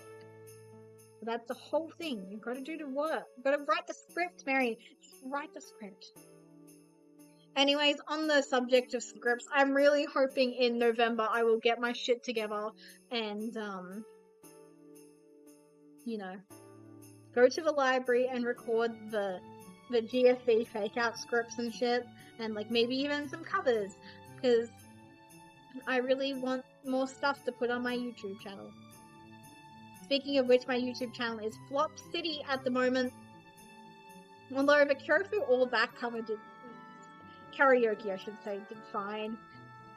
But that's the whole thing. You've got to do the work. You've got to write the script, Mary. Just write the script. Anyways, on the subject of scripts, I'm really hoping in November I will get my shit together and, you know, go to the library and record the GSV fake out scripts and shit, and, like, maybe even some covers, because I really want more stuff to put on my YouTube channel. Speaking of which, my YouTube channel is Flop City at the moment. Although the Kyofu All Back cover did, karaoke I should say, did fine.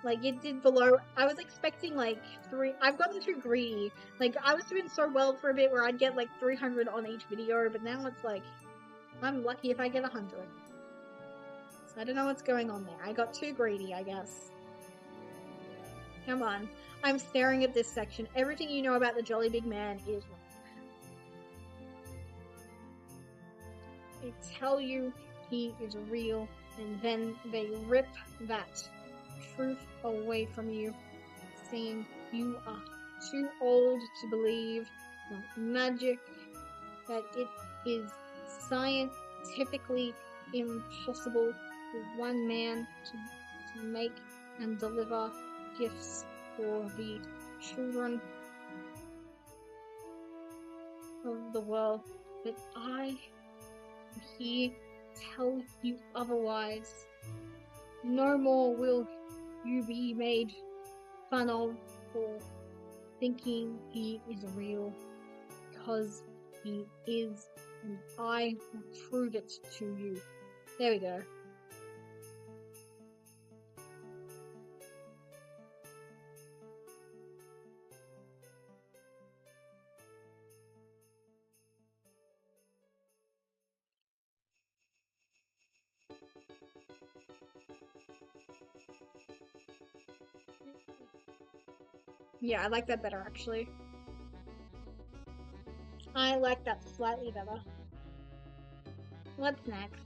Like, it did below, I was expecting, like, 3, I've gotten too greedy. Like, I was doing so well for a bit where I'd get, like, 300 on each video, but now it's like, I'm lucky if I get 100. So I don't know what's going on there. I got too greedy, I guess. Come on. I'm staring at this section. Everything you know about the Jolly Big Man is wrong. They tell you he is real, and then they rip that truth away from you, saying you are too old to believe that magic, that it is scientifically impossible for one man to make and deliver gifts for the children of the world. But I am here to tell you otherwise. No more will you be made fun of for thinking he is real, because he is, and I will prove it to you. There we go. Yeah, I like that better, actually. I like that slightly better. What's next?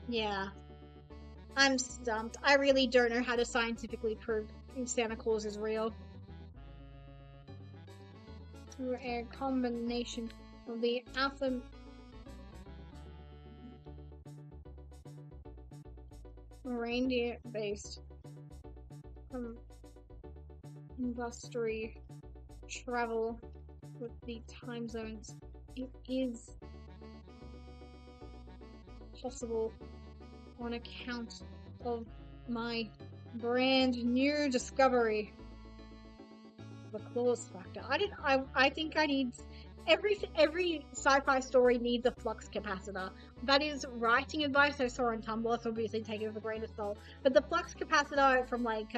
Yeah. I'm stumped. I really don't know how to scientifically prove Santa Claus is real. Through a combination of the alpha reindeer-based industry travel with the time zones, it is possible on account of my brand new discovery, the Claus factor. I think I need every sci-fi story needs a flux capacitor. That is writing advice I saw on Tumblr, so obviously take it with a grain of salt. But the flux capacitor from like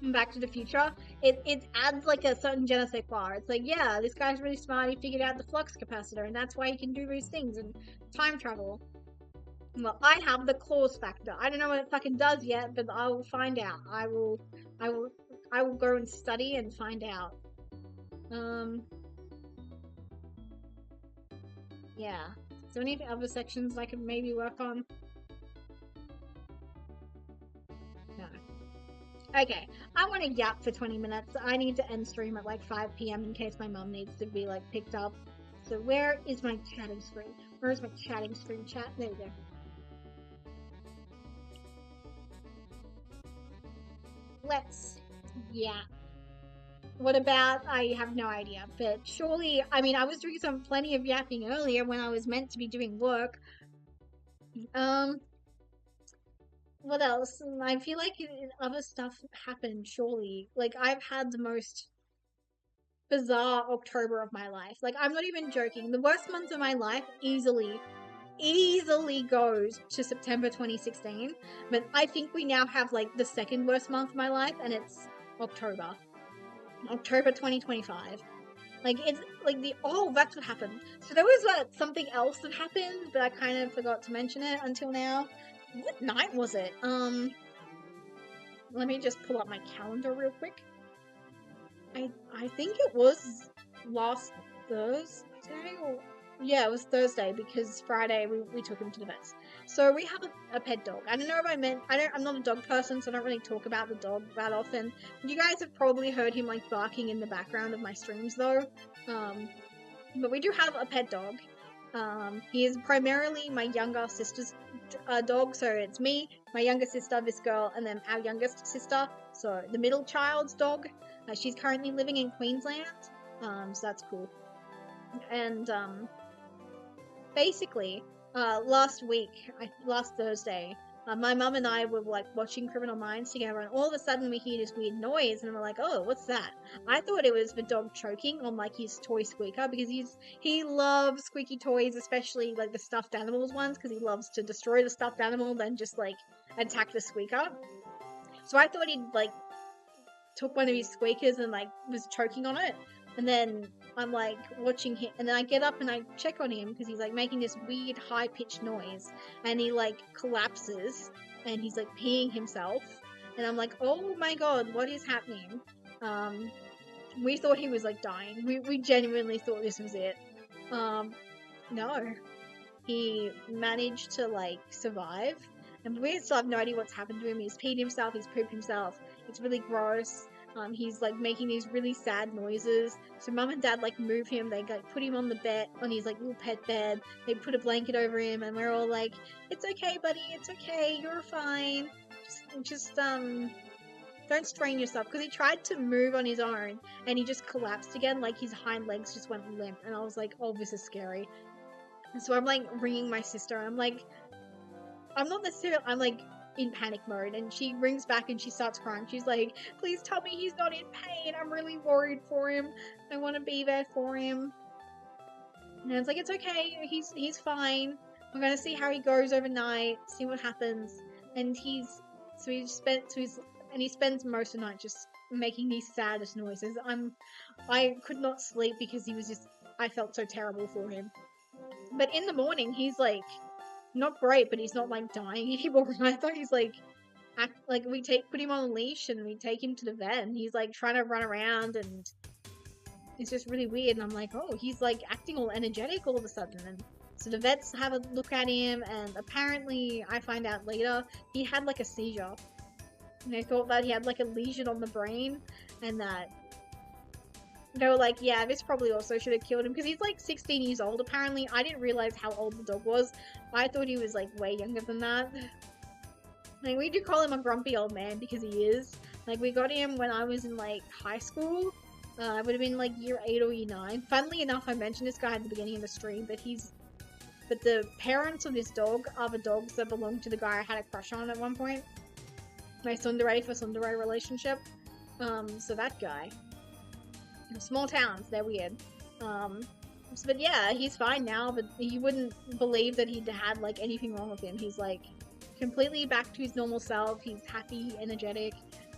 Back to the Future, it adds like a certain je ne sais quoi. It's like, yeah, this guy's really smart, he figured out the flux capacitor, and that's why he can do these things and time travel. Well, I have the Claus factor. I don't know what it fucking does yet, but I will find out. I will go and study and find out. Yeah. Is there any other sections I could maybe work on? No. Okay, I want to yap for 20 minutes. I need to end stream at like 5 p.m. in case my mum needs to be like picked up. So where is my chatting screen? Where is my chatting screen chat? There we go. Let's yap. What about, I have no idea, but surely, I mean, I was doing plenty of yapping earlier when I was meant to be doing work. What else? I feel like other stuff happened, surely. Like, I've had the most bizarre October of my life. Like, I'm not even joking. The worst month of my life easily goes to September 2016. But I think we now have, like, the second worst month of my life, and it's October. October 2025. Like, it's like that's what happened. So there was something else that happened, but I kind of forgot to mention it until now. What night was it? Let me just pull up my calendar real quick. I think it was last Thursday, or yeah, it was Thursday, because Friday we took him to the vets. So we have a pet dog. I don't know if I'm not a dog person, so I don't really talk about the dog that often. You guys have probably heard him like barking in the background of my streams though. But we do have a pet dog. He is primarily my younger sister's dog, so it's me, my younger sister, this girl, and then our youngest sister, so the middle child's dog. She's currently living in Queensland, so that's cool. And basically, last Thursday, my mum and I were like watching Criminal Minds together, and all of a sudden we hear this weird noise, and we're like, "Oh, what's that?" I thought it was the dog choking on like his toy squeaker, because he loves squeaky toys, especially like the stuffed animals ones, because he loves to destroy the stuffed animal, then just like attack the squeaker. So I thought he'd like took one of his squeakers and like was choking on it. And then I'm like watching him, and then I get up and I check on him because he's like making this weird high pitched noise, and he like collapses and he's like peeing himself, and I'm like, oh my god, what is happening? We thought he was like dying. We genuinely thought this was it. No, he managed to like survive, and we still have no idea what's happened to him. He's peed himself, he's pooped himself. It's really gross. He's like making these really sad noises. So mum and dad like move him. They like put him on the bed, on his like little pet bed. They put a blanket over him, and we're all like, "It's okay, buddy. It's okay. You're fine. Just don't strain yourself." Because he tried to move on his own, and he just collapsed again. Like his hind legs just went limp, and I was like, "Oh, this is scary." And so I'm like ringing my sister. I'm like, I'm not necessarily, I'm like in panic mode, and she rings back and she starts crying. She's like, please tell me he's not in pain. I'm really worried for him. I want to be there for him. And it's like, it's okay. He's fine. We're gonna see how he goes overnight. See what happens. And he spends most of the night just making these saddest noises. I could not sleep because I felt so terrible for him. But in the morning, he's like not great, but he's not like dying anymore. I thought he's like we put him on a leash and we take him to the vet, and he's like trying to run around, and it's just really weird. And I'm like, oh, he's like acting all energetic all of a sudden. And so the vets have a look at him, and apparently I find out later he had like a seizure. And they thought that he had like a lesion on the brain, and that they were like, yeah, this probably also should have killed him, because he's like 16 years old apparently. I didn't realize how old the dog was. I thought he was like way younger than that. Like, we do call him a grumpy old man because he is. Like, we got him when I was in like high school. I would have been like year 8 or year 9. Funnily enough, I mentioned this guy at the beginning of the stream, but the parents of this dog are the dogs that belong to the guy I had a crush on at one point. My tsundere for tsundere relationship. So that guy. Small towns, they're weird. But yeah, he's fine now, but you wouldn't believe that he'd had like anything wrong with him. He's like completely back to his normal self. He's happy, energetic,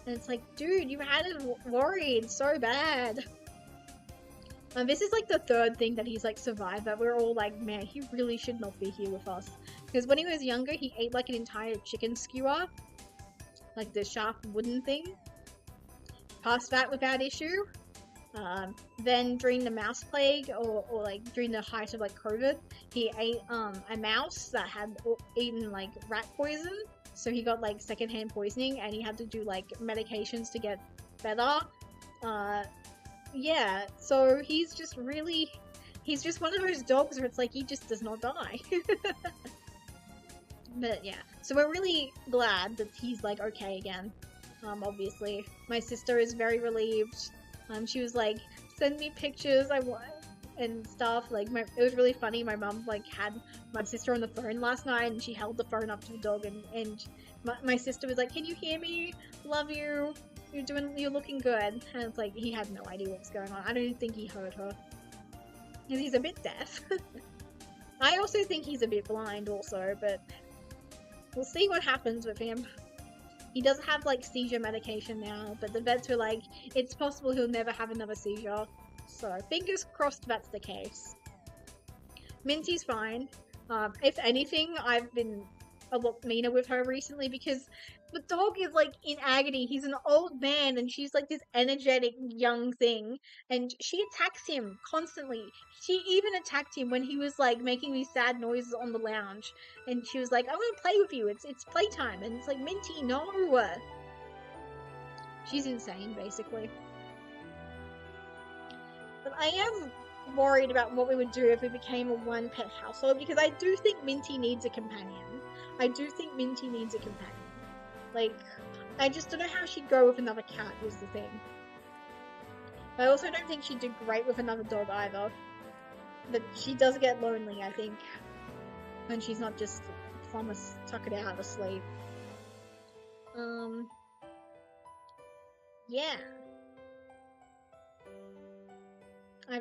and it's like, dude, you had it worried so bad. This is like the third thing that he's like survived, that we're all like, man, he really should not be here with us. Because when he was younger, he ate like an entire chicken skewer, like the sharp wooden thing. Passed that without issue. Then during the mouse plague, or like during the height of like COVID, he ate a mouse that had eaten like rat poison, so he got like secondhand poisoning, and he had to do like medications to get better. Yeah, so he's just one of those dogs where it's like he just does not die. But yeah, so we're really glad that he's like okay again. Obviously, my sister is very relieved. She was like, send me pictures, I want, and stuff. Like, it was really funny. My mom like had my sister on the phone last night, and she held the phone up to the dog, and my sister was like, can you hear me? Love you. You're looking good. And it's like, he had no idea what was going on. I don't think he heard her. Because he's a bit deaf. I also think he's a bit blind also, but we'll see what happens with him. He does have like seizure medication now, but the vets were like, it's possible he'll never have another seizure. So fingers crossed that's the case. Minty's fine. If anything, I've been a lot meaner with her recently because the dog is like in agony. He's an old man and she's like this energetic young thing, and she attacks him constantly. She even attacked him when he was like making these sad noises on the lounge, and she was like, I want to play with you, it's playtime. And it's like, Minty, no. She's insane basically. But I am worried about what we would do if we became a one pet household, because I do think Minty needs a companion. Like, I just don't know how she'd go with another cat is the thing. I also don't think she'd do great with another dog either. But she does get lonely, I think, when she's not just promised tuck it out asleep. Yeah.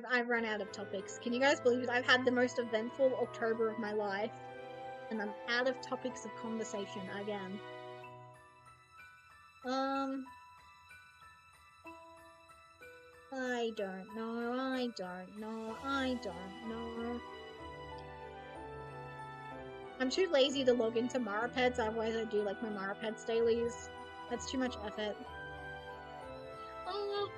I've run out of topics. Can you guys believe it? I've had the most eventful October of my life, and I'm out of topics of conversation again. I don't know, I don't know, I don't know. I'm too lazy to log into Maripeds, otherwise I do like my Maripeds dailies. That's too much effort. Oh,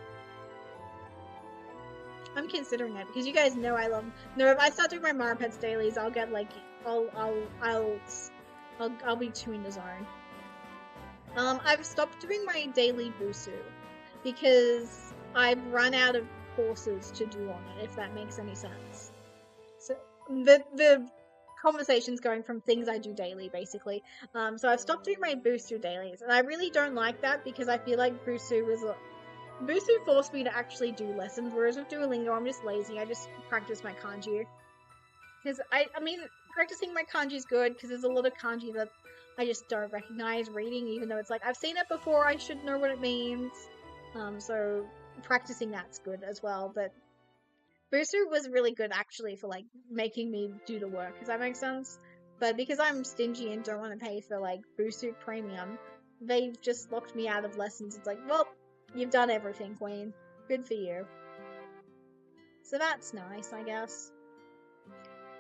I'm considering it because you guys know I love. No, if I start doing my Maripeds dailies, I'll get like I'll be too in the zone. I've stopped doing my daily Busu because I've run out of courses to do on it. If that makes any sense. So the conversation's going from things I do daily, basically. So I've stopped doing my Busu dailies, and I really don't like that because I feel like Busu forced me to actually do lessons, whereas with Duolingo, I'm just lazy. I just practice my kanji. Because I mean, practicing my kanji is good because there's a lot of kanji that I just don't recognize reading, even though it's like I've seen it before. I should know what it means. So practicing that's good as well. But Busu was really good actually for like making me do the work. Does that make sense? But because I'm stingy and don't want to pay for like Busu Premium, they've just locked me out of lessons. It's like, well, you've done everything, Queen. Good for you. So that's nice, I guess.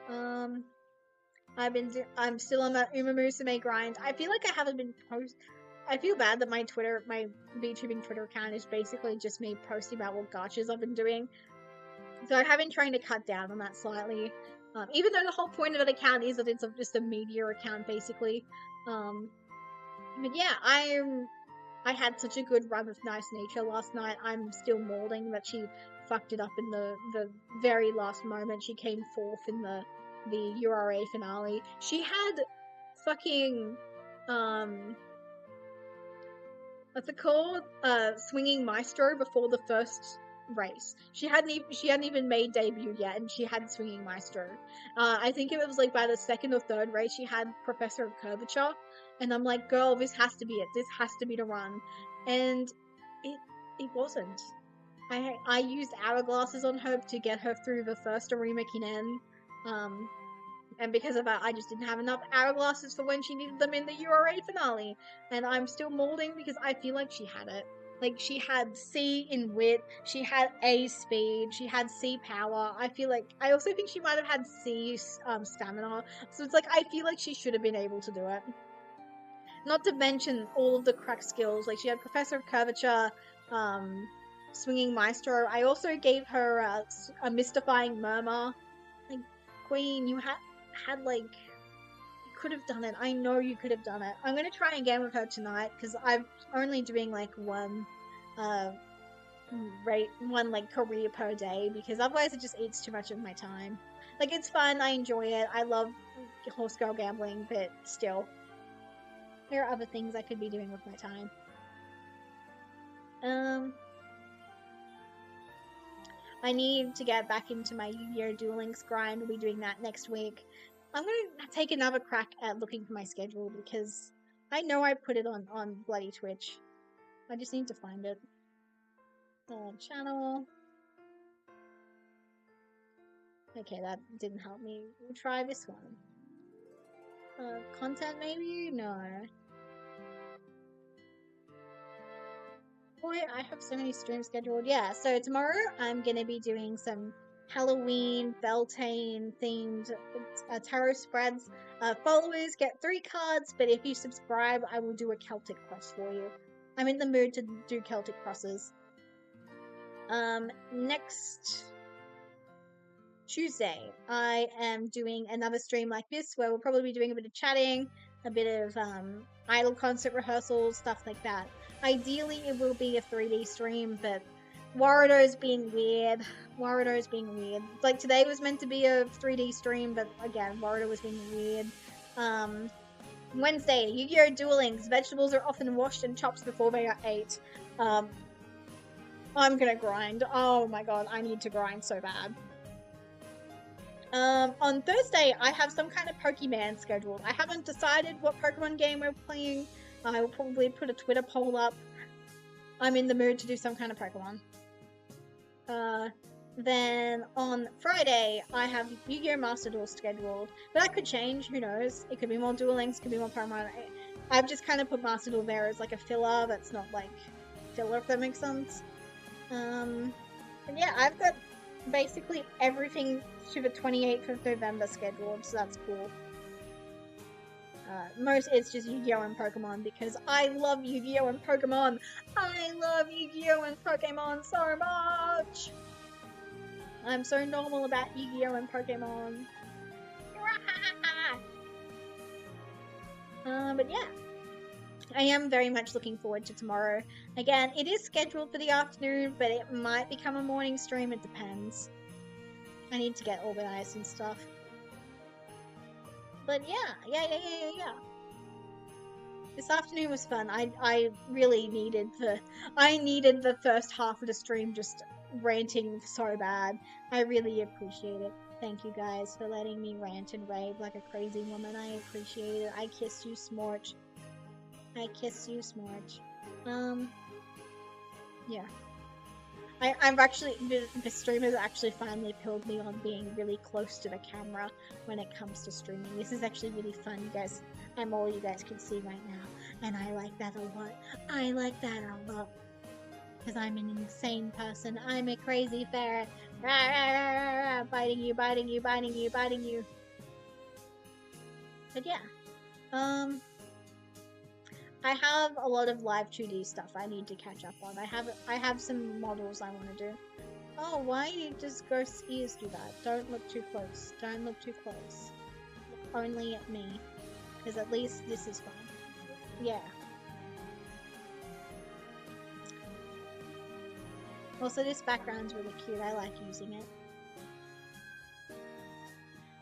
Um, I'm still on that Uma Musume grind. I feel like I haven't been I feel bad that my VTubing Twitter account is basically just me posting about what gachas I've been doing. So I have been trying to cut down on that slightly. Even though the whole point of an account is that it's just a media account, basically. But yeah, I had such a good run with Nice Nature last night. I'm still molding that she fucked it up in the very last moment. She came fourth in the URA finale. She had fucking what's it called? Swinging Maestro before the first race. She hadn't even made debut yet, and she had Swinging Maestro. I think it was like by the second or third race she had Professor of Curvature, and I'm like, girl, this has to be it. This has to be the run, and it wasn't. I used hourglasses on her to get her through the first Arima Kinen. And because of that, I just didn't have enough hourglasses for when she needed them in the URA finale. And I'm still molding because I feel like she had it. Like, she had C in wit, she had A speed, she had C power. I also think she might have had C stamina. So it's like, I feel like she should have been able to do it. Not to mention all of the crack skills. Like, she had Professor of Curvature, Swinging Maestro. I also gave her a Mystifying Murmur. Like, Queen, you had like, you could have done it. I know you could have done it. I'm gonna try again with her tonight because I'm only doing like one like career per day because otherwise it just eats too much of my time. Like, it's fun, I enjoy it, I love horse girl gambling, but still, there are other things I could be doing with my time. I need to get back into my Yu-Gi-Oh! Duel Links grind. We'll be doing that next week. I'm gonna take another crack at looking for my schedule because I know I put it on bloody Twitch. I just need to find it. Channel. Okay, that didn't help me. We'll try this one. Content maybe? No. Boy, I have so many streams scheduled. Yeah, so tomorrow I'm gonna be doing some Halloween Beltane themed tarot spreads. Followers get 3 cards, but if you subscribe, I will do a Celtic cross for you. I'm in the mood to do Celtic crosses. Next Tuesday, I am doing another stream like this where we'll probably be doing a bit of chatting, a bit of idol concert rehearsals, stuff like that. Ideally, it will be a 3D stream, but Warudo's being weird. Like, today was meant to be a 3D stream, but again, Warudo was being weird. Wednesday, Yu-Gi-Oh! Duel Links. Vegetables are often washed and chopped before they are ate. I'm gonna grind. Oh my god, I need to grind so bad. On Thursday, I have some kind of Pokemon scheduled. I haven't decided what Pokemon game we're playing. I will probably put a Twitter poll up. I'm in the mood to do some kind of Pokemon. Then on Friday, I have Yu-Gi-Oh! Master Duel scheduled. But that could change, who knows? It could be more Duel Links, could be more Pokemon. I've just kind of put Master Duel there as like a filler that's not like filler, if that makes sense. And yeah, I've got basically everything to the 28th of November scheduled, so that's cool. Most it's just Yu-Gi-Oh! And Pokemon because I love Yu-Gi-Oh! And Pokemon. I love Yu-Gi-Oh! And Pokemon so much. I'm so normal about Yu-Gi-Oh! And Pokemon. But yeah, I am very much looking forward to tomorrow. Again, it is scheduled for the afternoon, but it might become a morning stream. It depends. I need to get organized and stuff. But yeah. This afternoon was fun. I really needed the first half of the stream just ranting so bad. I really appreciate it. Thank you guys for letting me rant and rave like a crazy woman. I appreciate it. I kiss you, Smorch. I kiss you, Smorch. Yeah. I've actually, the stream has actually finally pilled me on being really close to the camera when it comes to streaming. This is actually really fun, you guys. I'm all you guys can see right now, and I like that a lot. I like that a lot. Because I'm an insane person. I'm a crazy ferret. Rah, rah, rah, rah, rah, biting you, biting you, biting you, biting you. But yeah, I have a lot of live 2D stuff I need to catch up on. I have some models I want to do. Oh, why does Ghost's ears do that? Don't look too close. Don't look too close. Look only at me. Because at least this is fine. Yeah. Also, this background's really cute. I like using it.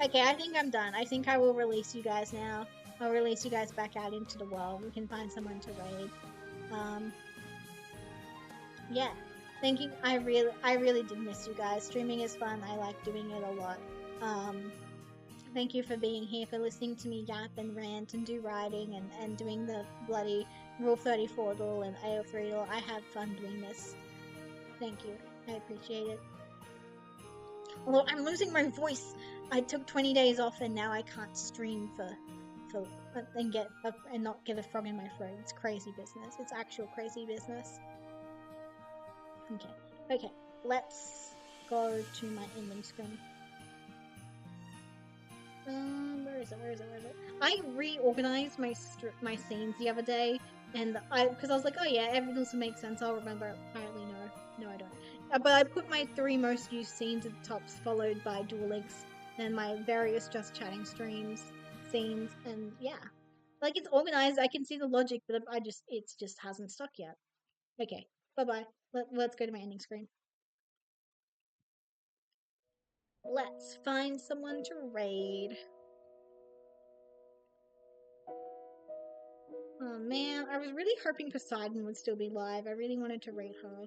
Okay, I think I'm done. I think I will release you guys now. I'll release you guys back out into the world. We can find someone to raid. Yeah. Thank you. I really did miss you guys. Streaming is fun. I like doing it a lot. Thank you for being here, for listening to me yap and rant and do writing and doing the bloody Rule 34 duel and AO3 duel. I have fun doing this. Thank you. I appreciate it. Although I'm losing my voice. I took 20 days off and now I can't stream for and not get a frog in my throat. It's crazy business. It's actual crazy business. Okay, let's go to my ending screen. Where is it? I reorganized my scenes the other day, and because I was like, oh yeah, everything will make sense. I'll remember. Apparently, no, I don't. But I put my 3 most used scenes at the top, followed by Duel Links, and my various Just Chatting streams, scenes, and yeah, like it's organized. I can see the logic, but it just hasn't stuck yet. Okay, bye bye. Let's go to my ending screen. Let's find someone to raid. Oh man, I was really hoping Poseidon would still be live. I really wanted to raid her.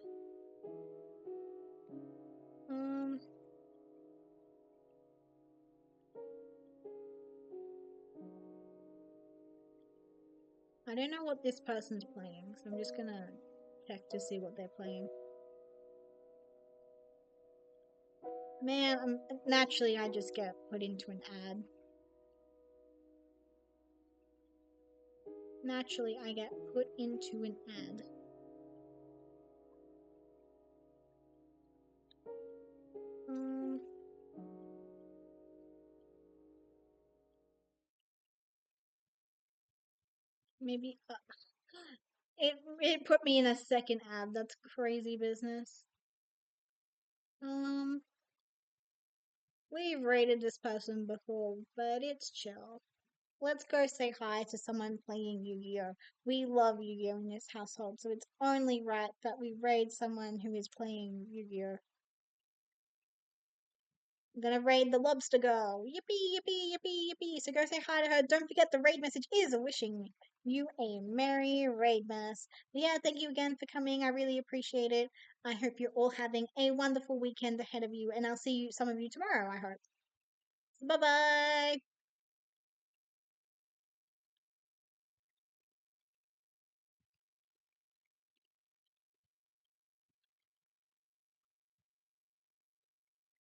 I don't know what this person's playing, so I'm just gonna check to see what they're playing. Man, naturally I just get put into an ad. Naturally I get put into an ad. Maybe it put me in a second ad. That's crazy business. We've rated this person before, but it's chill. Let's go say hi to someone playing Yu-Gi-Oh! We love Yu-Gi-Oh! In this household, so it's only right that we raid someone who is playing Yu-Gi-Oh! I'm gonna raid the lobster girl. Yippee, yippee, yippee, yippee. So go say hi to her. Don't forget the raid message is wishing you a merry raid mess. But yeah, thank you again for coming. I really appreciate it. I hope you're all having a wonderful weekend ahead of you, and I'll see some of you tomorrow, I hope. Bye bye.